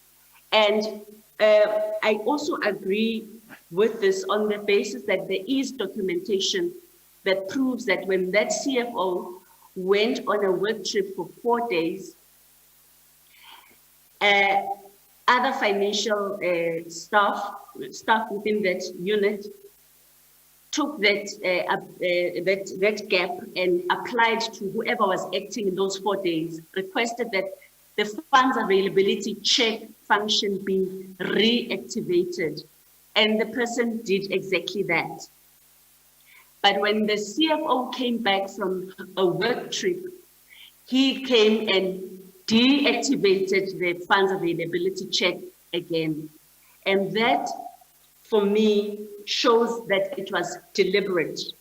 And I also agree with this on the basis that there is documentation that proves that when that CFO went on a work trip for 4 days, other financial staff within that unit took that gap and applied to whoever was acting in those 4 days, requested that the funds availability check function be reactivated. And the person did exactly that. But when the CFO came back from a work trip, he came and deactivated the funds availability check again. And that, for me, shows that it was deliberate.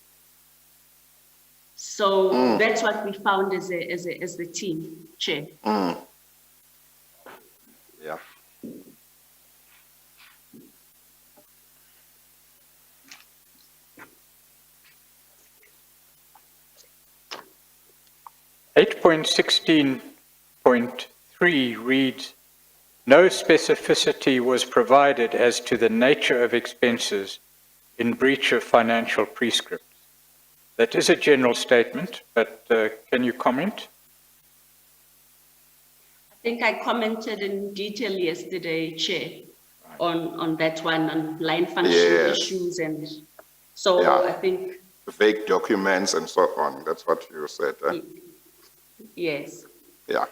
So that's what we found as the team, Chair. Yeah. .16.3 reads, no specificity was provided as to the nature of expenses in breach of financial prescripts. That is a general statement, but can you comment? I think I commented in detail yesterday, Chair, on that one, on line function issues, and so I think... Fake documents and so on, that's what you said. Yes. Yeah.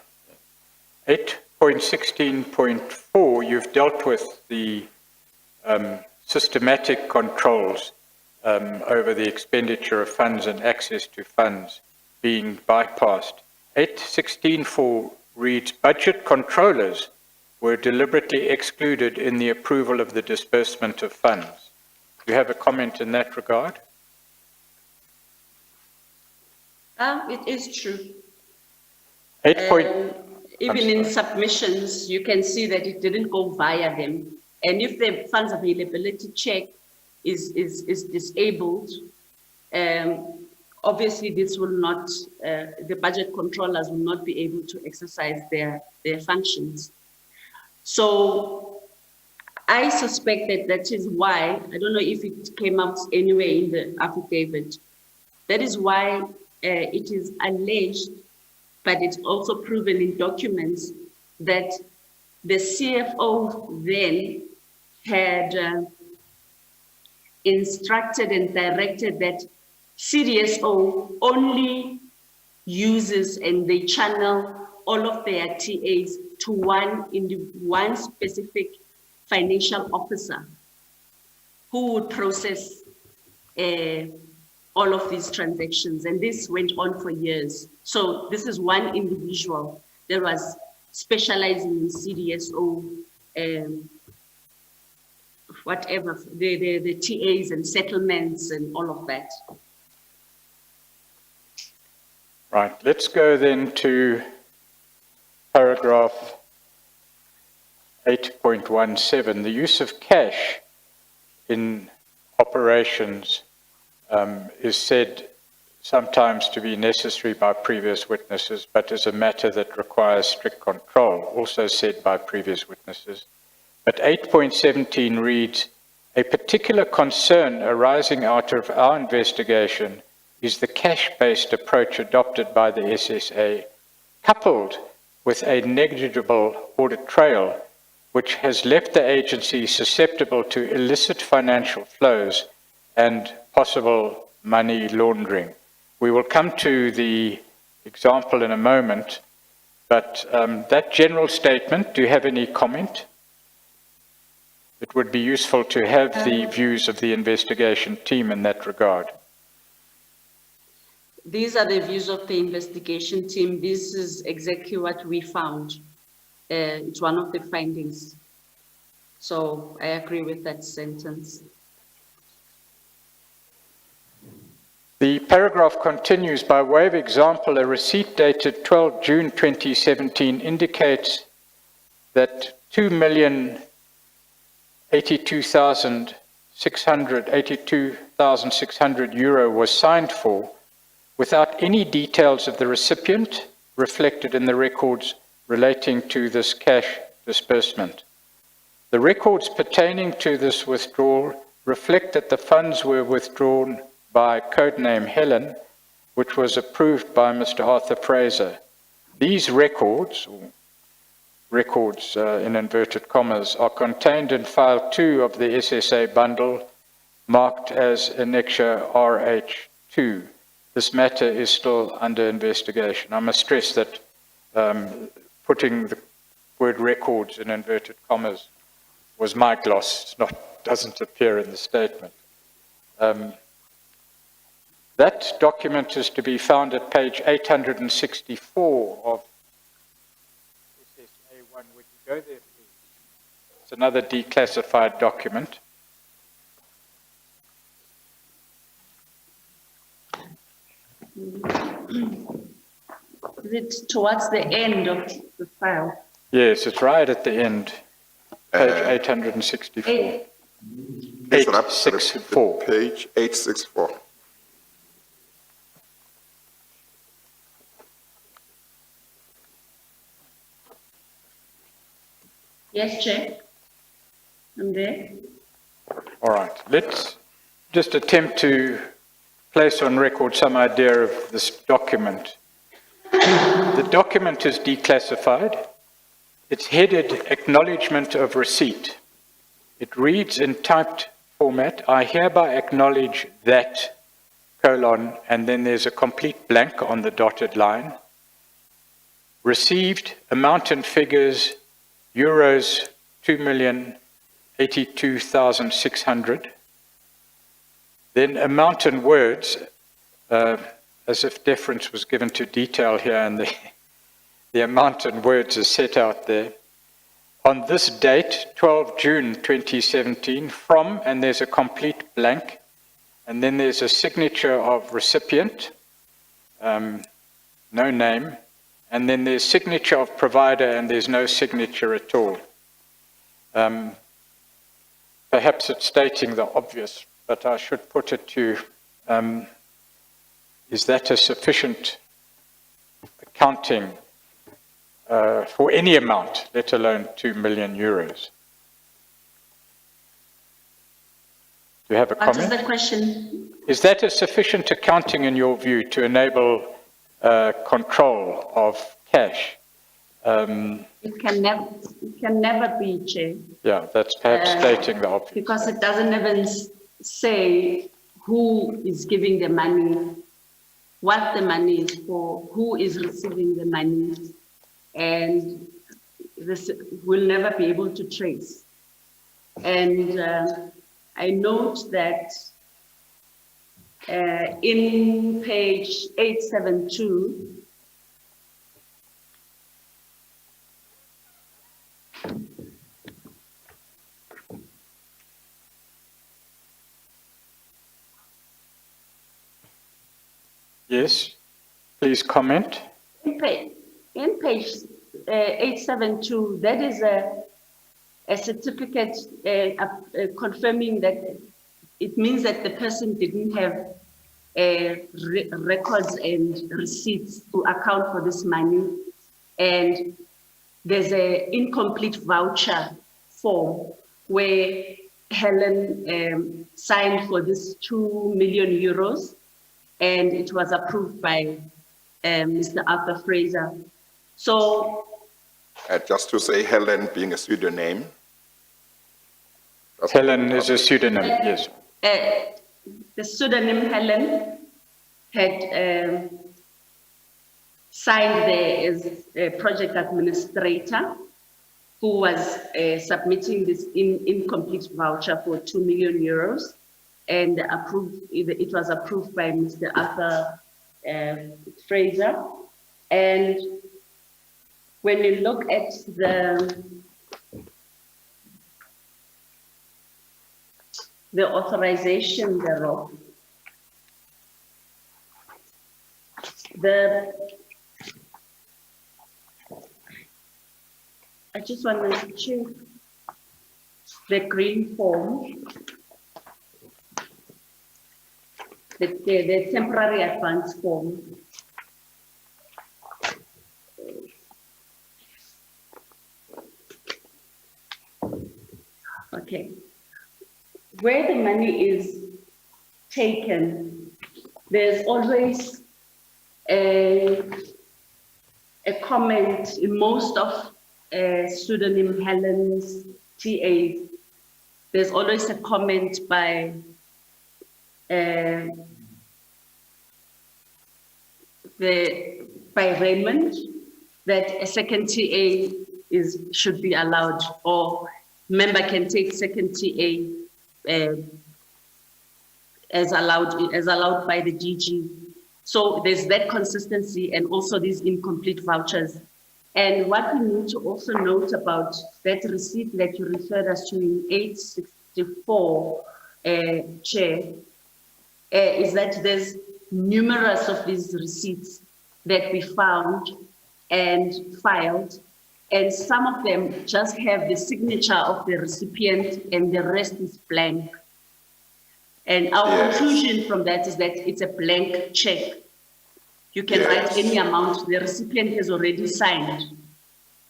8.16.4, you've dealt with the systematic controls over the expenditure of funds and access to funds being bypassed. 8.16.4 reads, budget controllers were deliberately excluded in the approval of the disbursement of funds. Do you have a comment in that regard? It is true. Even in submissions, you can see that it didn't go via them. And if the funds availability check is disabled, obviously this will not, the budget controllers will not be able to exercise their functions. So I suspect that is why, I don't know if it came out anywhere in the affidavit, that is why it is alleged, but it's also proven in documents that the CFO then had instructed and directed that CDSO only uses and they channel all of their TAs to one specific financial officer who would process all of these transactions, and this went on for years. So this is one individual that was specializing in CDSO, whatever, the TAs and settlements and all of that. Right, let's go then to paragraph 8.17, the use of cash in operations is said sometimes to be necessary by previous witnesses, but is a matter that requires strict control, also said by previous witnesses. But 8.17 reads, a particular concern arising out of our investigation is the cash-based approach adopted by the SSA, coupled with a negligible audit trail, which has left the agency susceptible to illicit financial flows and possible money laundering. We will come to the example in a moment, but that general statement, do you have any comment? It would be useful to have the views of the investigation team in that regard. These are the views of the investigation team. This is exactly what we found. It's one of the findings. So I agree with that sentence. The paragraph continues, by way of example, a receipt dated 12 June 2017 indicates that 2,082,600 euro was signed for without any details of the recipient reflected in the records relating to this cash disbursement. The records pertaining to this withdrawal reflect that the funds were withdrawn by codename Helen, which was approved by Mr. Arthur Fraser. These records in inverted commas, are contained in file 2 of the SSA bundle marked as Annexure RH2. This matter is still under investigation. I must stress that putting the word records in inverted commas was my gloss, doesn't appear in the statement. That document is to be found at page 864 of SSA1. Would you go there, please? It's another declassified document. Is it towards the end of the file? Yes, it's right at the end, page 864. 864. Page 864. Yes, Chair. I'm there. All right, let's just attempt to place on record some idea of this document. The document is declassified. It's headed Acknowledgement of Receipt. It reads in typed format, I hereby acknowledge that, colon, and then there's a complete blank on the dotted line. Received, amount and figures, euros 2,082,600. Then amount and words, as if deference was given to detail here, and the amount and words is set out there. On this date, 12 June 2017, from, and there's a complete blank, and then there's a signature of recipient, no name, and then there's signature of provider, and there's no signature at all. Perhaps it's stating the obvious, but I should put it to, is that a sufficient accounting for any amount, let alone 2 million euros? Do you have a comment? What is the question? Is that a sufficient accounting in your view to enable control of cash? It can never be, Chair. Yeah, that's perhaps stating the obvious. Because it doesn't even say who is giving the money, what the money is for, who is receiving the money, and this will never be able to trace. And I note that in page 872, yes, please comment. in page 872, that is a certificate confirming that it means that the person didn't have records and receipts to account for this money. And there's an incomplete voucher form where Helen signed for this 2 million euros, and it was approved by Mr. Arthur Fraser. So, Just to say, Helen being a pseudonym. Helen is a pseudonym, yes. the pseudonym Helen had signed there as a project administrator who was submitting this incomplete voucher for 2 million euros, and it was approved by Mr. Arthur Fraser. And when you look at the authorization thereof, I just want to check the green form, the temporary advance form. Okay. Where the money is taken, there's always a comment in most of pseudonym Helen's TAs. There's always a comment by by Raymond, that a second TA should be allowed, or member can take second TA as allowed by the DG. So there's that consistency and also these incomplete vouchers. And what we need to also note about that receipt that you referred us to in 864, Chair, is that there's numerous of these receipts that we found and filed, and some of them just have the signature of the recipient and the rest is blank. And our conclusion from that is that it's a blank check. You can write any amount, the recipient has already signed.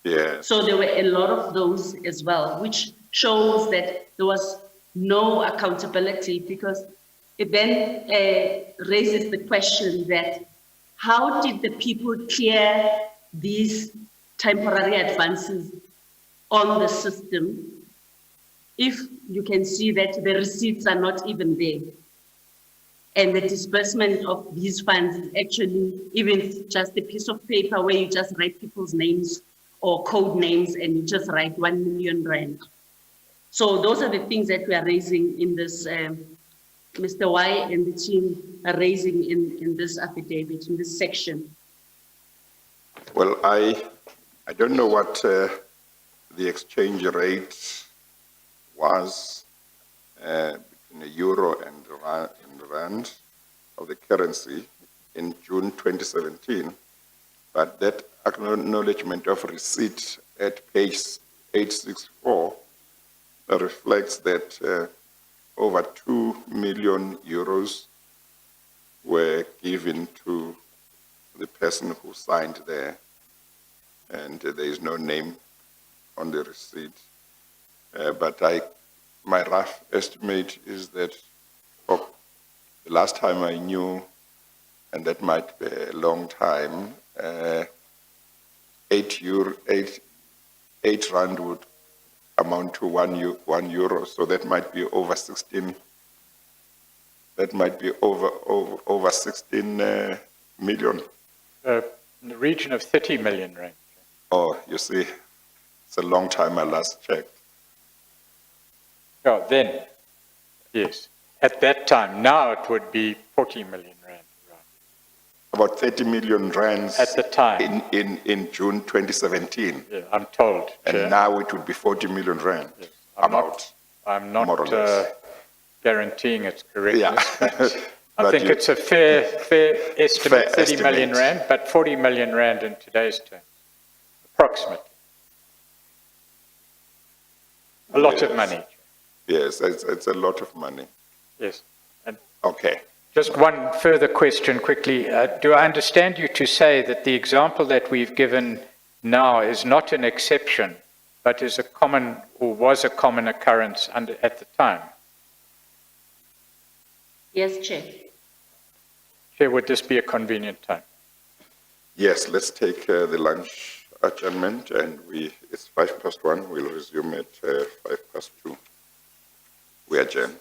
Yes. So there were a lot of those as well, which shows that there was no accountability, because it then raises the question that how did the people clear these temporary advances on the system if you can see that the receipts are not even there? And the disbursement of these funds is actually even just a piece of paper where you just write people's names or code names and you just write 1 million rand. So those are the things that we are raising in this, Mr. Y and the team are raising in this affidavit, in this section. Well, I don't know what the exchange rate was between the euro and rand of the currency in June 2017, but that acknowledgement of receipt at page 864 reflects that over 2 million euros were given to the person who signed there, and there is no name on the receipt. But my rough estimate is that the last time I knew, and that might be a long time, 8 rand would amount to 1 euro, so that might be over 16. That might be over 16 million. In the region of 30 million rand. Oh, you see, it's a long time I last checked. Oh, then, yes. At that time, now it would be 40 million rand. Right. About 30 million rands At the time. in June 2017. Yeah, I'm told. And Chair. now it would be 40 million rand. Yes. I'm more or not less. guaranteeing its correctness, Yeah. but I But think it's a fair estimate, Fair 30 million estimate. rand, but 40 million rand in today's terms, approximately. A lot of money. Yes, it's a lot of money. Yes. And Okay. just one further question quickly. Do I understand you to say that the example that we've given now is not an exception, but is a common, or was a common occurrence at the time? Yes, Chair. Chair, would this be a convenient time? Yes, let's take the lunch adjournment, and it's 1:05. We'll resume at 2:05. We adjourn.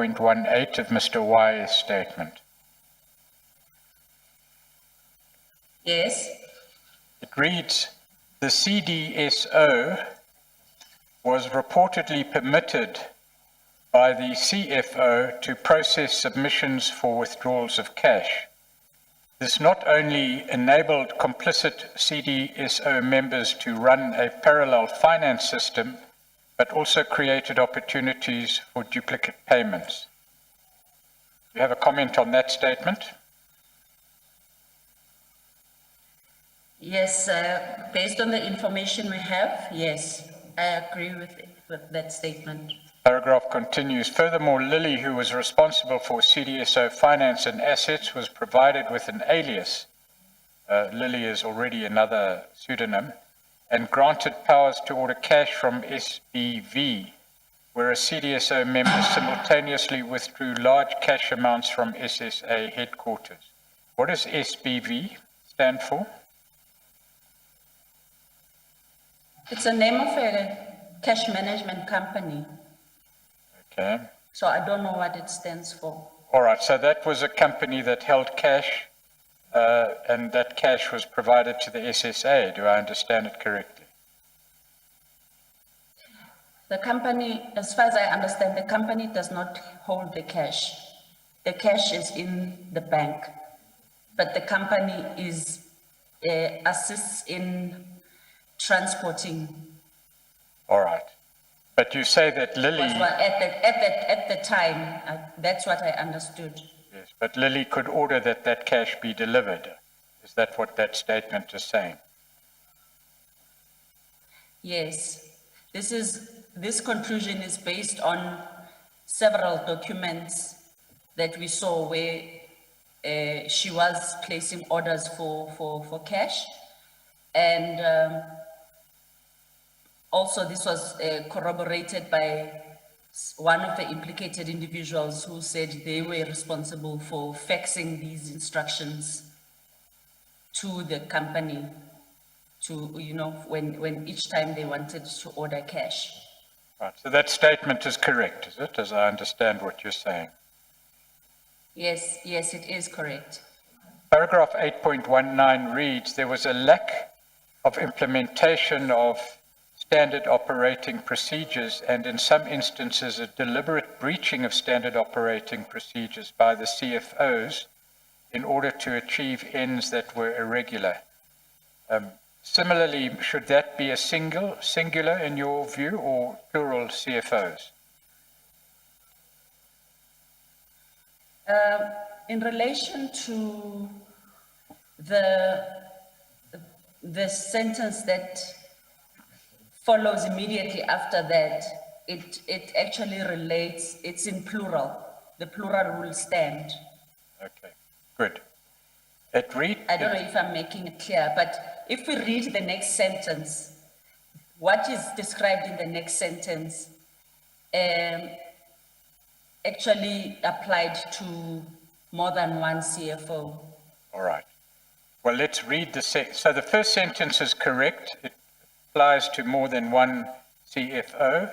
8.18 of Mr. Y's statement? Yes, It reads, the CDSO was reportedly permitted by the CFO to process submissions for withdrawals of cash. This not only enabled complicit CDSO members to run a parallel finance system, but also created opportunities for duplicate payments. Do you have a comment on that statement? yes, based on the information we have, yes, I agree with that statement. Paragraph continues. Furthermore, Lily, who was responsible for CDSO finance and assets, was provided with an alias. Lily is already another pseudonym, and granted powers to order cash from SBV, where a CDSO member simultaneously withdrew large cash amounts from SSA headquarters. What does SBV stand for? It's the name of a cash management company, Okay. so I don't know what it stands for. All right, so that was a company that held cash, and that cash was provided to the SSA. Do I understand it correctly? The company, as far as I understand, the company does not hold the cash. The cash is in the bank, but the company assists in transporting. All right. But you say that Lily, Was what at the time, that's what I understood. yes, but Lily could order that that cash be delivered. Is that what that statement is saying? Yes, this conclusion is based on several documents that we saw where she was placing orders for cash. And also this was corroborated by one of the implicated individuals who said they were responsible for faxing these instructions to the company to, you know, when each time they wanted to order cash. Right, so that statement is correct, is it, as I understand what you're saying? Yes, yes, it is correct. Paragraph 8.19 reads, there was a lack of implementation of standard operating procedures and in some instances a deliberate breaching of standard operating procedures by the CFOs in order to achieve ends that were irregular. Similarly, should that be a singular in your view, or plural CFOs? In relation to the sentence that follows immediately after that, it actually relates, it's in plural. The plural will stand. Okay, good. It reads, I don't know if I'm making it clear, but if we read the next sentence, what is described in the next sentence actually applied to more than one CFO. all right. Well, let's read so the first sentence is correct. It applies to more than one CFO.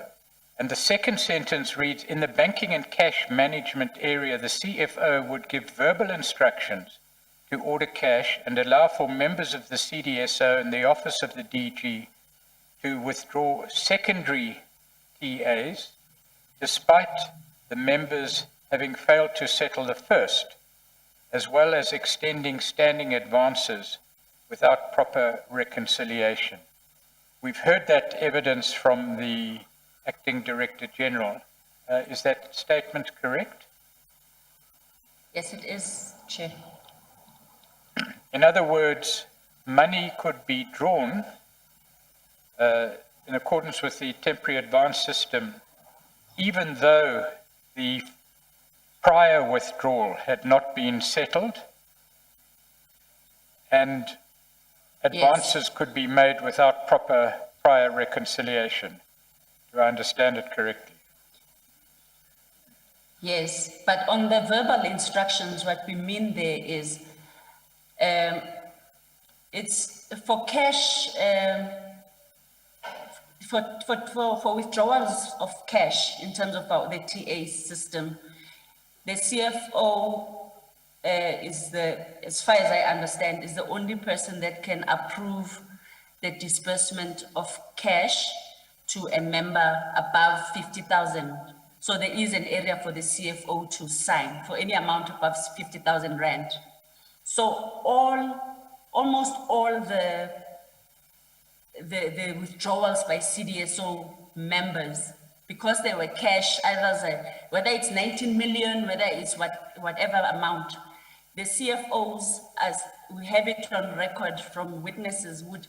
And the second sentence reads, in the banking and cash management area, the CFO would give verbal instructions to order cash and allow for members of the CDSO and the office of the DG to withdraw secondary TAs, despite the members having failed to settle the first, as well as extending standing advances without proper reconciliation. We've heard that evidence from the Acting Director General. Is that statement correct? Yes, it is, Chair. In other words, money could be drawn in accordance with the temporary advance system, even though the prior withdrawal had not been settled, and advances could be made without proper prior reconciliation. Do I understand it correctly? Yes, but on the verbal instructions, what we mean there is, it's for cash, for withdrawals of cash in terms of the TA system, The CFO is as far as I understand, is the only person that can approve the disbursement of cash to a member above 50,000. So there is an area for the CFO to sign for any amount above 50,000 rand. So almost all the withdrawals by CDSO members, because they were cash, whether it's 19 million, whether it's whatever amount, the CFOs, as we have it on record from witnesses, would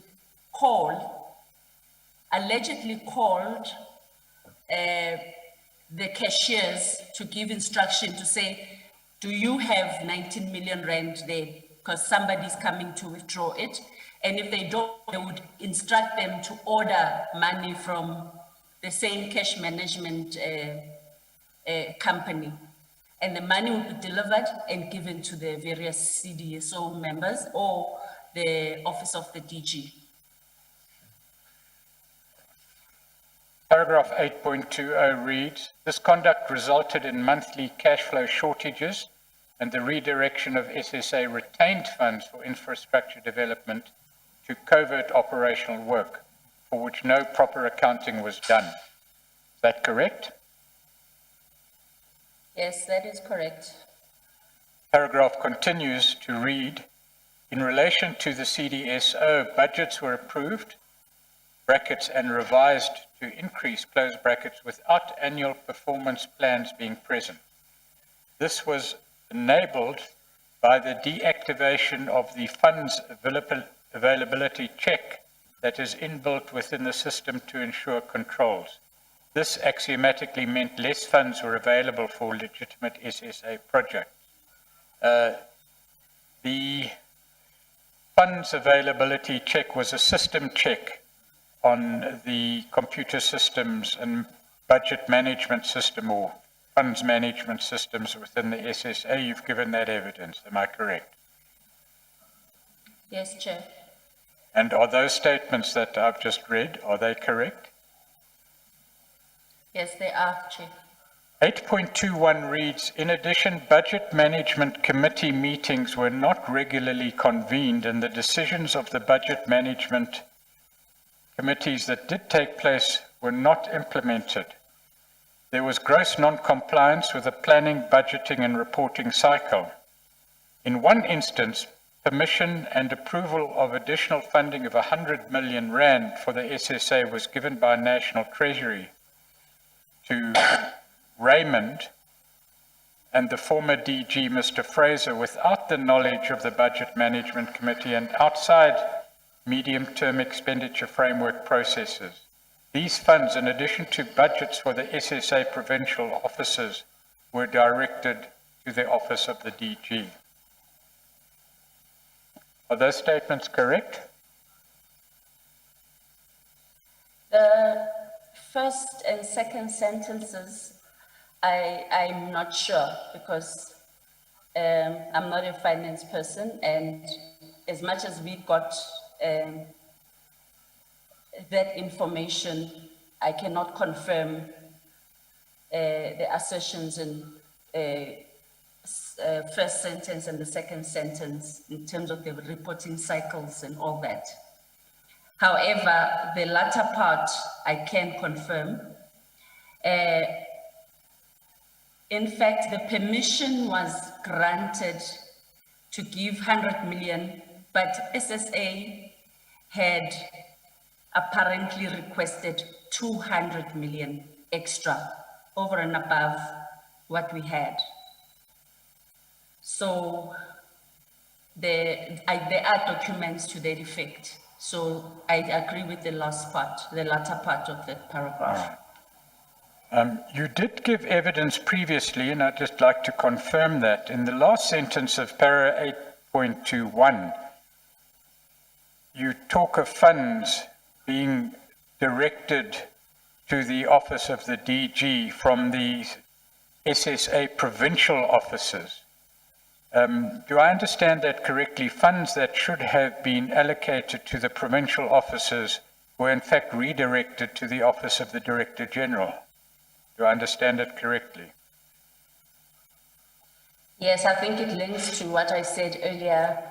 allegedly called the cashiers to give instruction to say, do you have 19 million rand there? Because somebody's coming to withdraw it. And if they don't, they would instruct them to order money from the same cash management company. And the money would be delivered and given to the various CDSO members or the office of the DG. Paragraph 8.20 reads, this conduct resulted in monthly cash flow shortages and the redirection of SSA retained funds for infrastructure development to covert operational work, for which no proper accounting was done. Is that correct? Yes, that is correct. Paragraph continues to read, in relation to the CDSO, budgets were approved, brackets, and revised to increase, close brackets, without annual performance plans being present. This was enabled by the deactivation of the funds availability check that is inbuilt within the system to ensure controls. This axiomatically meant less funds were available for legitimate SSA projects. The funds availability check was a system check on the computer systems and budget management system or funds management systems within the SSA. You've given that evidence, am I correct? Yes, Chair. And are those statements that I've just read, are they correct? Yes, they are, Chair. 8.21 reads, in addition, budget management committee meetings were not regularly convened and the decisions of the budget management committees that did take place were not implemented. There was gross non-compliance with the planning, budgeting and reporting cycle. In one instance, permission and approval of additional funding of 100 million rand for the SSA was given by National Treasury to Raymond and the former DG, Mr. Fraser, without the knowledge of the Budget Management Committee and outside medium-term expenditure framework processes. These funds, in addition to budgets for the SSA provincial offices, were directed to the office of the DG. Are those statements correct? The first and second sentences, I'm not sure because I'm not a finance person, and as much as we got that information, I cannot confirm the assertions in first sentence and the second sentence in terms of the reporting cycles and all that. However, the latter part I can confirm. In fact, the permission was granted to give 100 million, but SSA had apparently requested 200 million extra over and above what we had. So there are documents to that effect. So I agree with the last part, the latter part of that paragraph. You did give evidence previously, and I'd just like to confirm that. In the last sentence of para 8.21, you talk of funds being directed to the office of the DG from the SSA provincial offices. Do I understand that correctly? Funds that should have been allocated to the provincial offices were in fact redirected to the office of the Director General. Do I understand it correctly? Yes, I think it links to what I said earlier,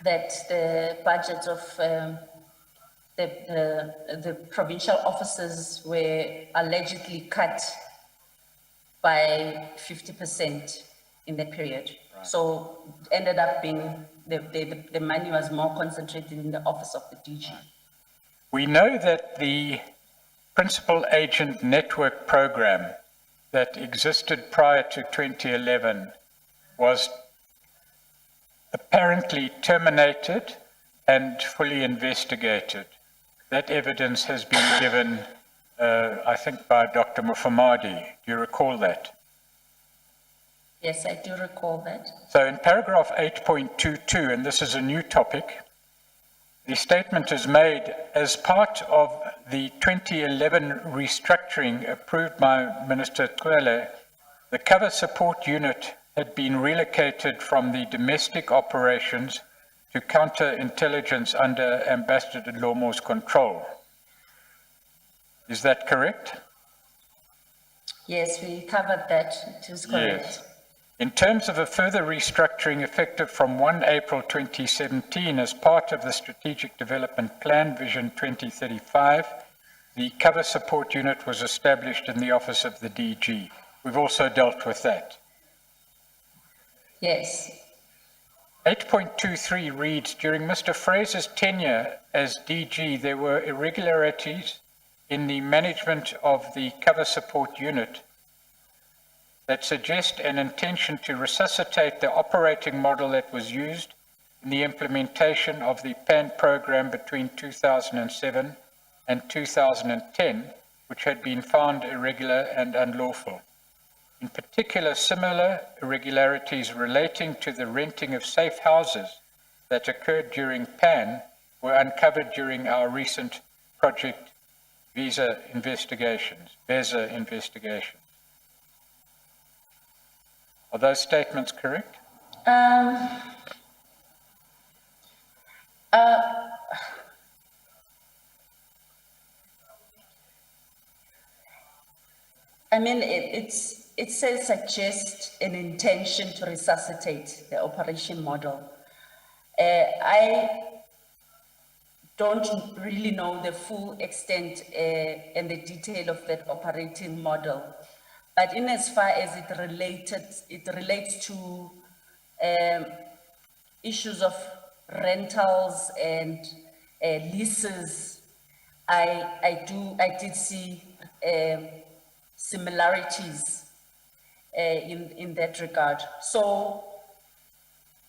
that the budget of the provincial offices were allegedly cut by 50% in the period. So ended up being, the money was more concentrated in the office of the DG. We know that the principal agent network program that existed prior to 2011 was apparently terminated and fully investigated. That evidence has been given, I think, by Dr. Mufamadi. Do you recall that? Yes, I do recall that. So in paragraph 8.22, and this is a new topic, the statement is made as part of the 2011 restructuring approved by Minister Cwele. The cover support unit had been relocated from the domestic operations to counterintelligence under Ambassador Lomo's control. Is that correct? Yes, we covered that. It is correct. Yes. In terms of a further restructuring effective from 1 April 2017 as part of the Strategic Development Plan Vision 2035, the cover support unit was established in the office of the DG. We've also dealt with that. Yes. 8.23 reads, during Mr. Fraser's tenure as DG, there were irregularities in the management of the cover support unit that suggest an intention to resuscitate the operating model that was used in the implementation of the PAN program between 2007 and 2010, which had been found irregular and unlawful. In particular, similar irregularities relating to the renting of safe houses that occurred during PAN were uncovered during our recent Project VESA investigations. Are those statements correct? I mean, it says suggest an intention to resuscitate the operation model. I don't really know the full extent and the detail of that operating model, but in as far as it relates to issues of rentals and leases, I did see similarities in that regard. So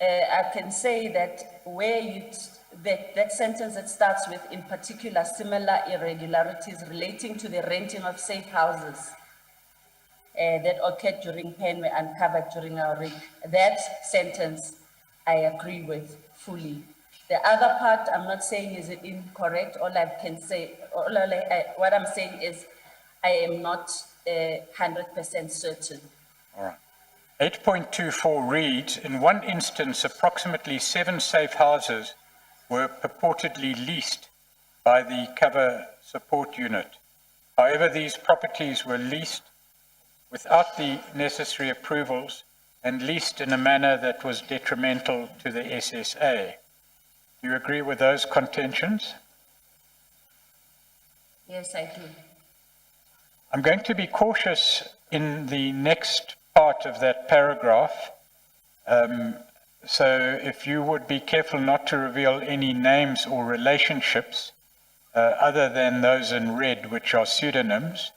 I can say that where that sentence that starts with, in particular, similar irregularities relating to the renting of safe houses that occurred during PAN were uncovered during our RIG. That sentence I agree with fully. The other part I'm not saying is incorrect. All I can say, what I'm saying is I am not 100% certain. All right. 8.24 reads, in one instance, approximately 7 safe houses were purportedly leased by the cover support unit. However, these properties were leased without the necessary approvals and leased in a manner that was detrimental to the SSA. Do you agree with those contentions? Yes, I do. I'm going to be cautious in the next part of that paragraph. So if you would be careful not to reveal any names or relationships other than those in red, which are pseudonyms.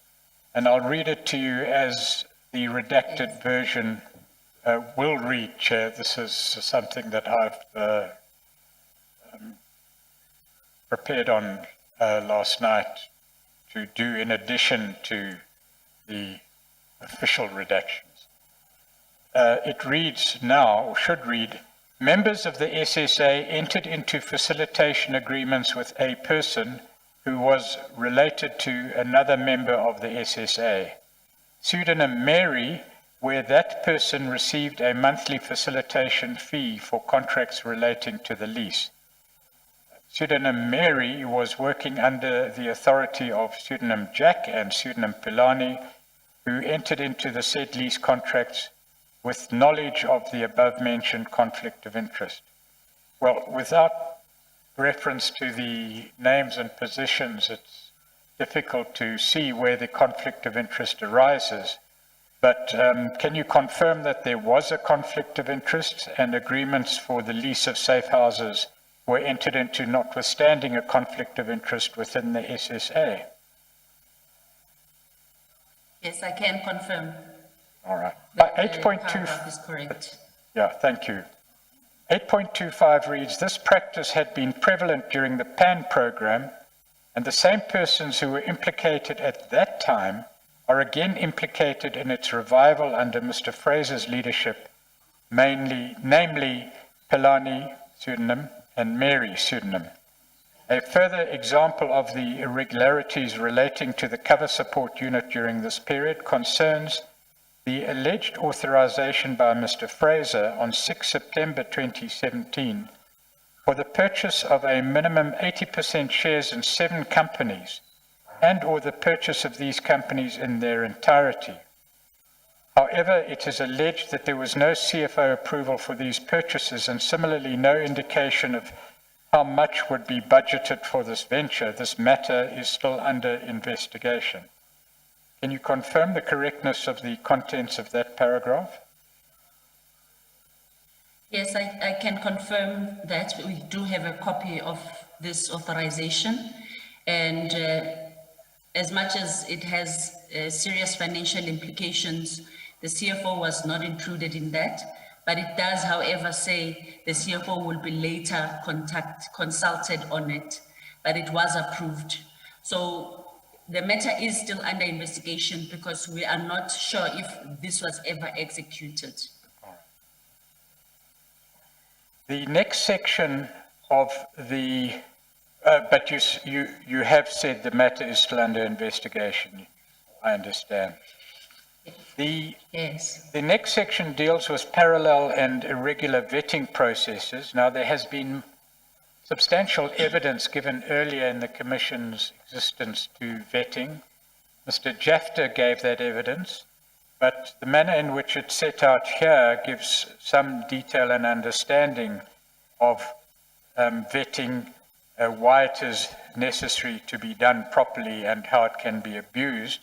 And I'll read it to you as the redacted version will read, Chair. This is something that I've prepared on last night to do in addition to the official redactions. It reads now, or should read, members of the SSA entered into facilitation agreements with a person who was related to another member of the SSA. Pseudonym Mary, where that person received a monthly facilitation fee for contracts relating to the lease. Pseudonym Mary was working under the authority of pseudonym Jack and pseudonym Pilani, who entered into the said lease contracts with knowledge of the above-mentioned conflict of interest. Well, without reference to the names and positions, it's difficult to see where the conflict of interest arises. But can you confirm that there was a conflict of interest and agreements for the lease of safe houses were entered into notwithstanding a conflict of interest within the SSA? Yes, I can confirm. All right. That the 8.2 paragraph is correct. Yeah, thank you. 8.25 reads, this practice had been prevalent during the PAN program, and the same persons who were implicated at that time are again implicated in its revival under Mr. Fraser's leadership, namely Pelani pseudonym and Mary pseudonym. A further example of the irregularities relating to the cover support unit during this period concerns the alleged authorization by Mr. Fraser on 6 September 2017 for the purchase of a minimum 80% shares in 7 companies and or the purchase of these companies in their entirety. However, it is alleged that there was no CFO approval for these purchases and similarly no indication of how much would be budgeted for this venture. This matter is still under investigation. Can you confirm the correctness of the contents of that paragraph? Yes, I can confirm that we do have a copy of this authorization, and as much as it has serious financial implications, the CFO was not included in that, but it does, however, say the CFO will be later consulted on it, but it was approved. So the matter is still under investigation because we are not sure if this was ever executed. The next section of the, but you have said the matter is still under investigation, I understand. Yes. The next section deals with parallel and irregular vetting processes. Now, there has been substantial evidence given earlier in the Commission's existence to vetting. Mr. Jafta gave that evidence, but the manner in which it's set out here gives some detail and understanding of vetting, why it is necessary to be done properly and how it can be abused.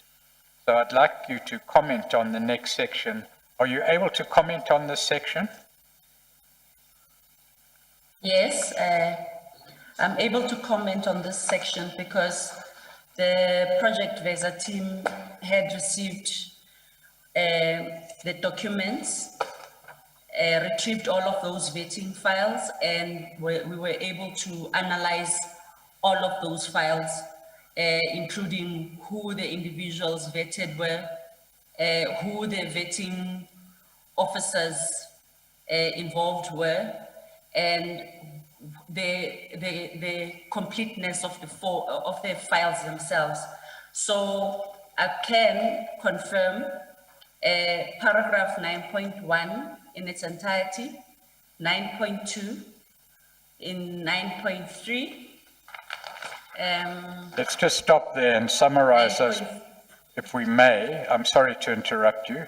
So I'd like you to comment on the next section. Are you able to comment on this section? Yes, I'm able to comment on this section because the Project VESA team had received the documents, retrieved all of those vetting files, and we were able to analyze all of those files, including who the individuals vetted were, who the vetting officers involved were, and the completeness of the files themselves. So I can confirm paragraph 9.1 in its entirety, 9.2, in 9.3. Let's just stop there and summarize those, if we may. I'm sorry to interrupt you.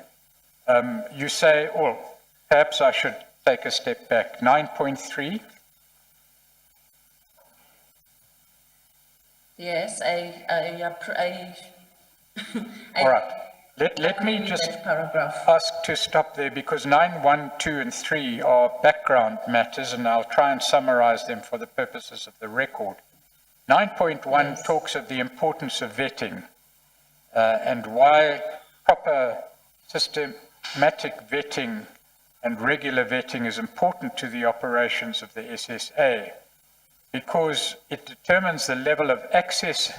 You say, oh, perhaps I should take a step back. 9.3. Yes, I All right. Let me just ask to stop there because 9, 1, 2, and 3 are background matters, and I'll try and summarize them for the purposes of the record. 9.1 Yes. talks of the importance of vetting and why proper systematic vetting and regular vetting is important to the operations of the SSA because it determines the level of access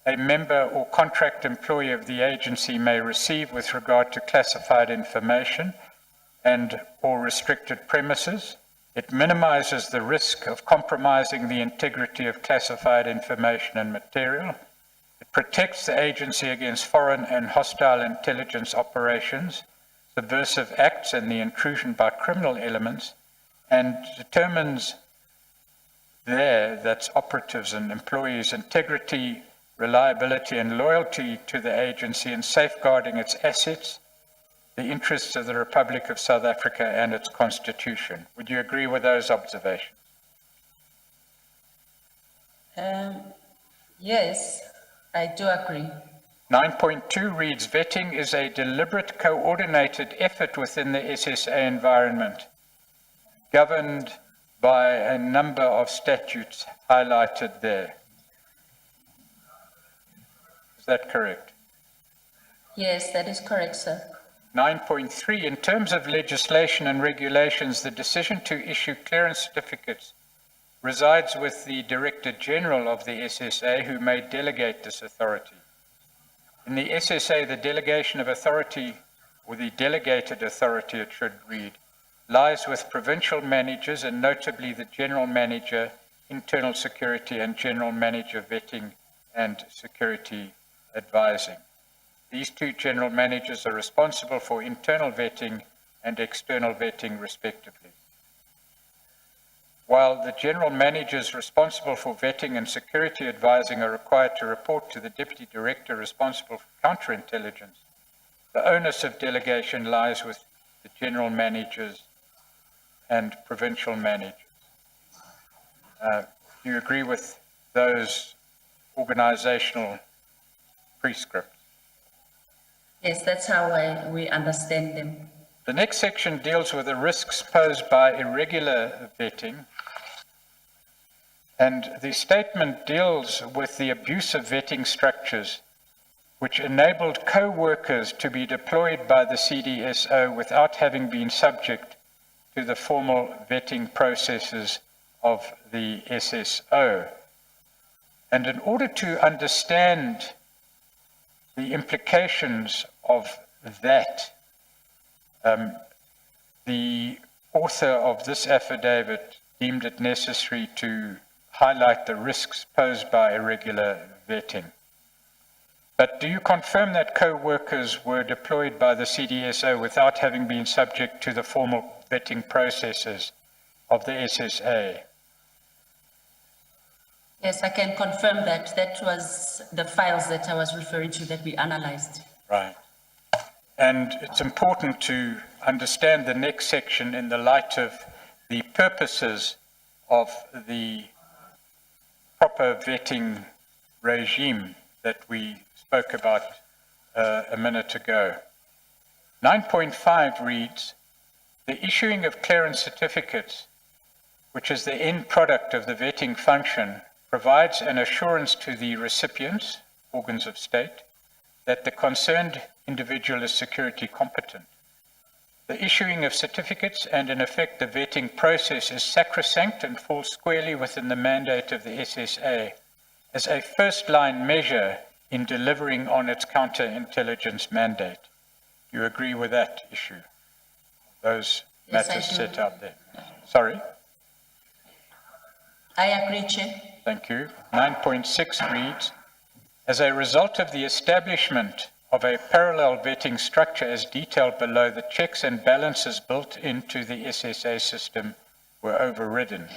a member or contract employee of the agency may receive with regard to classified information and or restricted premises. It minimizes the risk of compromising the integrity of classified information and material. It protects the agency against foreign and hostile intelligence operations, subversive acts, and the intrusion by criminal elements, and determines that's operatives and employees' integrity, reliability, and loyalty to the agency in safeguarding its assets the interests of the Republic of South Africa and its Constitution. Would you agree with those observations? Yes, I do agree. 9.2 reads, vetting is a deliberate, coordinated effort within the SSA environment, governed by a number of statutes highlighted there. Is that correct? Yes, that is correct, sir. 9.3, in terms of legislation and regulations, the decision to issue clearance certificates resides with the Director General of the SSA, who may delegate this authority. In the SSA, the delegation of authority, or the delegated authority it should read, lies with provincial managers and notably the General Manager, Internal Security and General Manager Vetting and Security Advising. These two General Managers are responsible for internal vetting and external vetting respectively. While the General Managers responsible for vetting and security advising are required to report to the Deputy Director responsible for counterintelligence, the onus of delegation lies with the General Managers and Provincial Managers. Do you agree with those organizational prescripts? Yes, that's how we understand them. The next section deals with the risks posed by irregular vetting, and the statement deals with the abuse of vetting structures which enabled co-workers to be deployed by the CDSO without having been subject to the formal vetting processes of the SSO. And in order to understand the implications of that, the author of this affidavit deemed it necessary to highlight the risks posed by irregular vetting. But do you confirm that co-workers were deployed by the CDSO without having been subject to the formal vetting processes of the SSA? Yes, I can confirm that. That was the files that I was referring to that we analyzed. Right. And it's important to understand the next section in the light of the purposes of the proper vetting regime that we spoke about a minute ago. 9.5 reads, the issuing of clearance certificates, which is the end product of the vetting function, provides an assurance to the recipients, organs of state, that the concerned individual is security competent. The issuing of certificates and, in effect, the vetting process is sacrosanct and falls squarely within the mandate of the SSA as a first-line measure in delivering on its counterintelligence mandate. Do you agree with that issue? Those Yes, matters I do. set out there. Sorry? I agree, Chair. Thank you. 9.6 reads, as a result of the establishment of a parallel vetting structure as detailed below, the checks and balances built into the SSA system were overridden,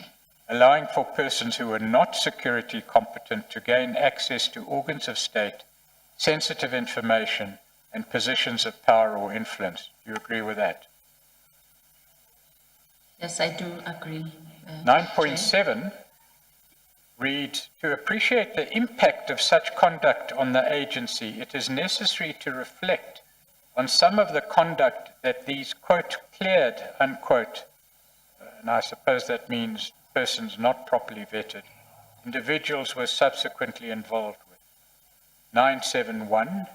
allowing for persons who were not security competent to gain access to organs of state, sensitive information, and positions of power or influence. Do you agree with that? Yes, I do agree. 9.7 reads, to appreciate the impact of such conduct on the agency, it is necessary to reflect on some of the conduct that these, quote, cleared, unquote, and I suppose that means persons not properly vetted, individuals were subsequently involved with. 971,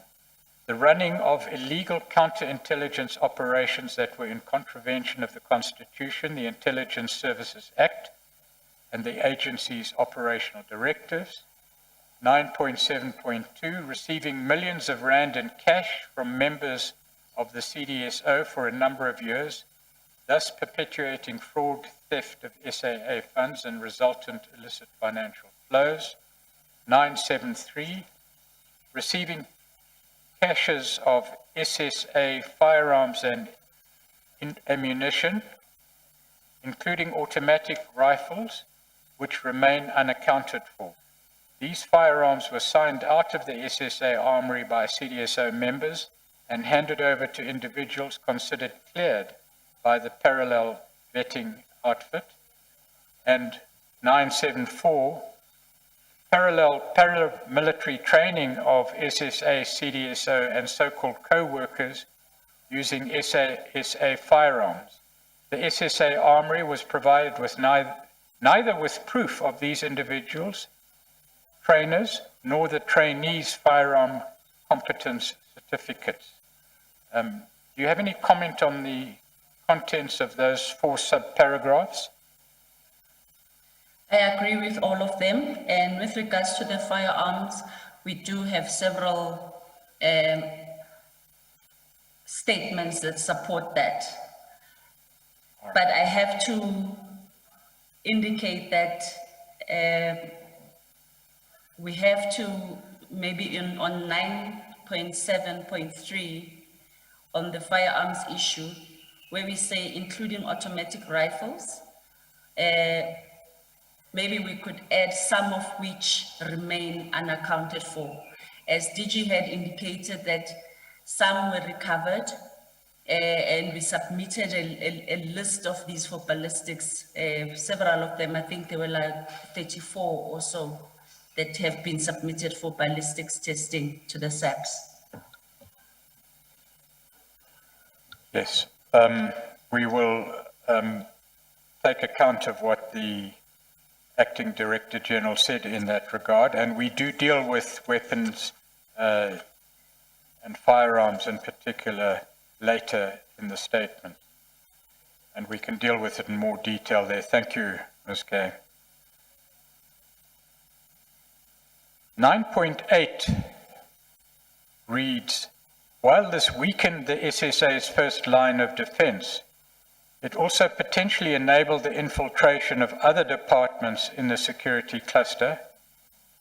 the running of illegal counterintelligence operations that were in contravention of the Constitution, the Intelligence Services Act, and the agency's operational directives. 9.7.2, receiving millions of rand in cash from members of the CDSO for a number of years, thus perpetuating fraud, theft of SAA funds and resultant illicit financial flows. 973, receiving caches of SSA firearms and ammunition, including automatic rifles, which remain unaccounted for. These firearms were signed out of the SSA armory by CDSO members and handed over to individuals considered cleared by the parallel vetting outfit. And 974, parallel paramilitary training of SSA, CDSO, and so-called co-workers using SA firearms. The SSA armory was provided with neither with proof of these individuals, trainers, nor the trainees' firearm competence certificates. Do you have any comment on the contents of those 4 sub-paragraphs? I agree with all of them. And with regards to the firearms, we do have several statements that support that. But I have to indicate that we have to, maybe on 9.7.3, on the firearms issue, where we say including automatic rifles, maybe we could add some of which remain unaccounted for. As DG had indicated that some were recovered, and we submitted a list of these for ballistics. Several of them, I think there were like 34 or so, that have been submitted for ballistics testing to the SAPS. Yes, we will take account of what the Acting Director General said in that regard, and we do deal with weapons and firearms in particular later in the statement, and we can deal with it in more detail there. Thank you, Ms. Kay. 9.8 reads, while this weakened the SSA's first line of defense, it also potentially enabled the infiltration of other departments in the security cluster,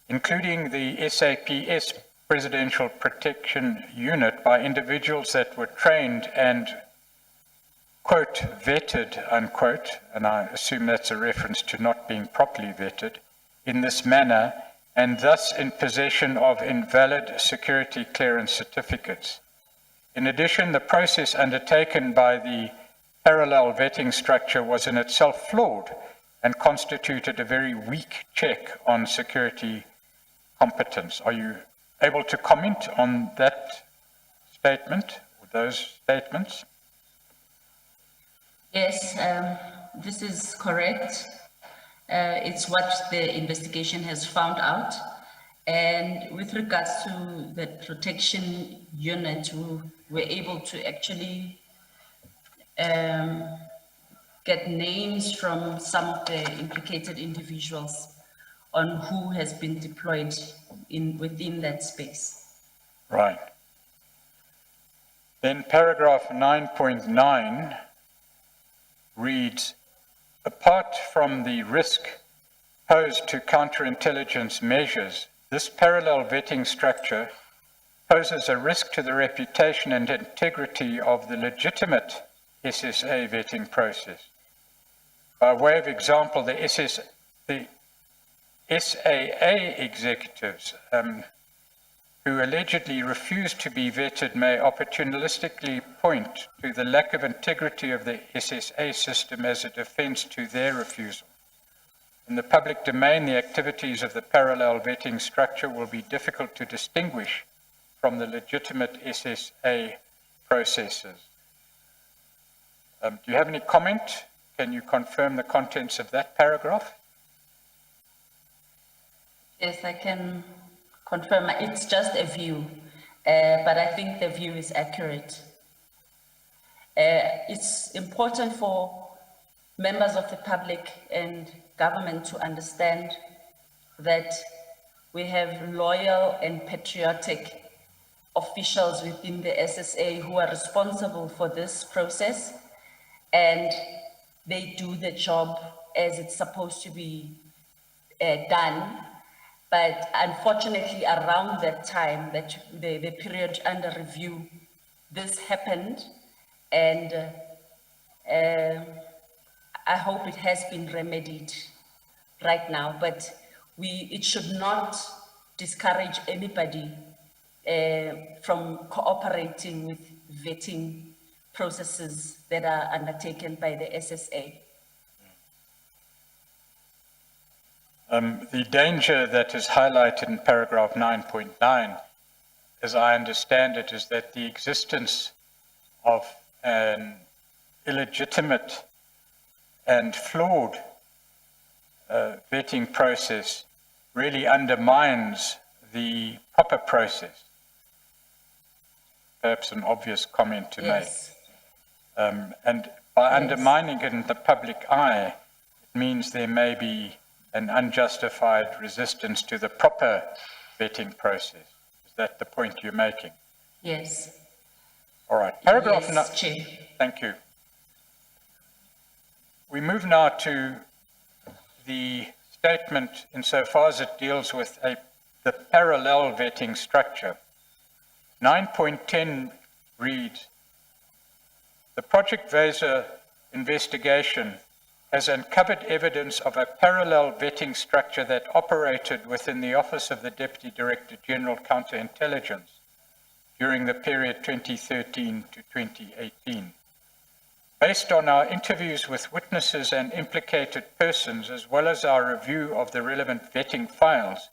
including the SAPS Presidential Protection Unit by individuals that were trained and, quote, vetted, unquote, and I assume that's a reference to not being properly vetted, in this manner, and thus in possession of invalid security clearance certificates. In addition, the process undertaken by the parallel vetting structure was in itself flawed and constituted a very weak check on security competence. Are you able to comment on that statement, or those statements? Yes, this is correct. It's what the investigation has found out. And with regards to the protection unit, we were able to actually get names from some of the implicated individuals on who has been deployed within that space. Right. Then paragraph 9.9 reads, apart from the risk posed to counterintelligence measures, this parallel vetting structure poses a risk to the reputation and integrity of the legitimate SSA vetting process. By way of example, the SAA executives who allegedly refused to be vetted may opportunistically point to the lack of integrity of the SSA system as a defense to their refusal. In the public domain, the activities of the parallel vetting structure will be difficult to distinguish from the legitimate SSA processes. Do you have any comment? Can you confirm the contents of that paragraph? Yes, I can confirm. It's just a view, but I think the view is accurate. It's important for members of the public and government to understand that we have loyal and patriotic officials within the SSA who are responsible for this process, and they do the job as it's supposed to be done. But unfortunately, around that time, that the period under review, this happened, and I hope it has been remedied right now, but it should not discourage anybody from cooperating with vetting processes that are undertaken by the SSA. The danger that is highlighted in paragraph 9.9, as I understand it, is that the existence of an illegitimate and flawed vetting process really undermines the proper process. Perhaps an obvious comment to Yes. make. And by Yes. undermining it in the public eye, it means there may be an unjustified resistance to the proper vetting process. Is that the point you're making? Yes. All right. Paragraph Yes, Chair. Thank you. We move now to the statement insofar as it deals with the parallel vetting structure. 9.10 reads, the Project Vesa investigation has uncovered evidence of a parallel vetting structure that operated within the Office of the Deputy Director General Counterintelligence during the period 2013 to 2018. Based on our interviews with witnesses and implicated persons, as well as our review of the relevant vetting files,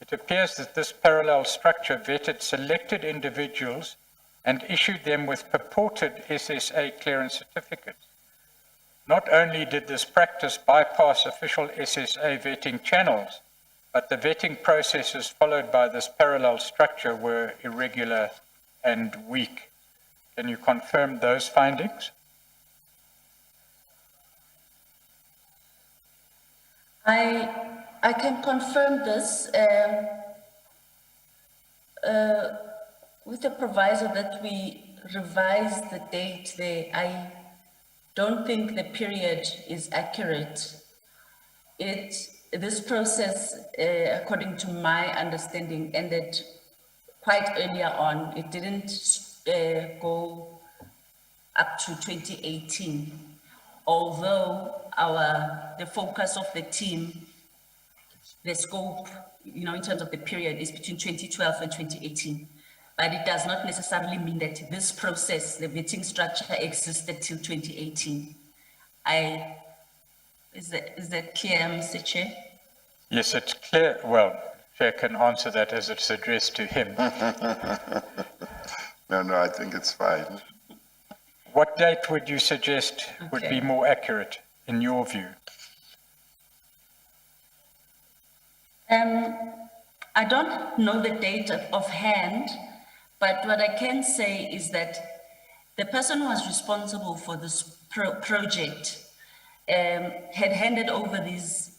it appears that this parallel structure vetted selected individuals and issued them with purported SSA clearance certificates. Not only did this practice bypass official SSA vetting channels, but the vetting processes followed by this parallel structure were irregular and weak. Can you confirm those findings? I can confirm this with the proviso that we revise the date there. I don't think the period is accurate. This process, according to my understanding, ended quite earlier on. It didn't go up to 2018, although the focus of the team, the scope, in terms of the period, is between 2012 and 2018. But it does not necessarily mean that this process, the vetting structure, existed till 2018. Is that clear, Mr. Chair? Yes, it's clear. Well, Chair can answer that as it's addressed to him. No, I think it's fine. What date would you suggest would be Okay. more accurate in your view? I don't know the date offhand, but what I can say is that the person who was responsible for this project had handed over these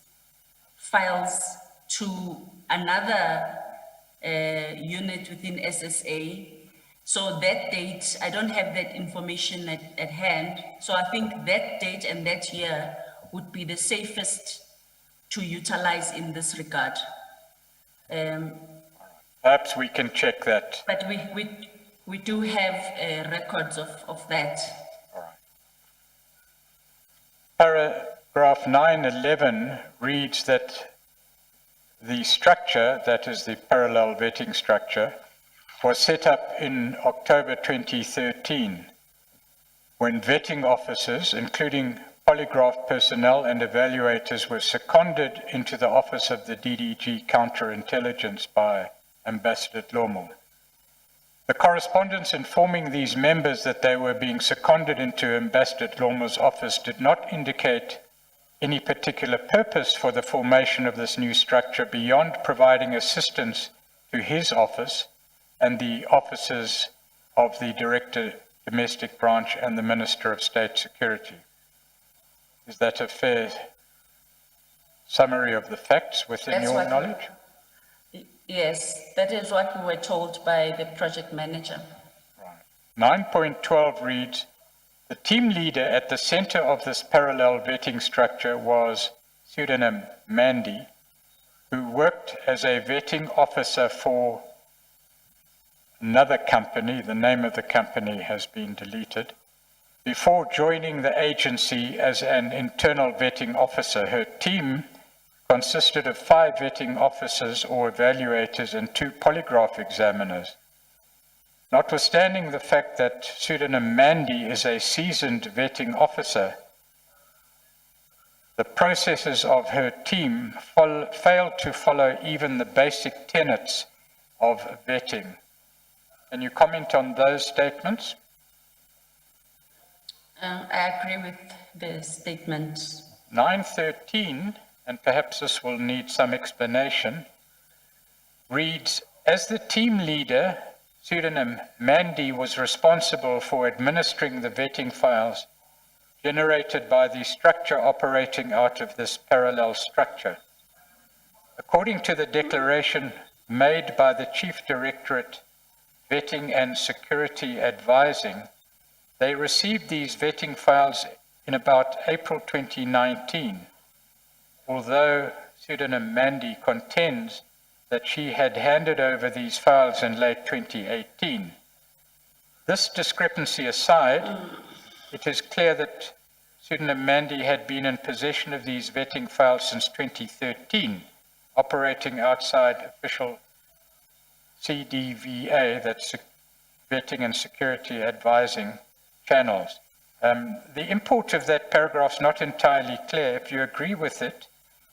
files to another unit within SSA. So that date, I don't have that information at hand. So I think that date and that year would be the safest to utilize in this regard. Perhaps we can check that. But we do have records of that. All right. Paragraph 911 reads that the structure, that is the parallel vetting structure, was set up in October 2013 when vetting officers, including polygraph personnel and evaluators, were seconded into the Office of the DDG Counterintelligence by Ambassador Dlomo. The correspondence informing these members that they were being seconded into Ambassador Dlomo's office did not indicate any particular purpose for the formation of this new structure beyond providing assistance to his office and the offices of the Director Domestic Branch and the Minister of State Security. Is that a fair summary of the facts within That's your what- knowledge? Yes, that is what we were told by the project manager. 9.12 reads, the team leader at the center of this parallel vetting structure was pseudonym Mandy, who worked as a vetting officer for another company, the name of the company has been deleted, before joining the agency as an internal vetting officer. Her team consisted of 5 vetting officers or evaluators and 2 polygraph examiners. Notwithstanding the fact that pseudonym Mandy is a seasoned vetting officer, the processes of her team failed to follow even the basic tenets of vetting. Can you comment on those statements? I agree with the statement. 913, and perhaps this will need some explanation, reads, as the team leader, pseudonym Mandy was responsible for administering the vetting files generated by the structure operating out of this parallel structure. According to the declaration made by the Chief Directorate Vetting and Security Advising, they received these vetting files in about April 2019, although pseudonym Mandy contends that she had handed over these files in late 2018. This discrepancy aside, it is clear that pseudonym Mandy had been in possession of these vetting files since 2013, operating outside official CDVA, that's Vetting and Security Advising channels. The import of that paragraph is not entirely clear. If you agree with it,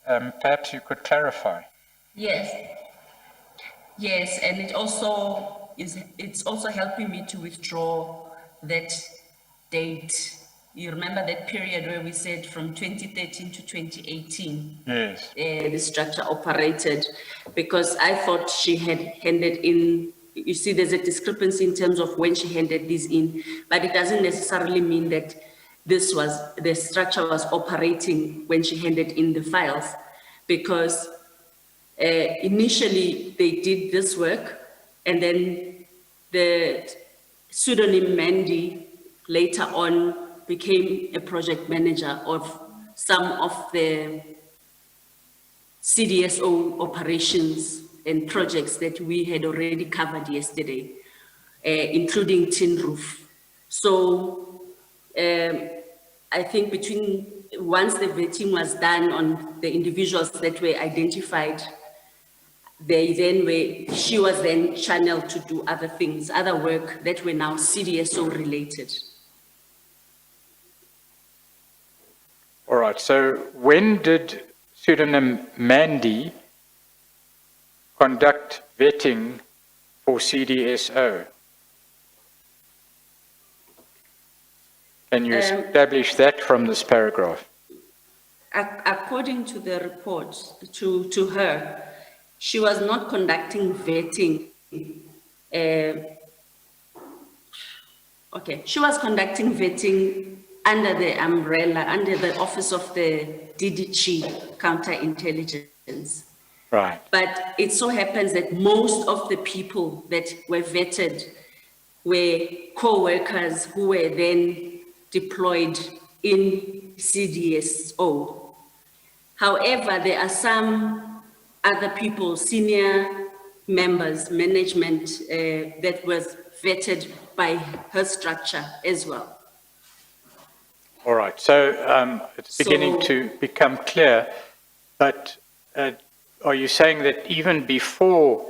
perhaps you could clarify. Yes. Yes, and it's also helping me to withdraw that date. You remember that period where we said from 2013 to 2018? Yes. The structure operated, because I thought she had handed in, you see, there's a discrepancy in terms of when she handed these in, but it doesn't necessarily mean that the structure was operating when she handed in the files, because initially they did this work, and then the pseudonym Mandy later on became a project manager of some of the CDSO operations and projects that we had already covered yesterday, including tin roof. So I think once the vetting was done on the individuals that were identified, she was then channeled to do other things, other work that were now CDSO related. All right, so when did pseudonym Mandy conduct vetting for CDSO? Can you establish that from this paragraph? According to the report, to her, she was not conducting vetting. She was conducting vetting under the umbrella, under the office of the DDG, counterintelligence. Right. But it so happens that most of the people that were vetted were co-workers who were then deployed in CDSO. However, there are some other people, senior members, management, that was vetted by her structure as well. All right, so it's beginning to become clear, but are you saying that even before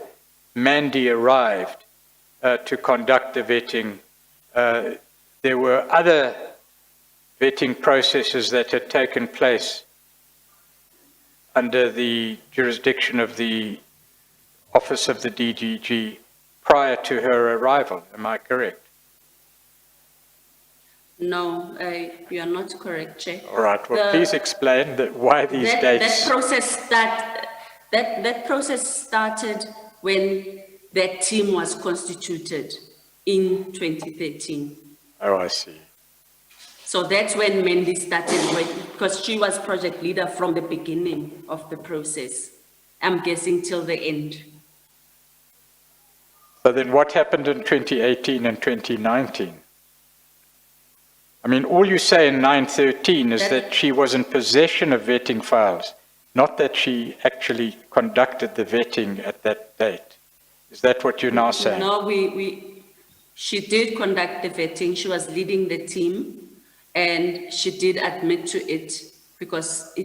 Mandy arrived to conduct the vetting, there were other vetting processes that had taken place under the jurisdiction of the Office of the DDG prior to her arrival? Am I correct? No, you are not correct, Chair. All right, well, please explain why these dates. That process started when that team was constituted in 2013. Oh, I see. So that's when Mandy started working, because she was project leader from the beginning of the process. I'm guessing till the end. So then what happened in 2018 and 2019? I mean, all you say in 913 is that she was in possession of vetting files, not that she actually conducted the vetting at that date. Is that what you're now saying? No, she did conduct the vetting. She was leading the team, and she did admit to it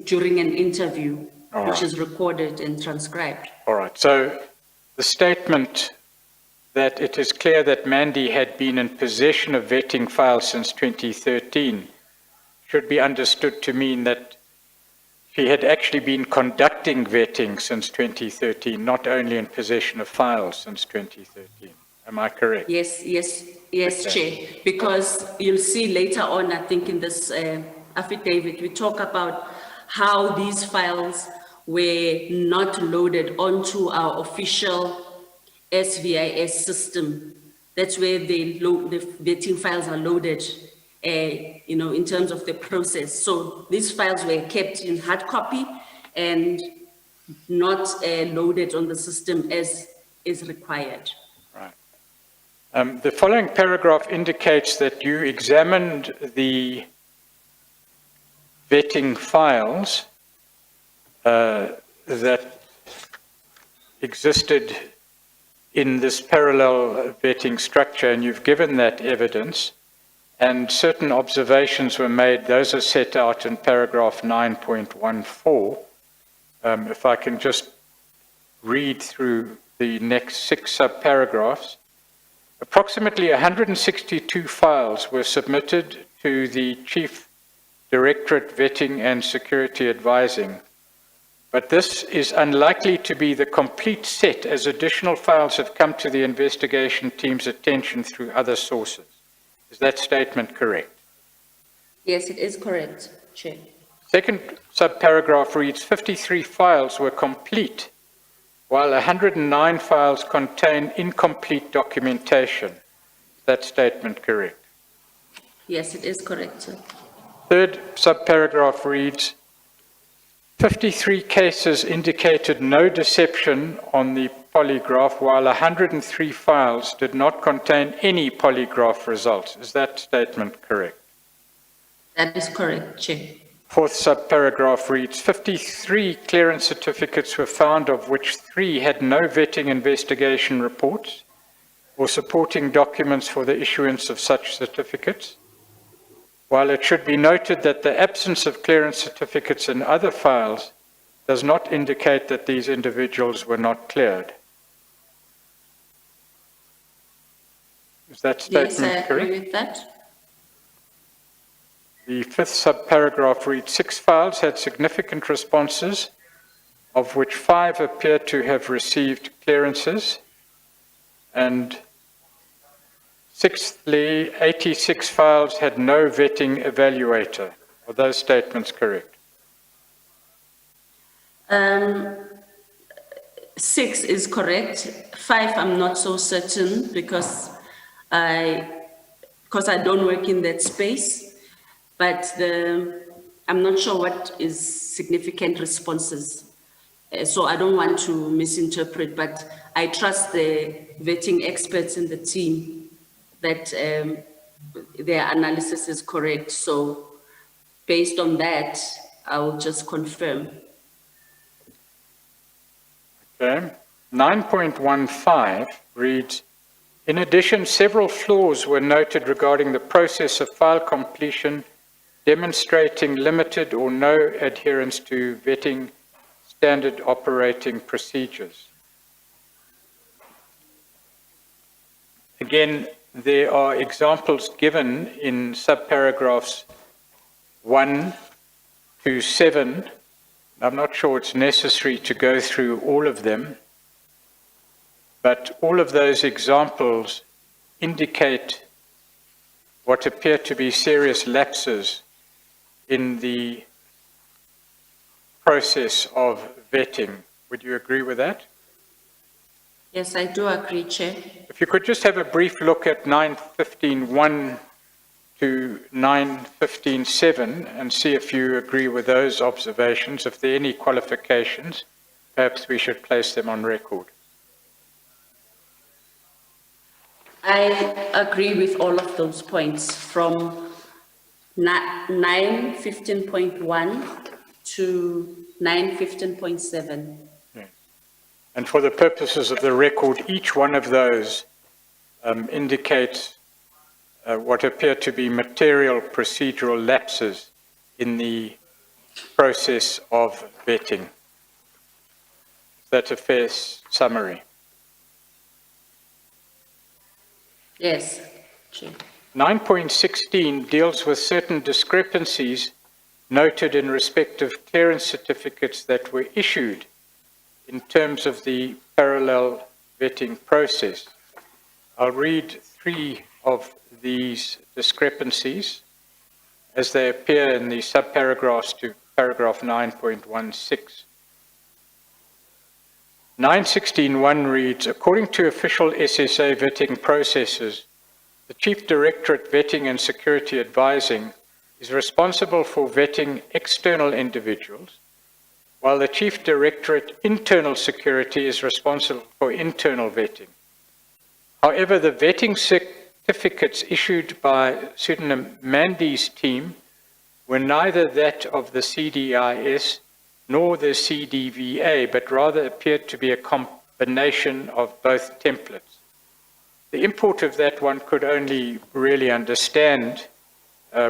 during an interview. All which right. is recorded and transcribed. All right. So the statement that it is clear that Mandy had been in possession of vetting files since 2013 should be understood to mean that she had actually been conducting vetting since 2013, not only in possession of files since 2013. Am I correct? Yes, Okay. Chair, because you'll see later on, I think in this affidavit, we talk about how these files were not loaded onto our official SVIS system. That's where the vetting files are loaded, in terms of the process. So these files were kept in hard copy and not loaded on the system as is required. The following paragraph indicates that you examined the vetting files that existed in this parallel vetting structure, and you've given that evidence, and certain observations were made. Those are set out in paragraph 9.14. If I can just read through the next 6 subparagraphs. Approximately 162 files were submitted to the Chief Directorate Vetting and Security Advising, but this is unlikely to be the complete set, as additional files have come to the investigation team's attention through other sources. Is that statement correct? Yes, it is correct, Chair. Second subparagraph reads, 53 files were complete, while 109 files contain incomplete documentation. Is that statement correct? Yes, it is correct, sir. Third subparagraph reads, 53 cases indicated no deception on the polygraph, while 103 files did not contain any polygraph results. Is that statement correct? That is correct, Chair. Fourth subparagraph reads, 53 clearance certificates were found, of which 3 had no vetting investigation reports or supporting documents for the issuance of such certificates. While it should be noted that the absence of clearance certificates in other files does not indicate that these individuals were not cleared. Is that statement Yes, I correct? agree with that. The fifth subparagraph reads, 6 files had significant responses, of which 5 appear to have received clearances, and sixthly, 86 files had no vetting evaluator. Are those statements correct? 6 is correct. 5, I'm not so certain because I don't work in that space. But I'm not sure what is significant responses. So I don't want to misinterpret, but I trust the vetting experts in the team that their analysis is correct. So based on that, I will just confirm. Okay. 9.15 reads, in addition, several flaws were noted regarding the process of file completion, demonstrating limited or no adherence to vetting standard operating procedures. Again, there are examples given in subparagraphs 1 to 7. I'm not sure it's necessary to go through all of them, but all of those examples indicate what appear to be serious lapses in the process of vetting. Would you agree with that? Yes, I do agree, Chair. If you could just have a brief look at 9.15.1 to 9.15.7 and see if you agree with those observations. If there are any qualifications, perhaps we should place them on record. I agree with all of those points from 9.15.1 to 9.15.7. And for the purposes of the record, each one of those indicates what appear to be material procedural lapses in the process of vetting. That's a fair summary. Yes, Chair. 9.16 deals with certain discrepancies noted in respect of clearance certificates that were issued in terms of the parallel vetting process. I'll read 3 of these discrepancies as they appear in the subparagraphs to paragraph 9.16. 9.16.1 reads, according to official SSA vetting processes, the Chief Directorate Vetting and Security Advising is responsible for vetting external individuals, while the Chief Directorate Internal Security is responsible for internal vetting. However, the vetting certificates issued by pseudonym Mandy's team were neither that of the CDIS nor the CDVA, but rather appeared to be a combination of both templates. The import of that one could only really understand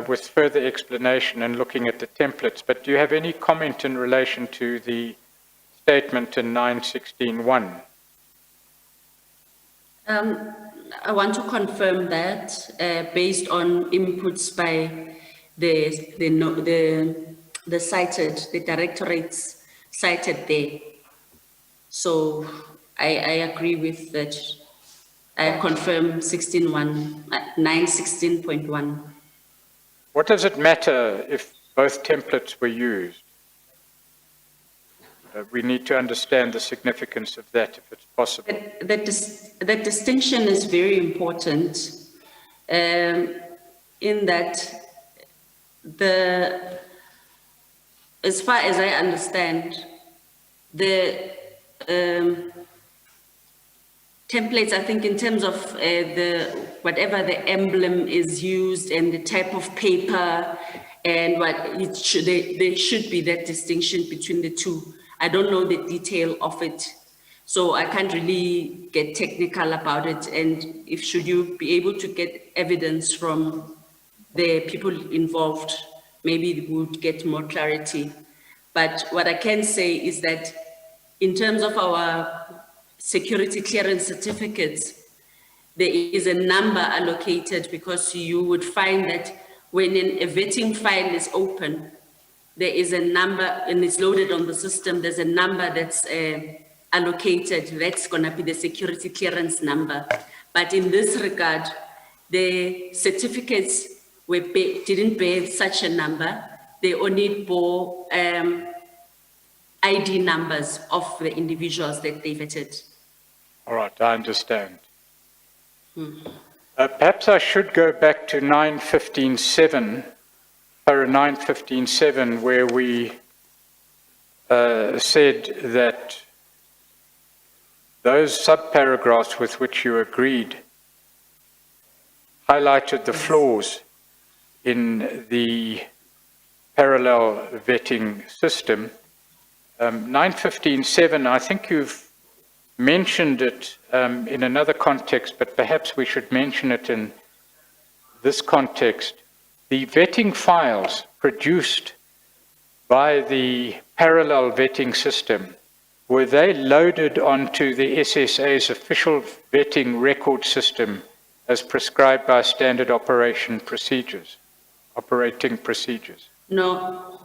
with further explanation and looking at the templates. But do you have any comment in relation to the statement in 9.16.1? I want to confirm that based on inputs by the directorates cited there. So I agree with that. I confirm 9.16.1. What does it matter if both templates were used? We need to understand the significance of that if it's possible. That distinction is very important in that as far as I understand, the templates, I think in terms of whatever the emblem is used and the type of paper and there should be that distinction between the two. I don't know the detail of it, so I can't really get technical about it. And should you be able to get evidence from the people involved, maybe we would get more clarity. But what I can say is that in terms of our security clearance certificates, there is a number allocated because you would find that when a vetting file is open, there is a number and it's loaded on the system, there's a number that's allocated, that's gonna be the security clearance number. But in this regard, the certificates didn't bear such a number, they only bore ID numbers of the individuals that they vetted. All right, I understand. Perhaps I should go back to 9.15.7, para 9.15.7, where we said that those subparagraphs with which you agreed highlighted the flaws in the parallel vetting system. 9.15.7, I think you've mentioned it in another context, but perhaps we should mention it in this context. The vetting files produced by the parallel vetting system, were they loaded onto the SSA's official vetting record system as prescribed by standard operating procedures? No,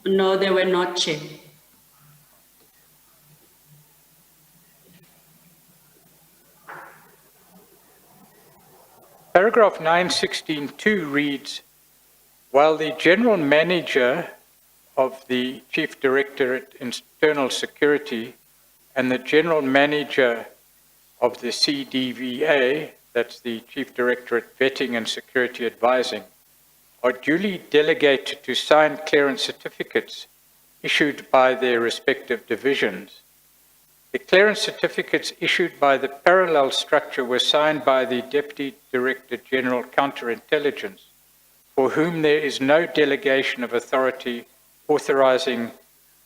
they were not, Chair. Paragraph 9.16.2 reads, while the General Manager of the Chief Directorate Internal Security and the General Manager of the CDVA, that's the Chief Directorate Vetting and Security Advising, are duly delegated to sign clearance certificates issued by their respective divisions. The clearance certificates issued by the parallel structure were signed by the Deputy Director General Counterintelligence, for whom there is no delegation of authority authorizing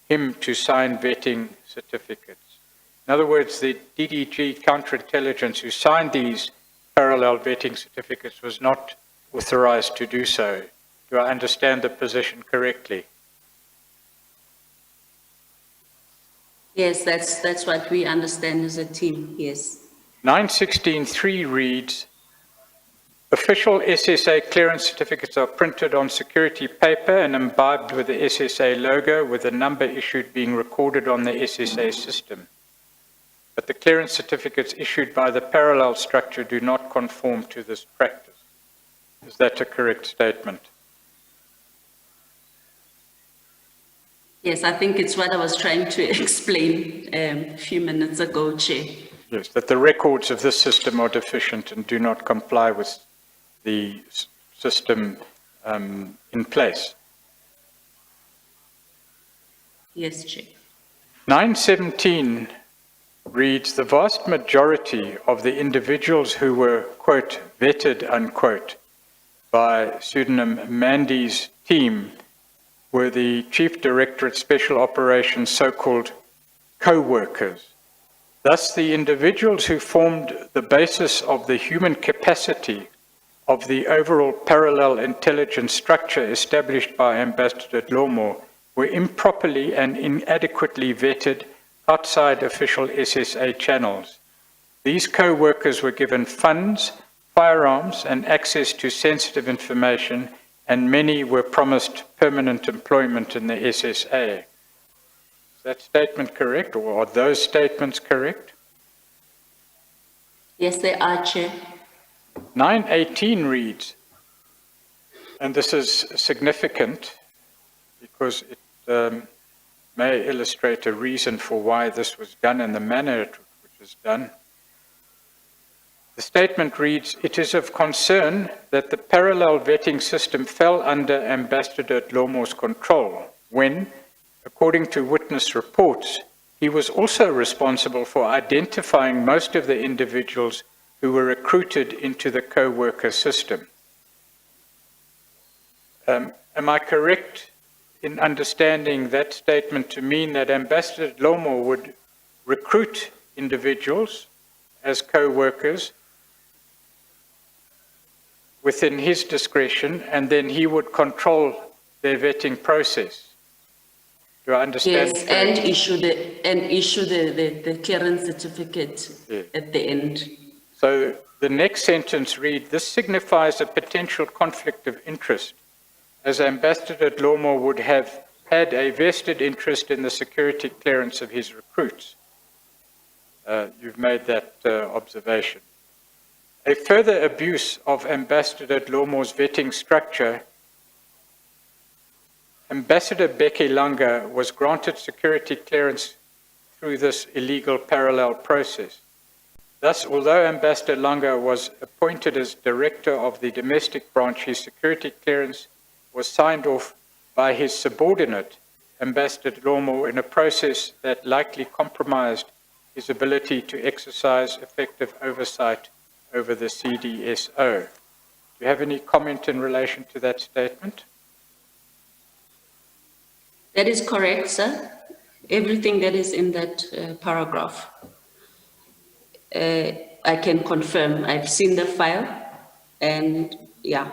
him to sign vetting certificates. In other words, the DDG Counterintelligence who signed these parallel vetting certificates was not authorized to do so. Do I understand the position correctly? Yes, that's what we understand as a team, yes. 916.3 reads, official SSA clearance certificates are printed on security paper and imbibed with the SSA logo, with the number issued being recorded on the SSA system. But the clearance certificates issued by the parallel structure do not conform to this practice. Is that a correct statement? Yes, I think it's what I was trying to explain a few minutes ago, Chair. Yes, that the records of this system are deficient and do not comply with the system in place. Yes, Chair. 917 reads, the vast majority of the individuals who were, quote, vetted, unquote, by pseudonym Mandy's team were the Chief Directorate Special Operations so-called co-workers. Thus, the individuals who formed the basis of the human capacity of the overall parallel intelligence structure established by Ambassador Dlomo were improperly and inadequately vetted outside official SSA channels. These co-workers were given funds, firearms, and access to sensitive information, and many were promised permanent employment in the SSA. Is that statement correct, or are those statements correct? Yes, they are, Chair. 918 reads, and this is significant because it may illustrate a reason for why this was done in the manner which was done. The statement reads, it is of concern that the parallel vetting system fell under Ambassador Dlomo's control when, according to witness reports, he was also responsible for identifying most of the individuals who were recruited into the co-worker system. Am I correct in understanding that statement to mean that Ambassador Dlomo would recruit individuals as co-workers within his discretion, and then he would control their vetting process? Do I understand? Yes, and issue the clearance certificate at the end. So the next sentence reads, this signifies a potential conflict of interest, as Ambassador Dlomo would have had a vested interest in the security clearance of his recruits. You've made that observation. A further abuse of Ambassador Dlomo's vetting structure, Ambassador Beke Langa was granted security clearance through this illegal parallel process. Thus, although Ambassador Langa was appointed as director of the domestic branch, his security clearance was signed off by his subordinate, Ambassador Dlomo, in a process that likely compromised his ability to exercise effective oversight over the CDSO. Do you have any comment in relation to that statement? That is correct, sir. Everything that is in that paragraph, I can confirm. I've seen the file, and yeah.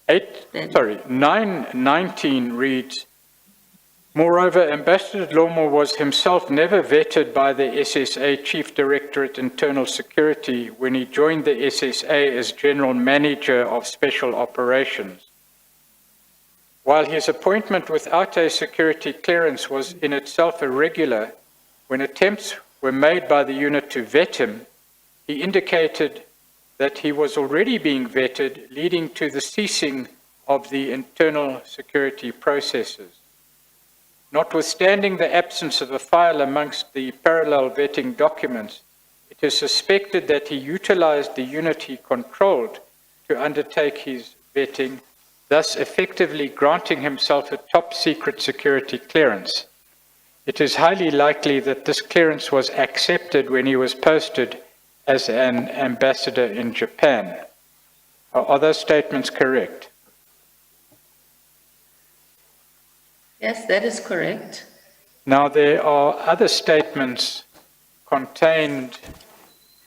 919 reads, moreover, Ambassador Dlomo was himself never vetted by the SSA Chief Directorate Internal Security when he joined the SSA as General Manager of Special Operations. While his appointment without a security clearance was in itself irregular, when attempts were made by the unit to vet him, he indicated that he was already being vetted, leading to the ceasing of the internal security processes. Notwithstanding the absence of a file amongst the parallel vetting documents, it is suspected that he utilized the unit he controlled to undertake his vetting, thus effectively granting himself a top-secret security clearance. It is highly likely that this clearance was accepted when he was posted as an ambassador in Japan. Are those statements correct? Yes, that is correct. Now, there are other statements contained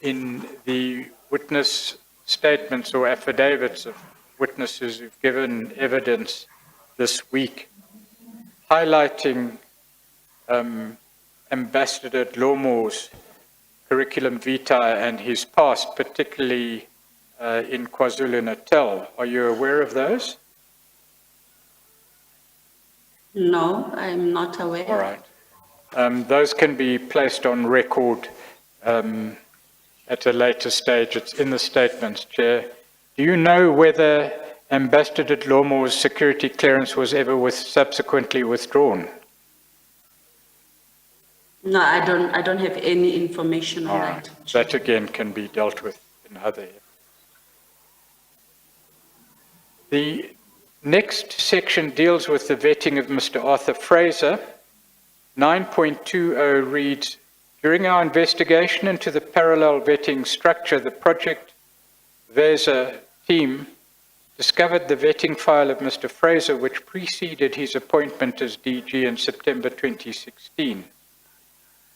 in the witness statements or affidavits of witnesses who've given evidence this week, highlighting Ambassador Dlomo's curriculum vitae and his past, particularly in KwaZulu-Natal. Are you aware of those? No, I'm not aware. All right. Those can be placed on record at a later stage. It's in the statements, Chair. Do you know whether Ambassador Dlomo's security clearance was ever subsequently withdrawn? No, I don't have any information on All right. that. That again can be dealt with in other. The next section deals with the vetting of Mr. Arthur Fraser. 9.20 reads, during our investigation into the parallel vetting structure, the Project VESA team discovered the vetting file of Mr. Fraser, which preceded his appointment as DG in September 2016.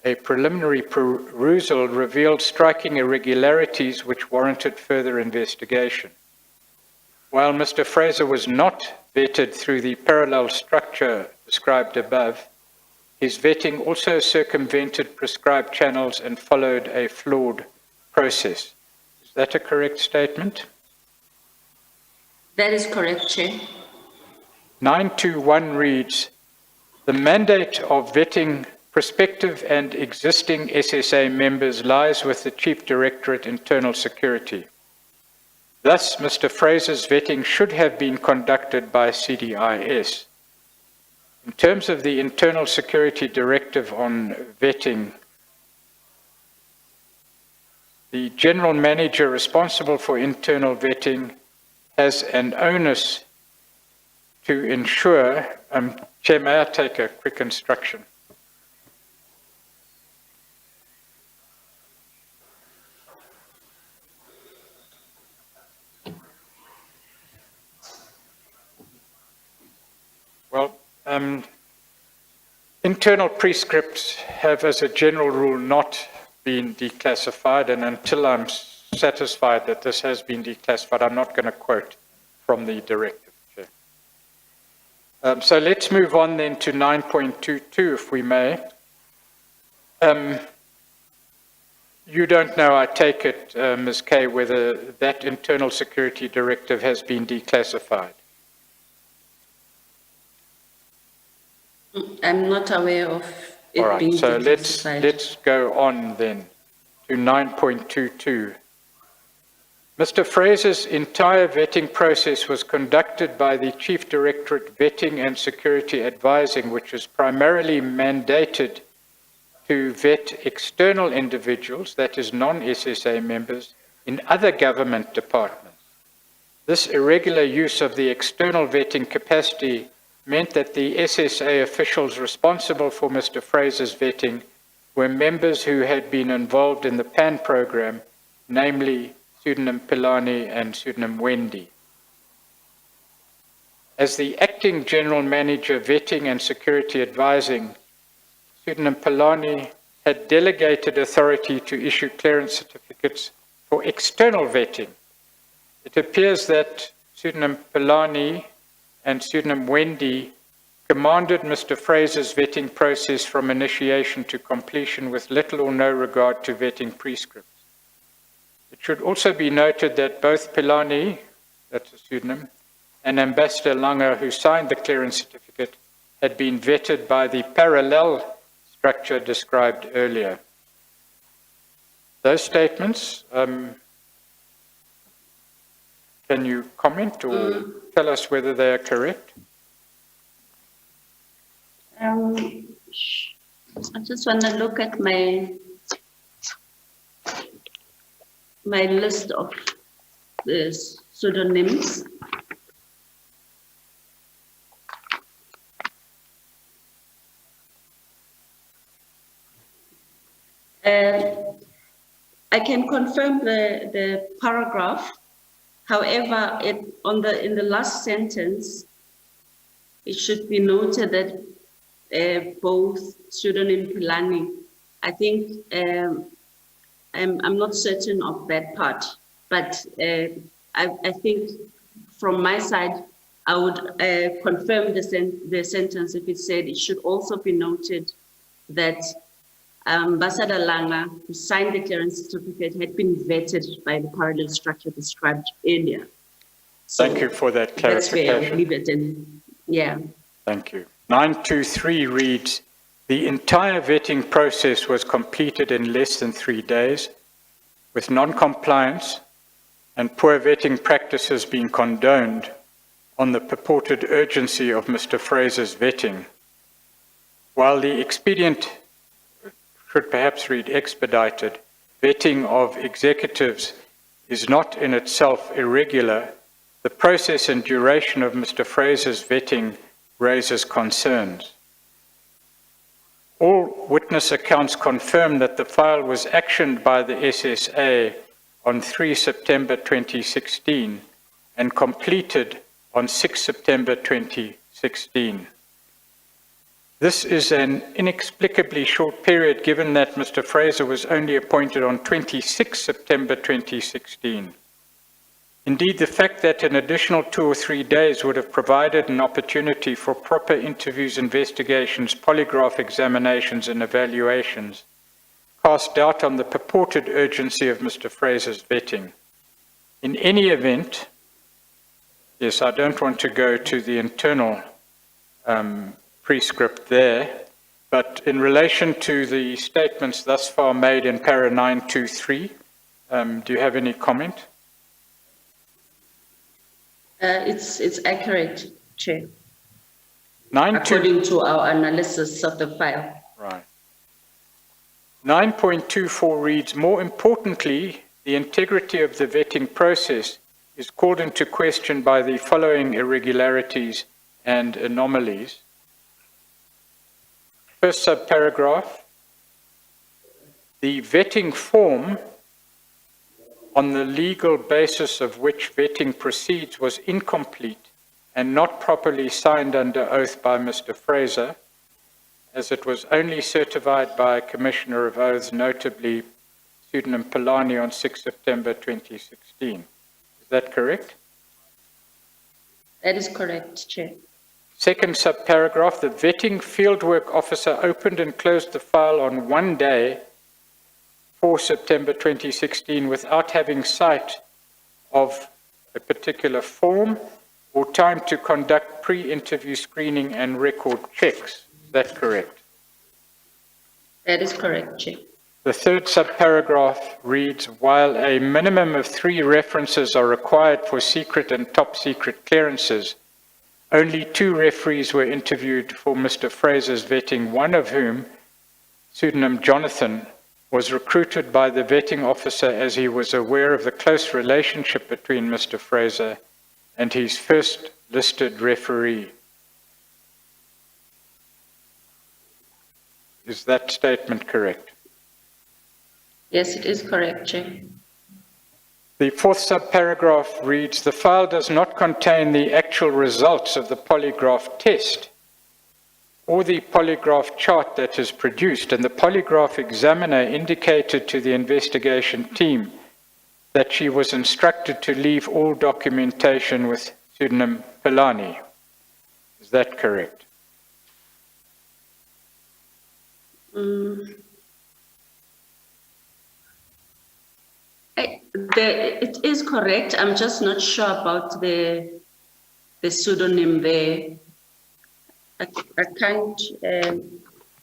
A preliminary perusal revealed striking irregularities which warranted further investigation. While Mr. Fraser was not vetted through the parallel structure described above, his vetting also circumvented prescribed channels and followed a flawed process. Is that a correct statement? That is correct, Chair. 921 reads, the mandate of vetting prospective and existing SSA members lies with the Chief Directorate Internal Security. Thus, Mr. Fraser's vetting should have been conducted by CDIS. In terms of the Internal Security Directive on vetting, the General Manager responsible for internal vetting has an onus to ensure, Chair, may I take a quick instruction? Well, internal prescripts have, as a general rule, not been declassified, and until I'm satisfied that this has been declassified, I'm not going to quote from the directive, Chair. So let's move on then to 9.22, if we may. You don't know, I take it, Ms. Kay, whether that internal security directive has been declassified. I'm not aware of it All right, being so declassified. let's go on then to 9.22. Mr. Fraser's entire vetting process was conducted by the Chief Directorate Vetting and Security Advising, which is primarily mandated to vet external individuals, that is non-SSA members, in other government departments. This irregular use of the external vetting capacity meant that the SSA officials responsible for Mr. Fraser's vetting were members who had been involved in the PAN program, namely pseudonym Pilani and pseudonym Wendy. As the acting General Manager Vetting and Security Advising, pseudonym Pilani had delegated authority to issue clearance certificates for external vetting. It appears that pseudonym Pilani and pseudonym Wendy commanded Mr. Fraser's vetting process from initiation to completion with little or no regard to vetting prescripts. It should also be noted that both Pilani, that's a pseudonym, and Ambassador Langer, who signed the clearance certificate, had been vetted by the parallel structure described earlier. Those statements, can you comment or tell us whether they are correct? I just want to look at my list of the pseudonyms. I can confirm the paragraph. However, in the last sentence, it should be noted that both pseudonym Pilani, I think, I'm not certain of that part, but I think from my side, I would confirm the sentence if it said it should also be noted that Ambassador Langa, who signed the clearance certificate, had been vetted by the parallel structure described earlier. So Thank you for that that's where I'll clarification. leave it in. Yeah. Thank you. 923 reads, the entire vetting process was completed in less than 3 days, with non-compliance and poor vetting practices being condoned on the purported urgency of Mr. Fraser's vetting. While the expedient should perhaps read expedited, vetting of executives is not in itself irregular, the process and duration of Mr. Fraser's vetting raises concerns. All witness accounts confirm that the file was actioned by the SSA on 3 September 2016 and completed on 6 September 2016. This is an inexplicably short period given that Mr. Fraser was only appointed on 26 September 2016. Indeed, the fact that an additional 2 or 3 days would have provided an opportunity for proper interviews, investigations, polygraph examinations and evaluations cast doubt on the purported urgency of Mr. Fraser's vetting. In any event, yes, I don't want to go to the internal prescript there, but in relation to the statements thus far made in para 923, do you have any comment? It's accurate, Chair, 9.2 according to our analysis of the file. Right. 9.24 reads, more importantly, the integrity of the vetting process is called into question by the following irregularities and anomalies. First subparagraph, the vetting form on the legal basis of which vetting proceeds was incomplete and not properly signed under oath by Mr. Fraser, as it was only certified by a Commissioner of Oaths, notably pseudonym Polani, on 6 September 2016. Is that correct? That is correct, Chair. Second subparagraph, the vetting fieldwork officer opened and closed the file on one day, 4 September 2016, without having sight of a particular form or time to conduct pre-interview screening and record checks. Is that correct? That is correct, Chair. The third subparagraph reads, while a minimum of 3 references are required for secret and top secret clearances, only 2 referees were interviewed for Mr. Fraser's vetting, one of whom, pseudonym Jonathan, was recruited by the vetting officer as he was aware of the close relationship between Mr. Fraser and his first listed referee. Is that statement correct? Yes, it is correct, Chair. The fourth subparagraph reads, the file does not contain the actual results of the polygraph test or the polygraph chart that is produced, and the polygraph examiner indicated to the investigation team that she was instructed to leave all documentation with pseudonym Polani. Is that correct? It is correct. I'm just not sure about the pseudonym there. I can't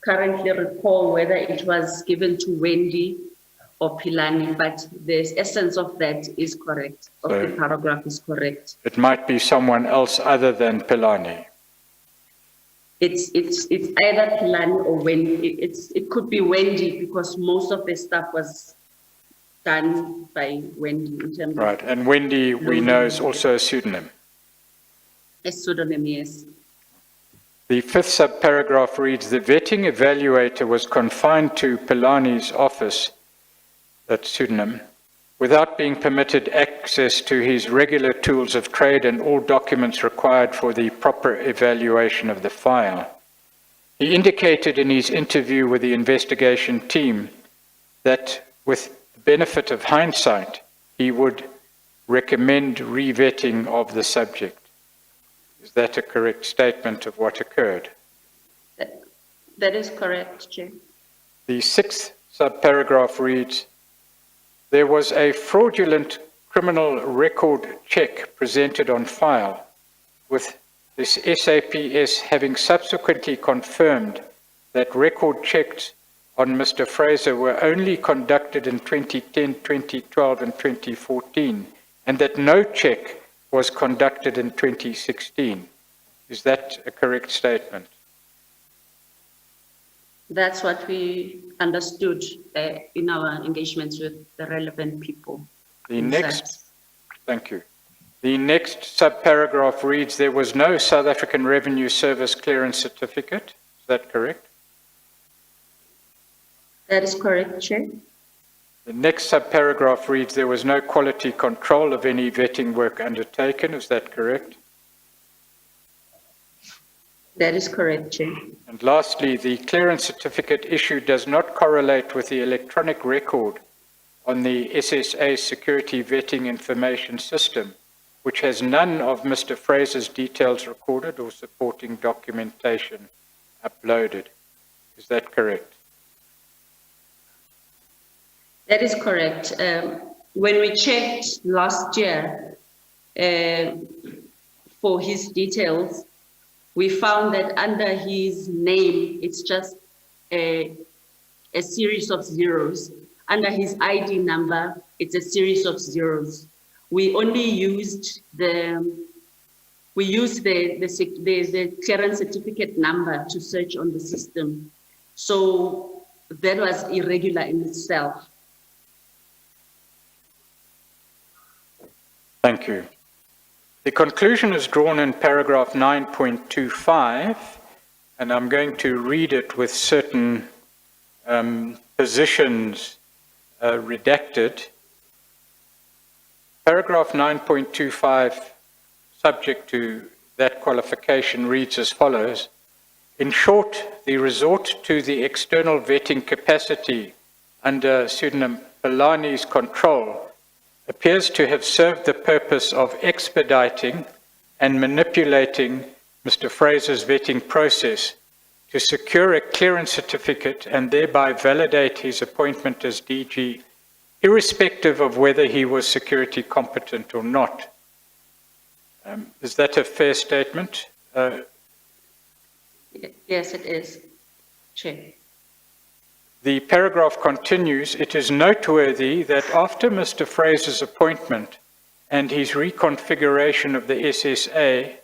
currently recall whether it was given to Wendy or Pilani, but the essence of that is correct, of the paragraph is correct. It might be someone else other than Pilani. It's either Pilani or Wendy. It could be Wendy because most of the stuff was done by Wendy in terms Right, and Wendy, we know, is also a pseudonym. A pseudonym, yes. The fifth subparagraph reads, the vetting evaluator was confined to Pilani's office, that pseudonym, without being permitted access to his regular tools of trade and all documents required for the proper evaluation of the file. He indicated in his interview with the investigation team that with the benefit of hindsight, he would recommend revetting of the subject. Is that a correct statement of what occurred? That is correct, Chair. The sixth subparagraph reads, there was a fraudulent criminal record check presented on file, with this SAPS having subsequently confirmed that record checks on Mr. Fraser were only conducted in 2010, 2012, and 2014, and that no check was conducted in 2016. Is that a correct statement? That's what we understood in our engagements with the relevant people. The next, thank you. The next subparagraph reads, there was no South African Revenue Service clearance certificate. Is that correct? That is correct, Chair. The next subparagraph reads, there was no quality control of any vetting work undertaken. Is that correct? That is correct, Chair. And lastly, the clearance certificate issued does not correlate with the electronic record on the SSA Security Vetting Information System, which has none of Mr. Fraser's details recorded or supporting documentation uploaded. Is that correct? That is correct. When we checked last year for his details, we found that under his name, it's just a series of zeros. Under his ID number, it's a series of zeros. We only used the clearance certificate number to search on the system. So that was irregular in itself. Thank you. The conclusion is drawn in paragraph 9.25, and I'm going to read it with certain positions redacted. Paragraph 9.25, subject to that qualification, reads as follows. In short, the resort to the external vetting capacity under pseudonym Pelani's control appears to have served the purpose of expediting and manipulating Mr. Fraser's vetting process to secure a clearance certificate and thereby validate his appointment as DG, irrespective of whether he was security competent or not. Is that a fair statement? Yes, it is, Chair. The paragraph continues, it is noteworthy that after Mr. Fraser's appointment and his reconfiguration of the SSA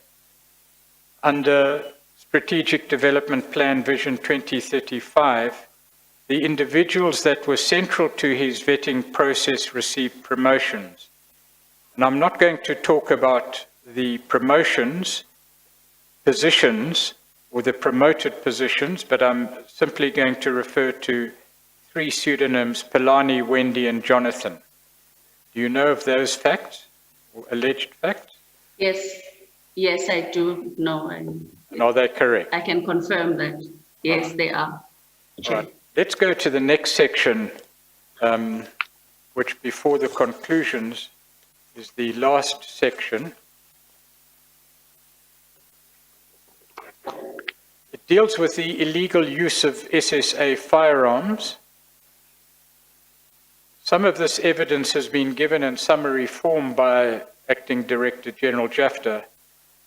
under Strategic Development Plan Vision 2035, the individuals that were central to his vetting process received promotions. And I'm not going to talk about the promotions, positions, or the promoted positions, but I'm simply going to refer to three pseudonyms, Pelani, Wendy, and Jonathan. Do you know of those facts, or alleged facts? Yes, I do know. And are they correct? I can confirm that. Yes, they are. All right. Let's go to the next section, which before the conclusions is the last section. It deals with the illegal use of SSA firearms. Some of this evidence has been given in summary form by Acting Director General Jafta.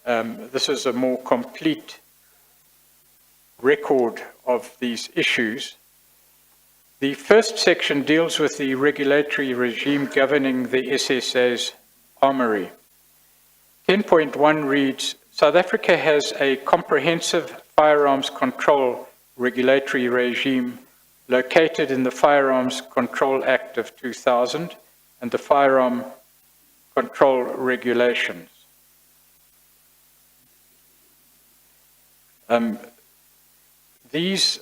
This is a more complete record of these issues. The first section deals with the regulatory regime governing the SSA's armory. 10.1 reads, South Africa has a comprehensive firearms control regulatory regime located in the Firearms Control Act of 2000 and the Firearm Control Regulations. These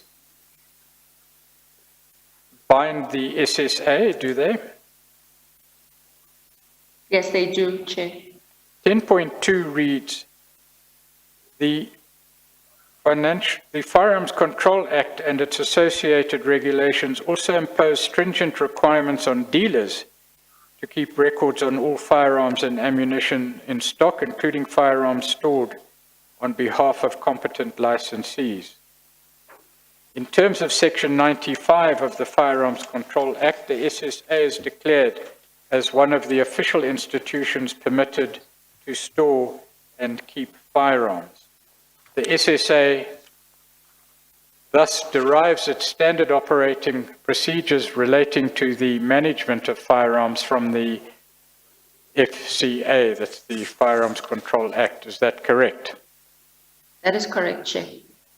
bind the SSA, do they? Yes, they do, Chair. 10.2 reads, the Firearms Control Act and its associated regulations also impose stringent requirements on dealers to keep records on all firearms and ammunition in stock, including firearms stored on behalf of competent licensees. In terms of Section 95 of the Firearms Control Act, the SSA is declared as one of the official institutions permitted to store and keep firearms. The SSA thus derives its standard operating procedures relating to the management of firearms from the FCA, that's the Firearms Control Act. Is that correct? That is correct, Chair.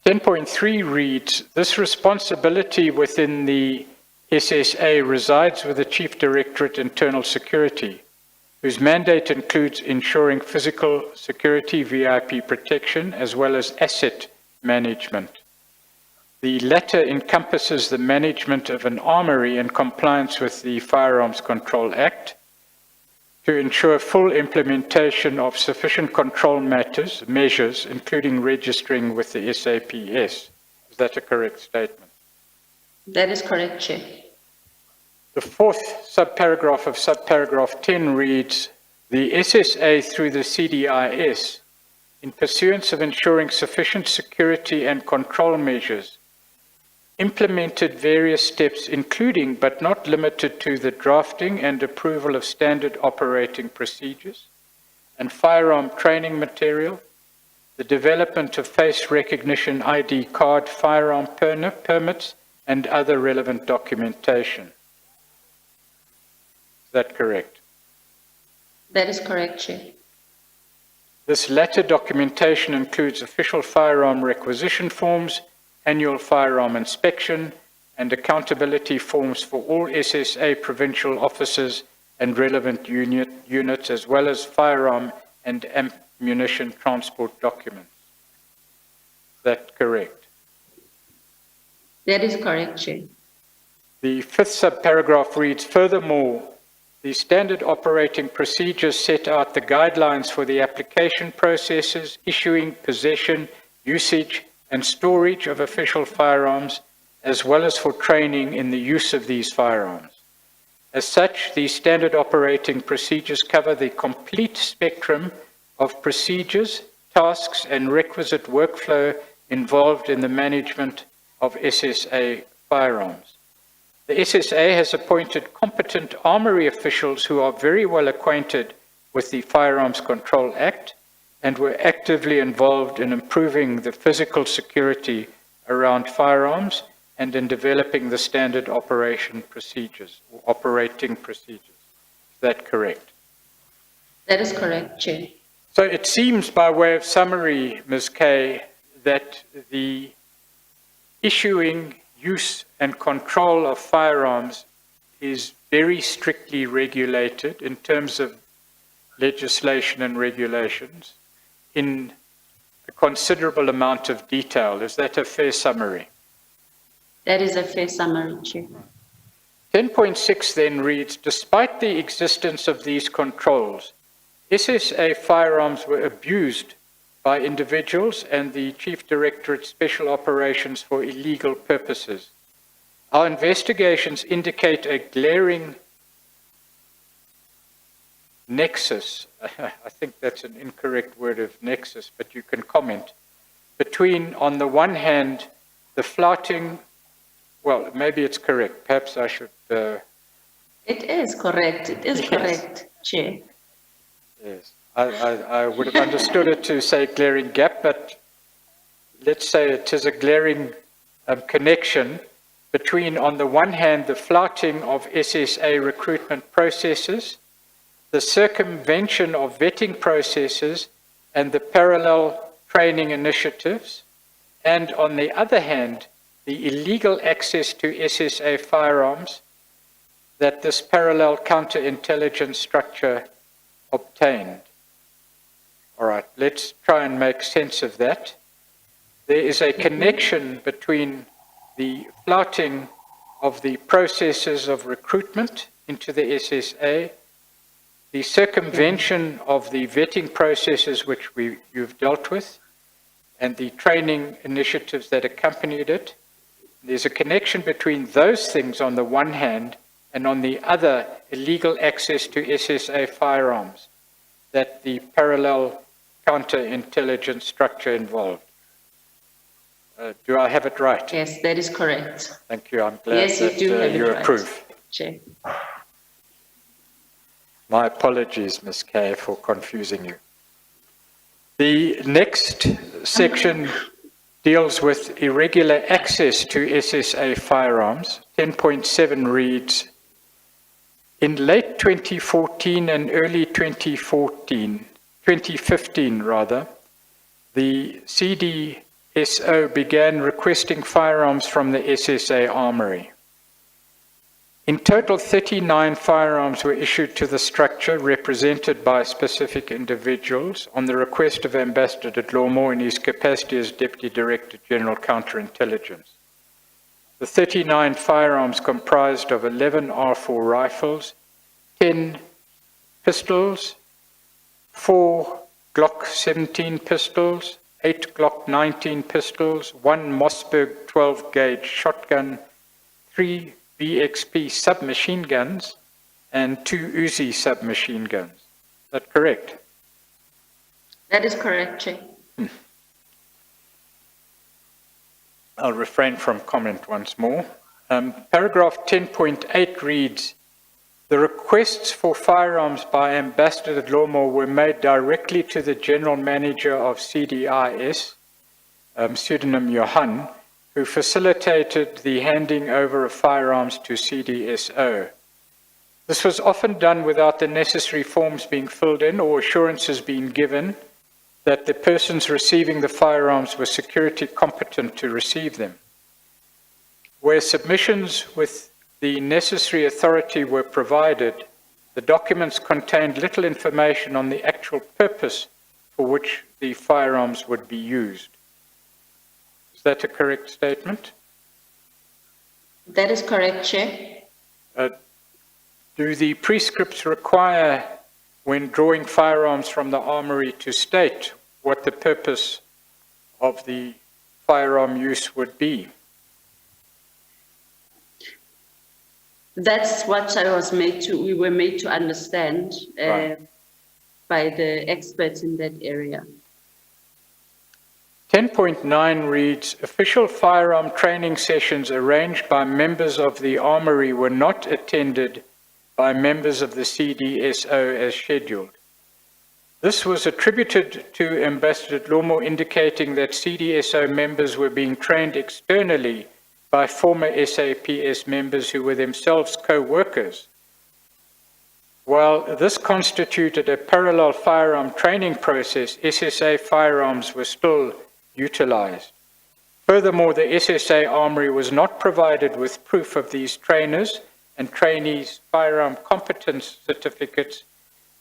10.3 reads, this responsibility within the SSA resides with the Chief Directorate Internal Security, whose mandate includes ensuring physical security, VIP protection, as well as asset management. The latter encompasses the management of an armory in compliance with the Firearms Control Act to ensure full implementation of sufficient control measures, including registering with the SAPS. Is that a correct statement? That is correct, Chair. The fourth subparagraph of subparagraph 10 reads, the SSA through the CDIS, in pursuance of ensuring sufficient security and control measures, implemented various steps including but not limited to the drafting and approval of standard operating procedures and firearm training material, the development of face recognition ID card, firearm permits, and other relevant documentation. Is that correct? That is correct, Chair. This latter documentation includes official firearm requisition forms, annual firearm inspection, and accountability forms for all SSA provincial officers and relevant units, as well as firearm and ammunition transport documents. Is that correct? That is correct, Chair. The fifth subparagraph reads, furthermore, the standard operating procedures set out the guidelines for the application processes, issuing, possession, usage, and storage of official firearms, as well as for training in the use of these firearms. As such, these standard operating procedures cover the complete spectrum of procedures, tasks, and requisite workflow involved in the management of SSA firearms. The SSA has appointed competent armory officials who are very well acquainted with the Firearms Control Act and were actively involved in improving the physical security around firearms and in developing the standard operating procedures. Is that correct? That is correct, Chair. So it seems, by way of summary, Ms. Kay, that the issuing, use, and control of firearms is very strictly regulated in terms of legislation and regulations in a considerable amount of detail. Is that a fair summary? That is a fair summary, Chair. 10.6 then reads, despite the existence of these controls, SSA firearms were abused by individuals and the Chief Directorate Special Operations for illegal purposes. Our investigations indicate a glaring nexus, I think that's an incorrect word of nexus, but you can comment, between, on the one hand, the flouting, well, maybe it's correct, perhaps I should... It is correct, Yes. correct, Chair. Yes, I would have understood it to say glaring gap, but let's say it is a glaring connection between, on the one hand, the flouting of SSA recruitment processes, the circumvention of vetting processes, and the parallel training initiatives, and on the other hand, the illegal access to SSA firearms that this parallel counterintelligence structure obtained. All right, let's try and make sense of that. There is a connection between the flouting of the processes of recruitment into the SSA, the circumvention of the vetting processes which you've dealt with, and the training initiatives that accompanied it. There's a connection between those things on the one hand, and on the other, illegal access to SSA firearms that the parallel counterintelligence structure involved. Do I have it right? Yes, that is correct. Thank you. I'm glad Yes, you that do have it you right. approve. Chair. My apologies, Ms. Kay, for confusing you. The next section deals with irregular access to SSA firearms. 10.7 reads, in late 2014 and early 2015, the CDSO began requesting firearms from the SSA Armory. In total, 39 firearms were issued to the structure represented by specific individuals on the request of Ambassador Dlomo in his capacity as Deputy Director General Counterintelligence. The 39 firearms comprised of 11 R4 rifles, 10 pistols, 4 Glock 17 pistols, 8 Glock 19 pistols, 1 Mossberg 12-gauge shotgun, 3 BXP submachine guns, and 2 Uzi submachine guns. Is that correct? That is correct, Chair. I'll refrain from comment once more. Paragraph 10.8 reads, the requests for firearms by Ambassador Dlomo were made directly to the General Manager of CDIS, pseudonym Johan, who facilitated the handing over of firearms to CDSO. This was often done without the necessary forms being filled in or assurances being given that the persons receiving the firearms were security competent to receive them. Where submissions with the necessary authority were provided, the documents contained little information on the actual purpose for which the firearms would be used. Is that a correct statement? That is correct, Chair. Do the prescripts require, when drawing firearms from the armory, to state what the purpose of the firearm use would be? That's what we were made to understand Right. by the experts in that area. 10.9 reads, official firearm training sessions arranged by members of the armory were not attended by members of the CDSO as scheduled. This was attributed to Ambassador Dlomo, indicating that CDSO members were being trained externally by former SAPS members who were themselves co-workers. While this constituted a parallel firearm training process, SSA firearms were still utilized. Furthermore, the SSA Armory was not provided with proof of these trainers and trainees' firearm competence certificates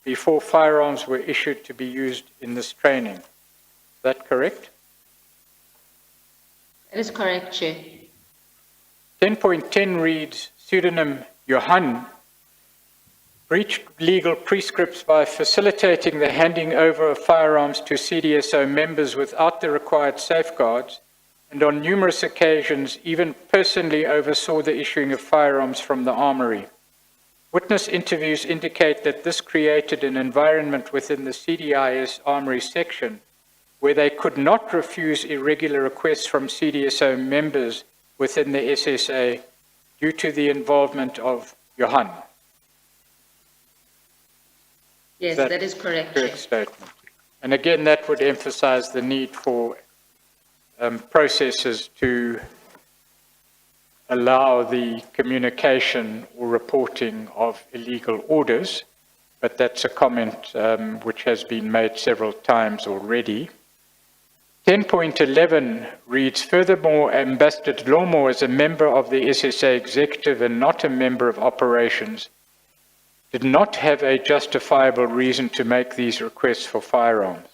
before firearms were issued to be used in this training. Is that correct? That is correct, Chair. 10.10 reads, pseudonym Johan breached legal prescripts by facilitating the handing over of firearms to CDSO members without the required safeguards, and on numerous occasions even personally oversaw the issuing of firearms from the armory. Witness interviews indicate that this created an environment within the CDIS Armory section where they could not refuse irregular requests from CDSO members within the SSA due to the involvement of Johan. Yes, that is correct, Chair. Correct statement. And again, that would emphasize the need for processes to allow the communication or reporting of illegal orders, but that's a comment which has been made several times already. 10.11 reads, furthermore, Ambassador Dlomo, as a member of the SSA executive and not a member of operations, did not have a justifiable reason to make these requests for firearms.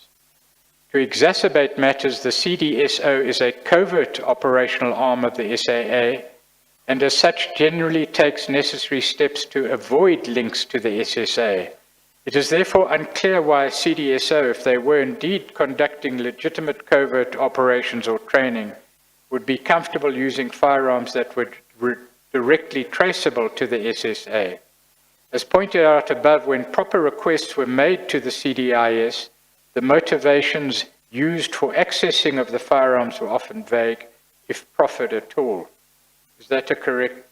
To exacerbate matters, the CDSO is a covert operational arm of the SAA, and as such generally takes necessary steps to avoid links to the SSA. It is therefore unclear why CDSO, if they were indeed conducting legitimate covert operations or training, would be comfortable using firearms that were directly traceable to the SSA. As pointed out above, when proper requests were made to the CDIS, the motivations used for accessing of the firearms were often vague, if proffered at all. Is that a correct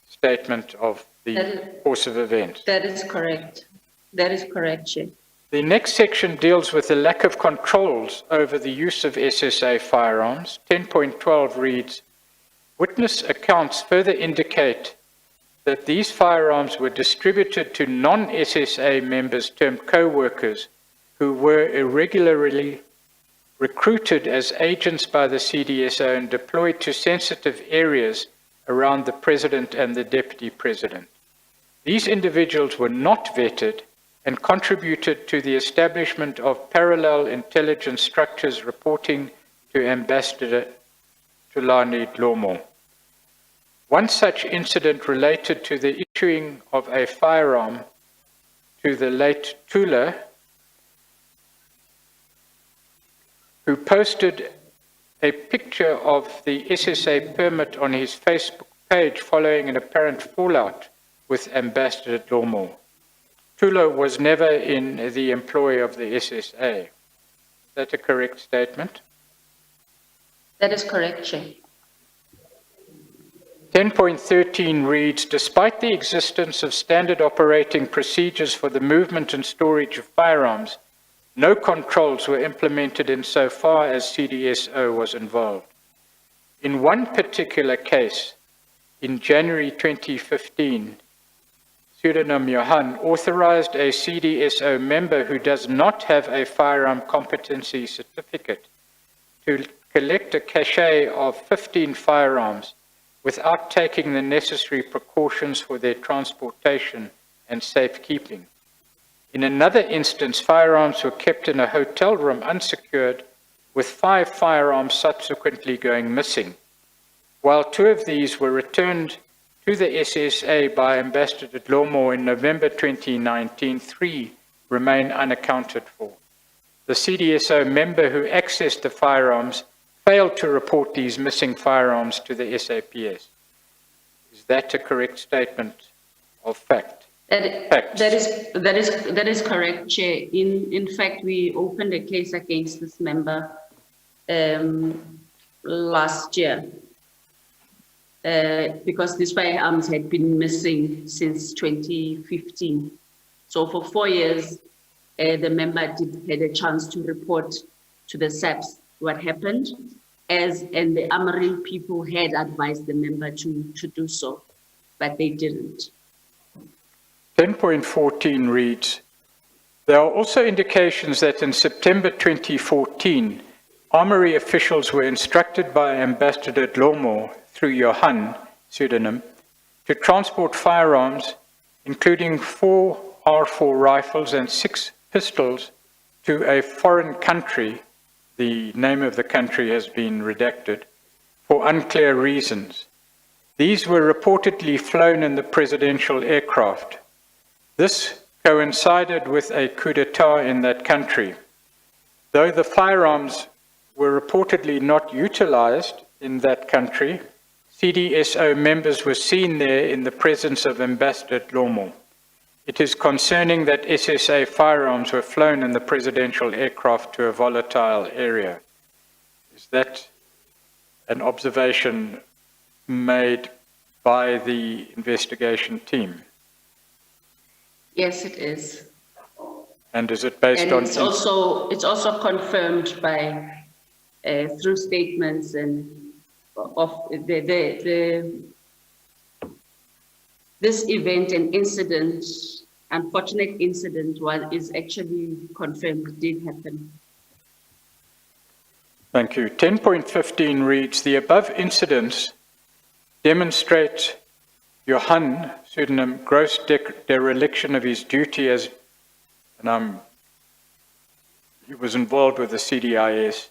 statement of the course of events? That is correct. That is correct, Chair. The next section deals with the lack of controls over the use of SSA firearms. 10.12 reads, witness accounts further indicate that these firearms were distributed to non-SSA members termed co-workers who were irregularly recruited as agents by the CDSO and deployed to sensitive areas around the President and the Deputy President. These individuals were not vetted and contributed to the establishment of parallel intelligence structures reporting to Ambassador Tulani Dlomo. One such incident related to the issuing of a firearm to the late Tula, who posted a picture of the SSA permit on his Facebook page following an apparent fallout with Ambassador Dlomo. Tula was never in the employ of the SSA. Is that a correct statement? That is correct, Chair. 10.13 reads, despite the existence of standard operating procedures for the movement and storage of firearms, no controls were implemented insofar as CDSO was involved. In one particular case, in January 2015, pseudonym Johan authorized a CDSO member who does not have a firearm competency certificate to collect a cache of 15 firearms without taking the necessary precautions for their transportation and safekeeping. In another instance, firearms were kept in a hotel room unsecured, with 5 firearms subsequently going missing. While 2 of these were returned to the SSA by Ambassador Dlomo in November 2019, 3 remain unaccounted for. The CDSO member who accessed the firearms failed to report these missing firearms to the SAPS. Is that a correct statement of fact? That is correct, Chair. In fact, we opened a case against this member last year because these firearms had been missing since 2015. So for 4 years, the member had a chance to report to the SAPS what happened, and the Amarin people had advised the member to do so, but they didn't. 10.14 reads, there are also indications that in September 2014, Armory officials were instructed by Ambassador Dlomo through Johan, pseudonym, to transport firearms, including 4 R4 rifles and 6 pistols, to a foreign country. The name of the country has been redacted, for unclear reasons. These were reportedly flown in the presidential aircraft. This coincided with a coup d'etat in that country. Though the firearms were reportedly not utilized in that country, CDSO members were seen there in the presence of Ambassador Dlomo. It is concerning that SSA firearms were flown in the presidential aircraft to a volatile area. Is that an observation made by the investigation team? Yes, it is. And is it based And on... it's also confirmed by through statements and of this event and incident, unfortunate incident, is actually confirmed, it did happen. Thank you. 10.15 reads, the above incidents demonstrate Johan, pseudonym, gross dereliction of his duty as, and he was involved with the CDIS,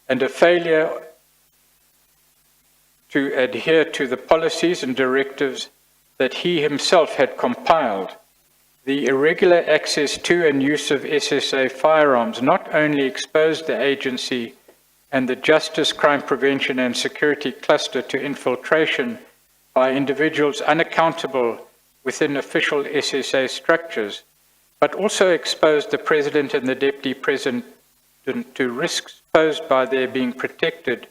and a failure to adhere to the policies and directives that he himself had compiled. The irregular access to and use of SSA firearms not only exposed the agency and the Justice, Crime Prevention and Security Cluster to infiltration by individuals unaccountable within official SSA structures, but also exposed the President and the Deputy President to risks posed by their being protected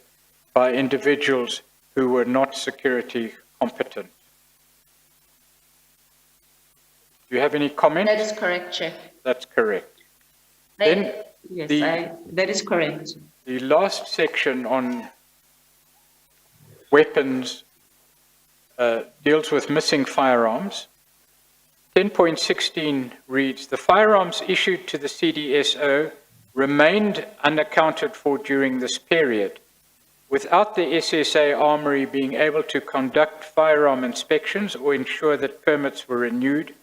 by individuals who were not security competent. Do you have any comments? That is correct, Chair. That's correct. Then Yes, the- that is correct. The last section on weapons deals with missing firearms. 10.16 reads, the firearms issued to the CDSO remained unaccounted for during this period, without the SSA Armory being able to conduct firearm inspections or ensure that permits were renewed,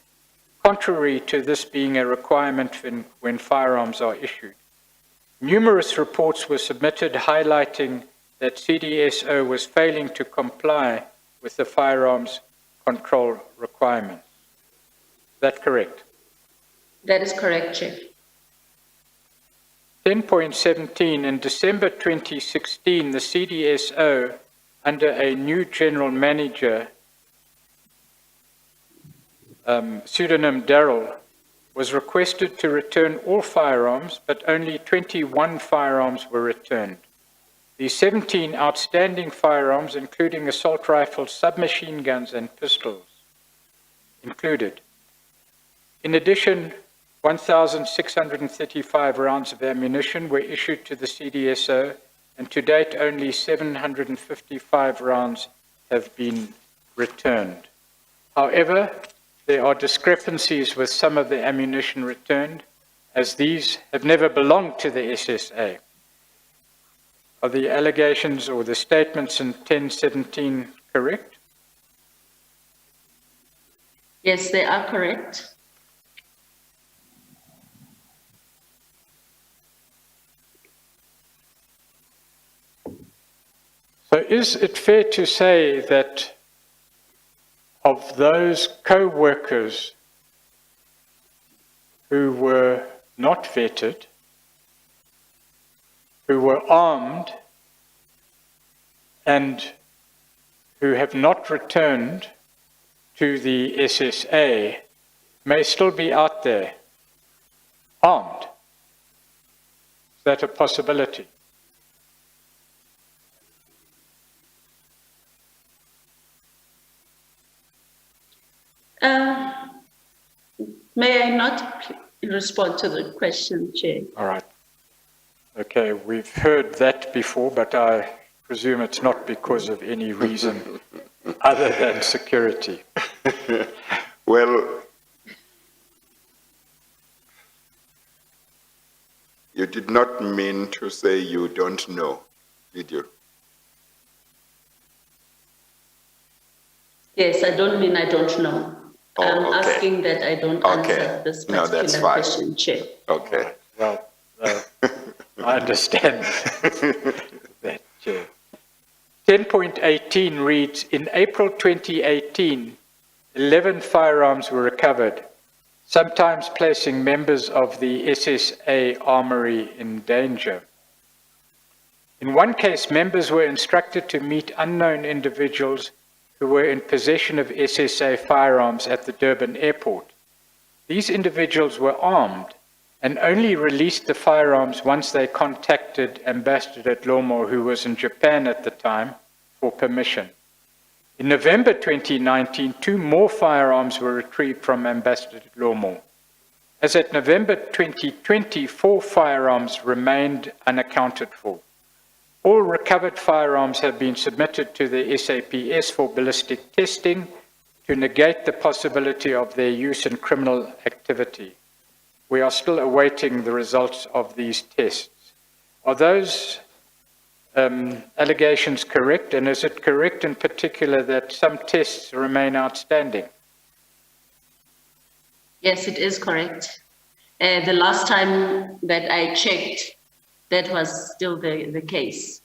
contrary to this being a requirement when firearms are issued. Numerous reports were submitted highlighting that CDSO was failing to comply with the firearms control requirements. Is that correct? That is correct, Chair. 10.17, in December 2016, the CDSO, under a new general manager, pseudonym Darrell, was requested to return all firearms, but only 21 firearms were returned. The 17 outstanding firearms, including assault rifles, submachine guns, and pistols, included. In addition, 1,635 rounds of ammunition were issued to the CDSO, and to date only 755 rounds have been returned. However, there are discrepancies with some of the ammunition returned, as these have never belonged to the SSA. Are the allegations or the statements in 10.17 correct? Yes, they are correct. So is it fair to say that of those co-workers who were not vetted, who were armed, and who have not returned to the SSA may still be out there armed? Is that a possibility? May I not respond to the question, Chair? All right. Okay, we've heard that before, but I presume it's not because of any reason other than security. Well, you did not mean to say you don't know, did you? Yes, I don't mean I don't know. Oh, I'm okay. asking that I don't Okay. answer this No, particular that's fine. question, Chair. Okay. Well, I understand that. 10.18 reads, in April 2018, 11 firearms were recovered, sometimes placing members of the SSA Armory in danger. In one case, members were instructed to meet unknown individuals who were in possession of SSA firearms at the Durban airport. These individuals were armed and only released the firearms once they contacted Ambassador Dlomo, who was in Japan at the time, for permission. In November 2019, 2 more firearms were retrieved from Ambassador Dlomo. As at November 2020, 4 firearms remained unaccounted for. All recovered firearms have been submitted to the SAPS for ballistic testing to negate the possibility of their use in criminal activity. We are still awaiting the results of these tests. Are those allegations correct? And is it correct in particular that some tests remain outstanding? Yes, it is correct. The last time that I checked, that was still the case.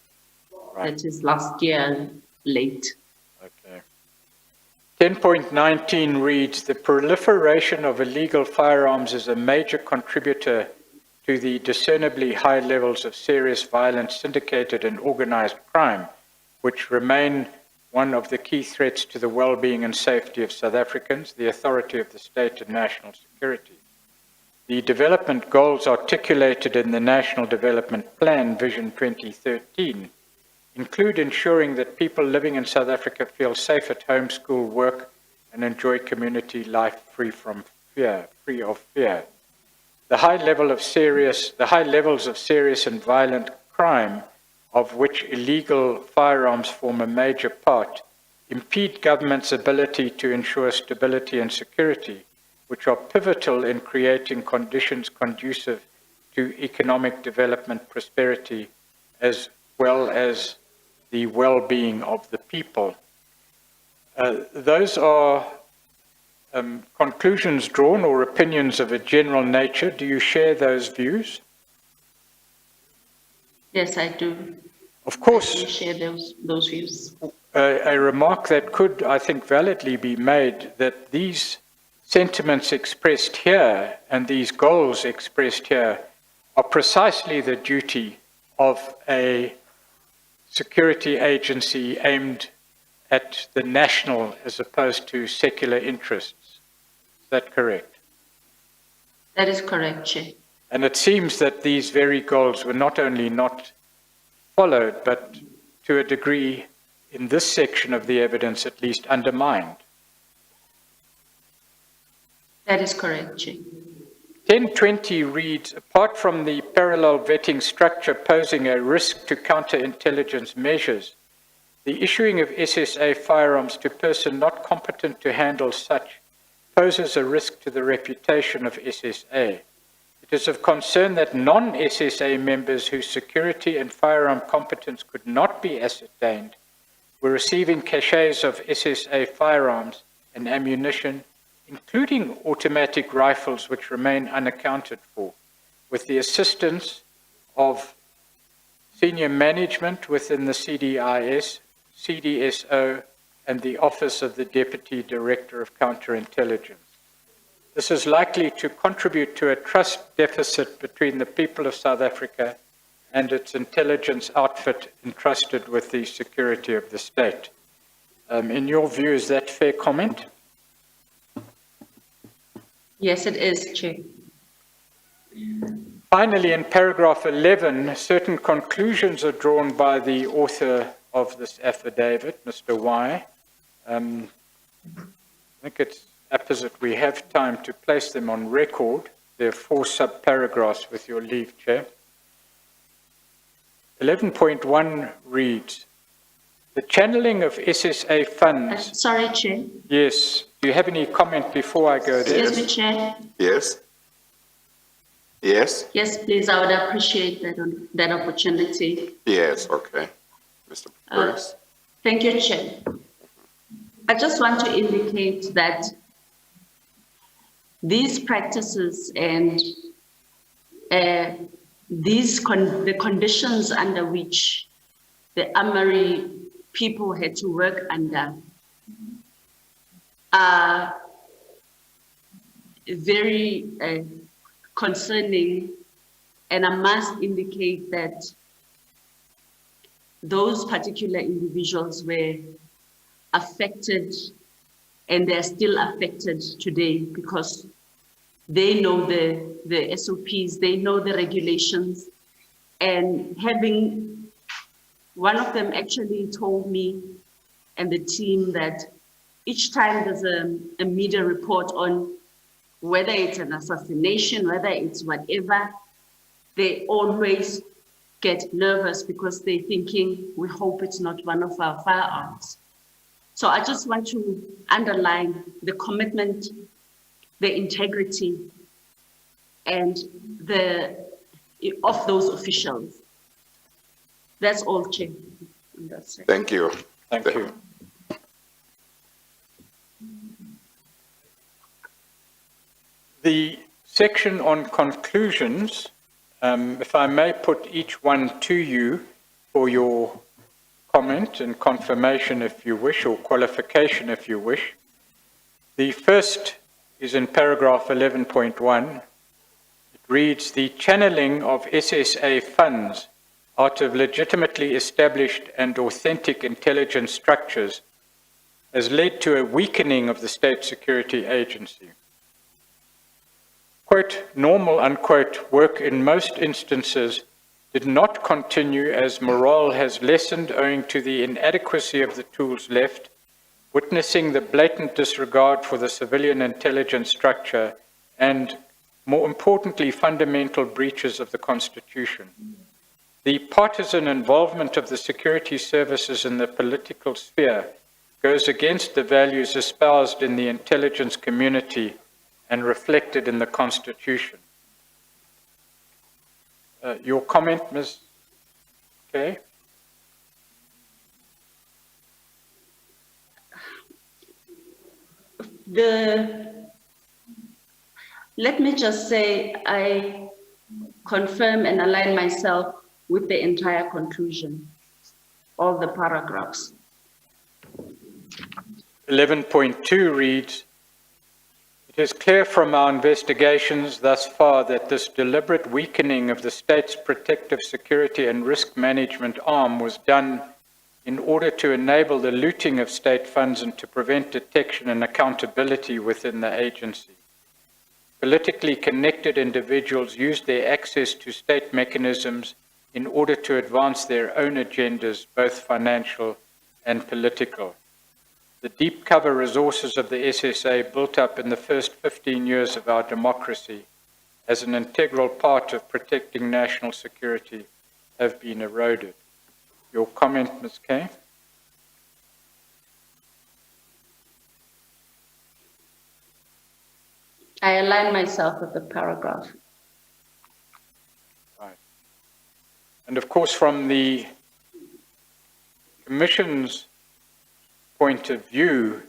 Right. That is last year late. Okay. 10.19 reads, the proliferation of illegal firearms is a major contributor to the discernibly high levels of serious violence, syndicated and organized crime, which remain one of the key threats to the well-being and safety of South Africans, the authority of the state and national security. The development goals articulated in the National Development Plan, Vision 2013, include ensuring that people living in South Africa feel safe at home, school, work, and enjoy community life free of fear. The high levels of serious and violent crime, of which illegal firearms form a major part, impede government's ability to ensure stability and security, which are pivotal in creating conditions conducive to economic development, prosperity, as well as the well-being of the people. Those are conclusions drawn or opinions of a general nature. Do you share those views? Yes, I do. Of course. I do share those views. A remark that could, I think, validly be made, that these sentiments expressed here and these goals expressed here are precisely the duty of a security agency aimed at the national as opposed to secular interests. Is that correct? That is correct, Chair. And it seems that these very goals were not only not followed, but to a degree, in this section of the evidence at least, undermined. That is correct, Chair. 1020 reads, apart from the parallel vetting structure posing a risk to counterintelligence measures, the issuing of SSA firearms to person not competent to handle such poses a risk to the reputation of SSA. It is of concern that non-SSA members whose security and firearm competence could not be ascertained were receiving caches of SSA firearms and ammunition, including automatic rifles which remain unaccounted for, with the assistance of senior management within the CDIS, CDSO, and the Office of the Deputy Director of Counterintelligence. This is likely to contribute to a trust deficit between the people of South Africa and its intelligence outfit entrusted with the security of the state. In your view, is that fair comment? Yes, it is, Chair. Finally, in paragraph 11, certain conclusions are drawn by the author of this affidavit, Mr. Y. I think it's apposite we have time to place them on record. There are 4 sub-paragraphs with your leave, Chair. 11.1 reads, the channeling of SSA funds... Sorry, Chair. Yes. Do you have any comment before I go there? Excuse me, Chair. Yes? Yes? Yes, please, I would appreciate that opportunity. Yes, okay. Mr. Pretorius. Thank you, Chair. I just want to indicate that these practices and the conditions under which the Amari people had to work under are very concerning, and I must indicate that those particular individuals were affected, and they're still affected today because they know the SOPs, they know the regulations, and having, one of them actually told me and the team that each time there's a media report on whether it's an assassination, whether it's whatever, they always get nervous because they're thinking, we hope it's not one of our firearms. So I just want to underline the commitment, the integrity, and of those officials. That's all, Chair. That's it. Thank you. Thank you. The section on conclusions, if I may put each one to you for your comment and confirmation if you wish, or qualification if you wish. The first is in paragraph 11.1. It reads, the channeling of SSA funds out of legitimately established and authentic intelligence structures has led to a weakening of the state security agency. Quote, normal, unquote, work in most instances did not continue as morale has lessened owing to the inadequacy of the tools left, witnessing the blatant disregard for the civilian intelligence structure and, more importantly, fundamental breaches of the Constitution. The partisan involvement of the security services in the political sphere goes against the values espoused in the intelligence community and reflected in the Constitution. Your comment, Ms. Kay? Let me just say, I confirm and align myself with the entire conclusion, all the paragraphs. 11.2 reads, "It is clear from our investigations thus far that this deliberate weakening of the state's protective security and risk management arm was done in order to enable the looting of state funds and to prevent detection and accountability within the agency. Politically connected individuals used their access to state mechanisms in order to advance their own agendas, both financial and political. The deep cover resources of the SSA built up in the first 15 years of our democracy as an integral part of protecting national security have been eroded." Your comment, Ms. Kay? I align myself with the paragraph. Right. And of course, from the Commission's point of view,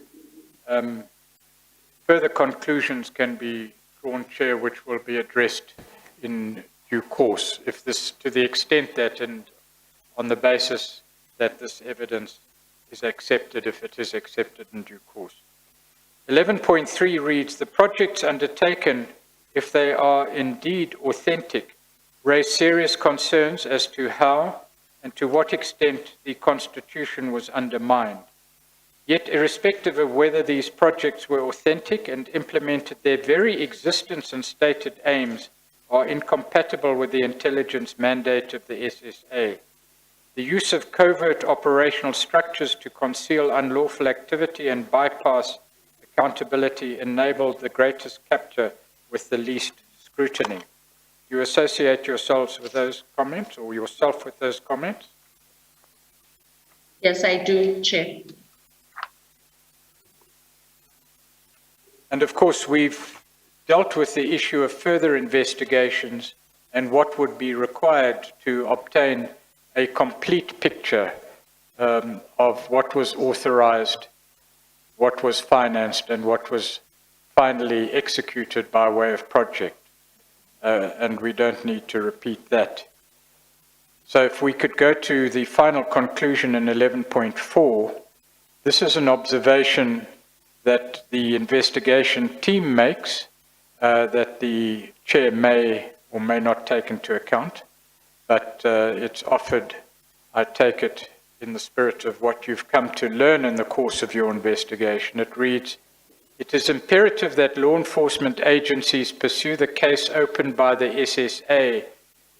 further conclusions can be drawn, Chair, which will be addressed in due course, if this, to the extent that, and on the basis that this evidence is accepted, if it is accepted in due course. 11.3 reads, "The projects undertaken, if they are indeed authentic, raise serious concerns as to how and to what extent the Constitution was undermined. Yet, irrespective of whether these projects were authentic and implemented, their very existence and stated aims are incompatible with the intelligence mandate of the SSA. The use of covert operational structures to conceal unlawful activity and bypass accountability enabled the greatest capture with the least scrutiny." Do you associate yourselves with those comments, or yourself with those comments? Yes, I do, Chair. And of course, we've dealt with the issue of further investigations and what would be required to obtain a complete picture of what was authorized, what was financed, and what was finally executed by way of project. And we don't need to repeat that. So if we could go to the final conclusion in 11.4, this is an observation that the investigation team makes that the Chair may or may not take into account, but it's offered, I take it, in the spirit of what you've come to learn in the course of your investigation. It reads, "It is imperative that law enforcement agencies pursue the case opened by the SSA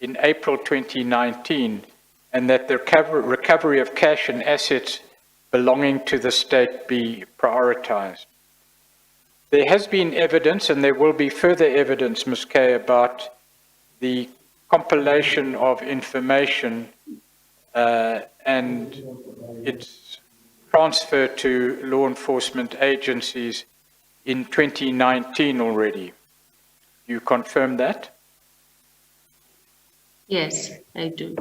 in April 2019 and that the recovery of cash and assets belonging to the state be prioritized. There has been evidence, and there will be further evidence, Ms. Kay, about the compilation of information and its transfer to law enforcement agencies in 2019 already. You confirm that? Yes, I do.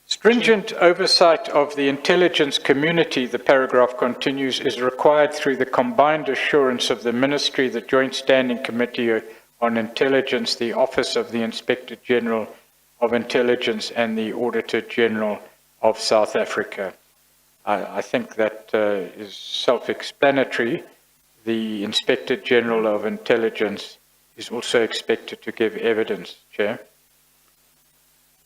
Stringent oversight of the intelligence community, the paragraph continues, is required through the combined assurance of the Ministry, the Joint Standing Committee on Intelligence, the Office of the Inspector General of Intelligence, and the Auditor General of South Africa. I think that is self-explanatory. The Inspector General of Intelligence is also expected to give evidence, Chair.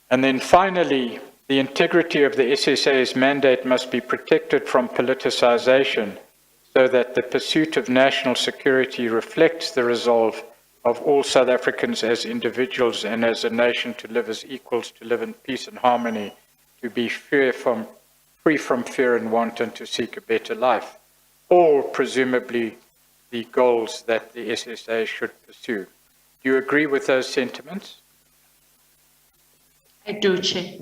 And then finally, the integrity of the SSA's mandate must be protected from politicization so that the pursuit of national security reflects the resolve of all South Africans as individuals and as a nation to live as equals, to live in peace and harmony, to be free from fear and want, and to seek a better life. All presumably the goals that the SSA should pursue. Do you agree with those sentiments? I do, Chair.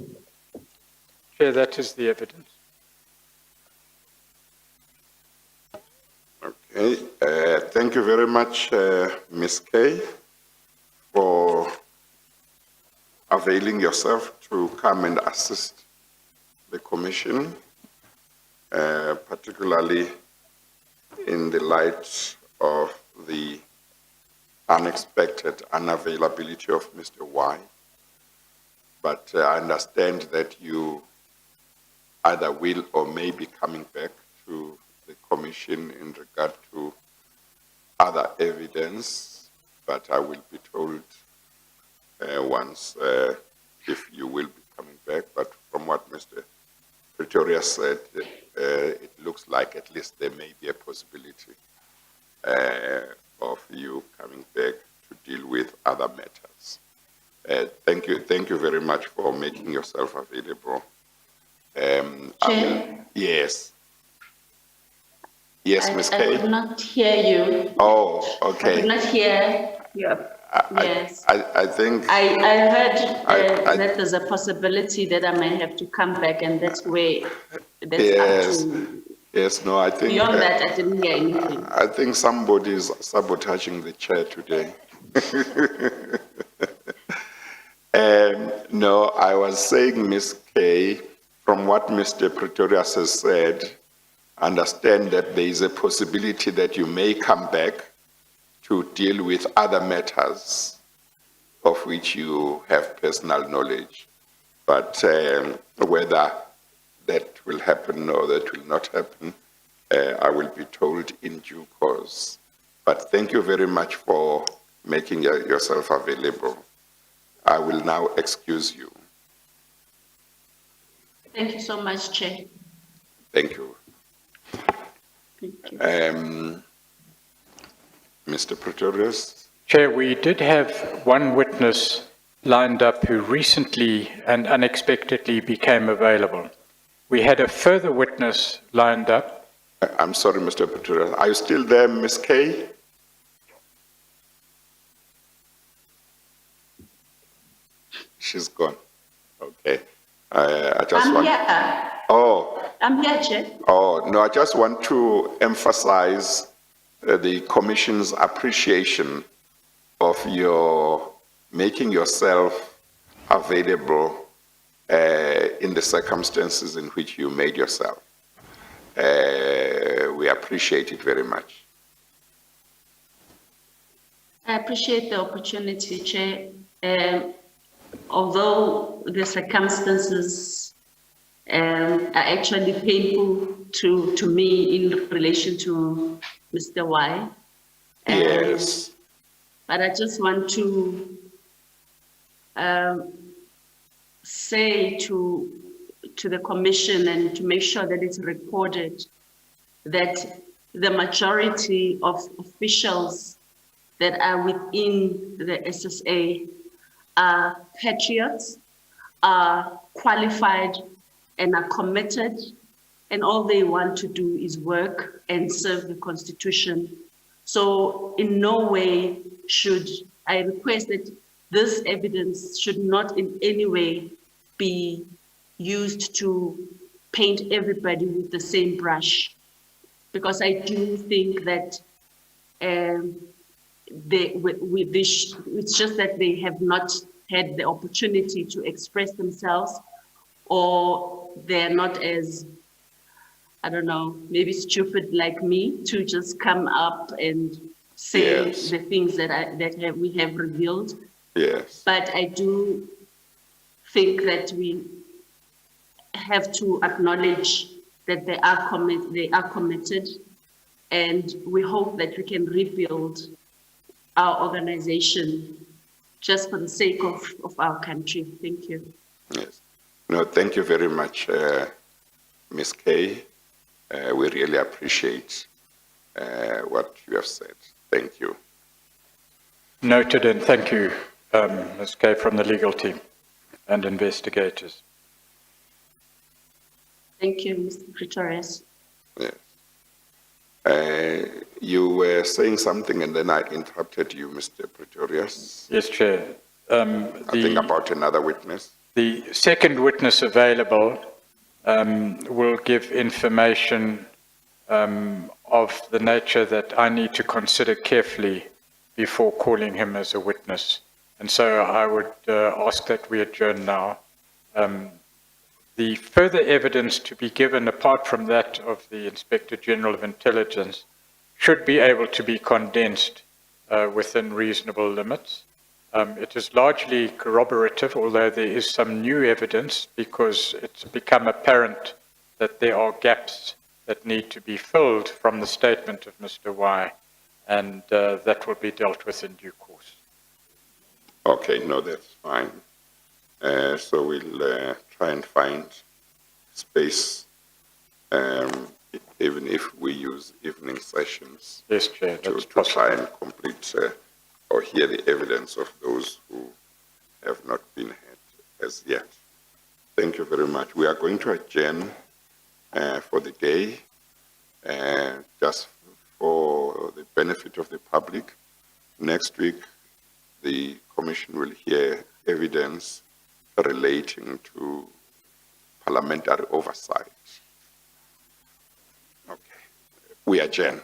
Chair, that is the evidence. Okay, thank you very much, Ms. Kay, for availing yourself to come and assist the Commission, particularly in the light of the unexpected unavailability of Mr. Y. But I understand that you either will or may be coming back to the Commission in regard to other evidence, but I will be told once if you will be coming back. But from what Mr. Pretoria said, it looks like at least there may be a possibility of you coming back to deal with other matters. Thank you very much for making yourself available. Chair? Yes. Yes, Ms. Kay? I could not hear you. Oh, I okay. could not hear you. Yes. I think... I heard that there's a possibility that I may have to come back, and that's where, that's Yes. up to... Yes, no, I think... Beyond that, I didn't hear anything. I think somebody is sabotaging the chair today. No, I was saying, Ms. Kay, from what Mr. Pretorius has said, understand that there is a possibility that you may come back to deal with other matters of which you have personal knowledge. But whether that will happen or that will not happen, I will be told in due course. But thank you very much for making yourself available. I will now excuse you. Thank you so much, Chair. Thank you. Thank you. Mr. Pretorius? Chair, we did have one witness lined up who recently and unexpectedly became available. We had a further witness lined up. I'm sorry, Mr. Pretorius. Are you still there, Ms. Kay? She's gone. Okay. I just I'm want... here. Oh. I'm here, Chair. Oh, no, I just want to emphasize the Commission's appreciation of your making yourself available in the circumstances in which you made yourself. We appreciate it very much. I appreciate the opportunity, Chair. Although the circumstances are actually painful to me in relation to Mr. Y. Yes. But I just want to say to the Commission and to make sure that it's recorded that the majority of officials that are within the SSA are patriots, are qualified, and are committed, and all they want to do is work and serve the Constitution. So in no way should I request that this evidence should not in any way be used to paint everybody with the same brush, because I do think that it's just that they have not had the opportunity to express themselves, or they're not as, I don't know, maybe stupid like me to just come up and say Yes. the things that we have revealed. Yes. But I do think that we have to acknowledge that they are committed, and we hope that we can rebuild our organization just for the sake of our country. Thank you. Yes. No, thank you very much, Ms. Kay. We really appreciate what you have said. Thank you. Noted, and thank you, Ms. Kay, from the legal team and investigators. Thank you, Mr. Pretorius. Yes. You were saying something and then I interrupted you, Mr. Pretorius. Yes, Chair. I think about another witness. The second witness available will give information of the nature that I need to consider carefully before calling him as a witness. And so I would ask that we adjourn now. The further evidence to be given, apart from that of the Inspector General of Intelligence, should be able to be condensed within reasonable limits. It is largely corroborative, although there is some new evidence because it's become apparent that there are gaps that need to be filled from the statement of Mr. Y, and that will be dealt with in due course. Okay, no, that's fine. So we'll try and find space, even if we use evening sessions. Yes, Chair, that's to possible. try and complete or hear the evidence of those who have not been heard as yet. Thank you very much. We are going to adjourn for the day, just for the benefit of the public. Next week, the Commission will hear evidence relating to parliamentary oversight. Okay, we adjourn.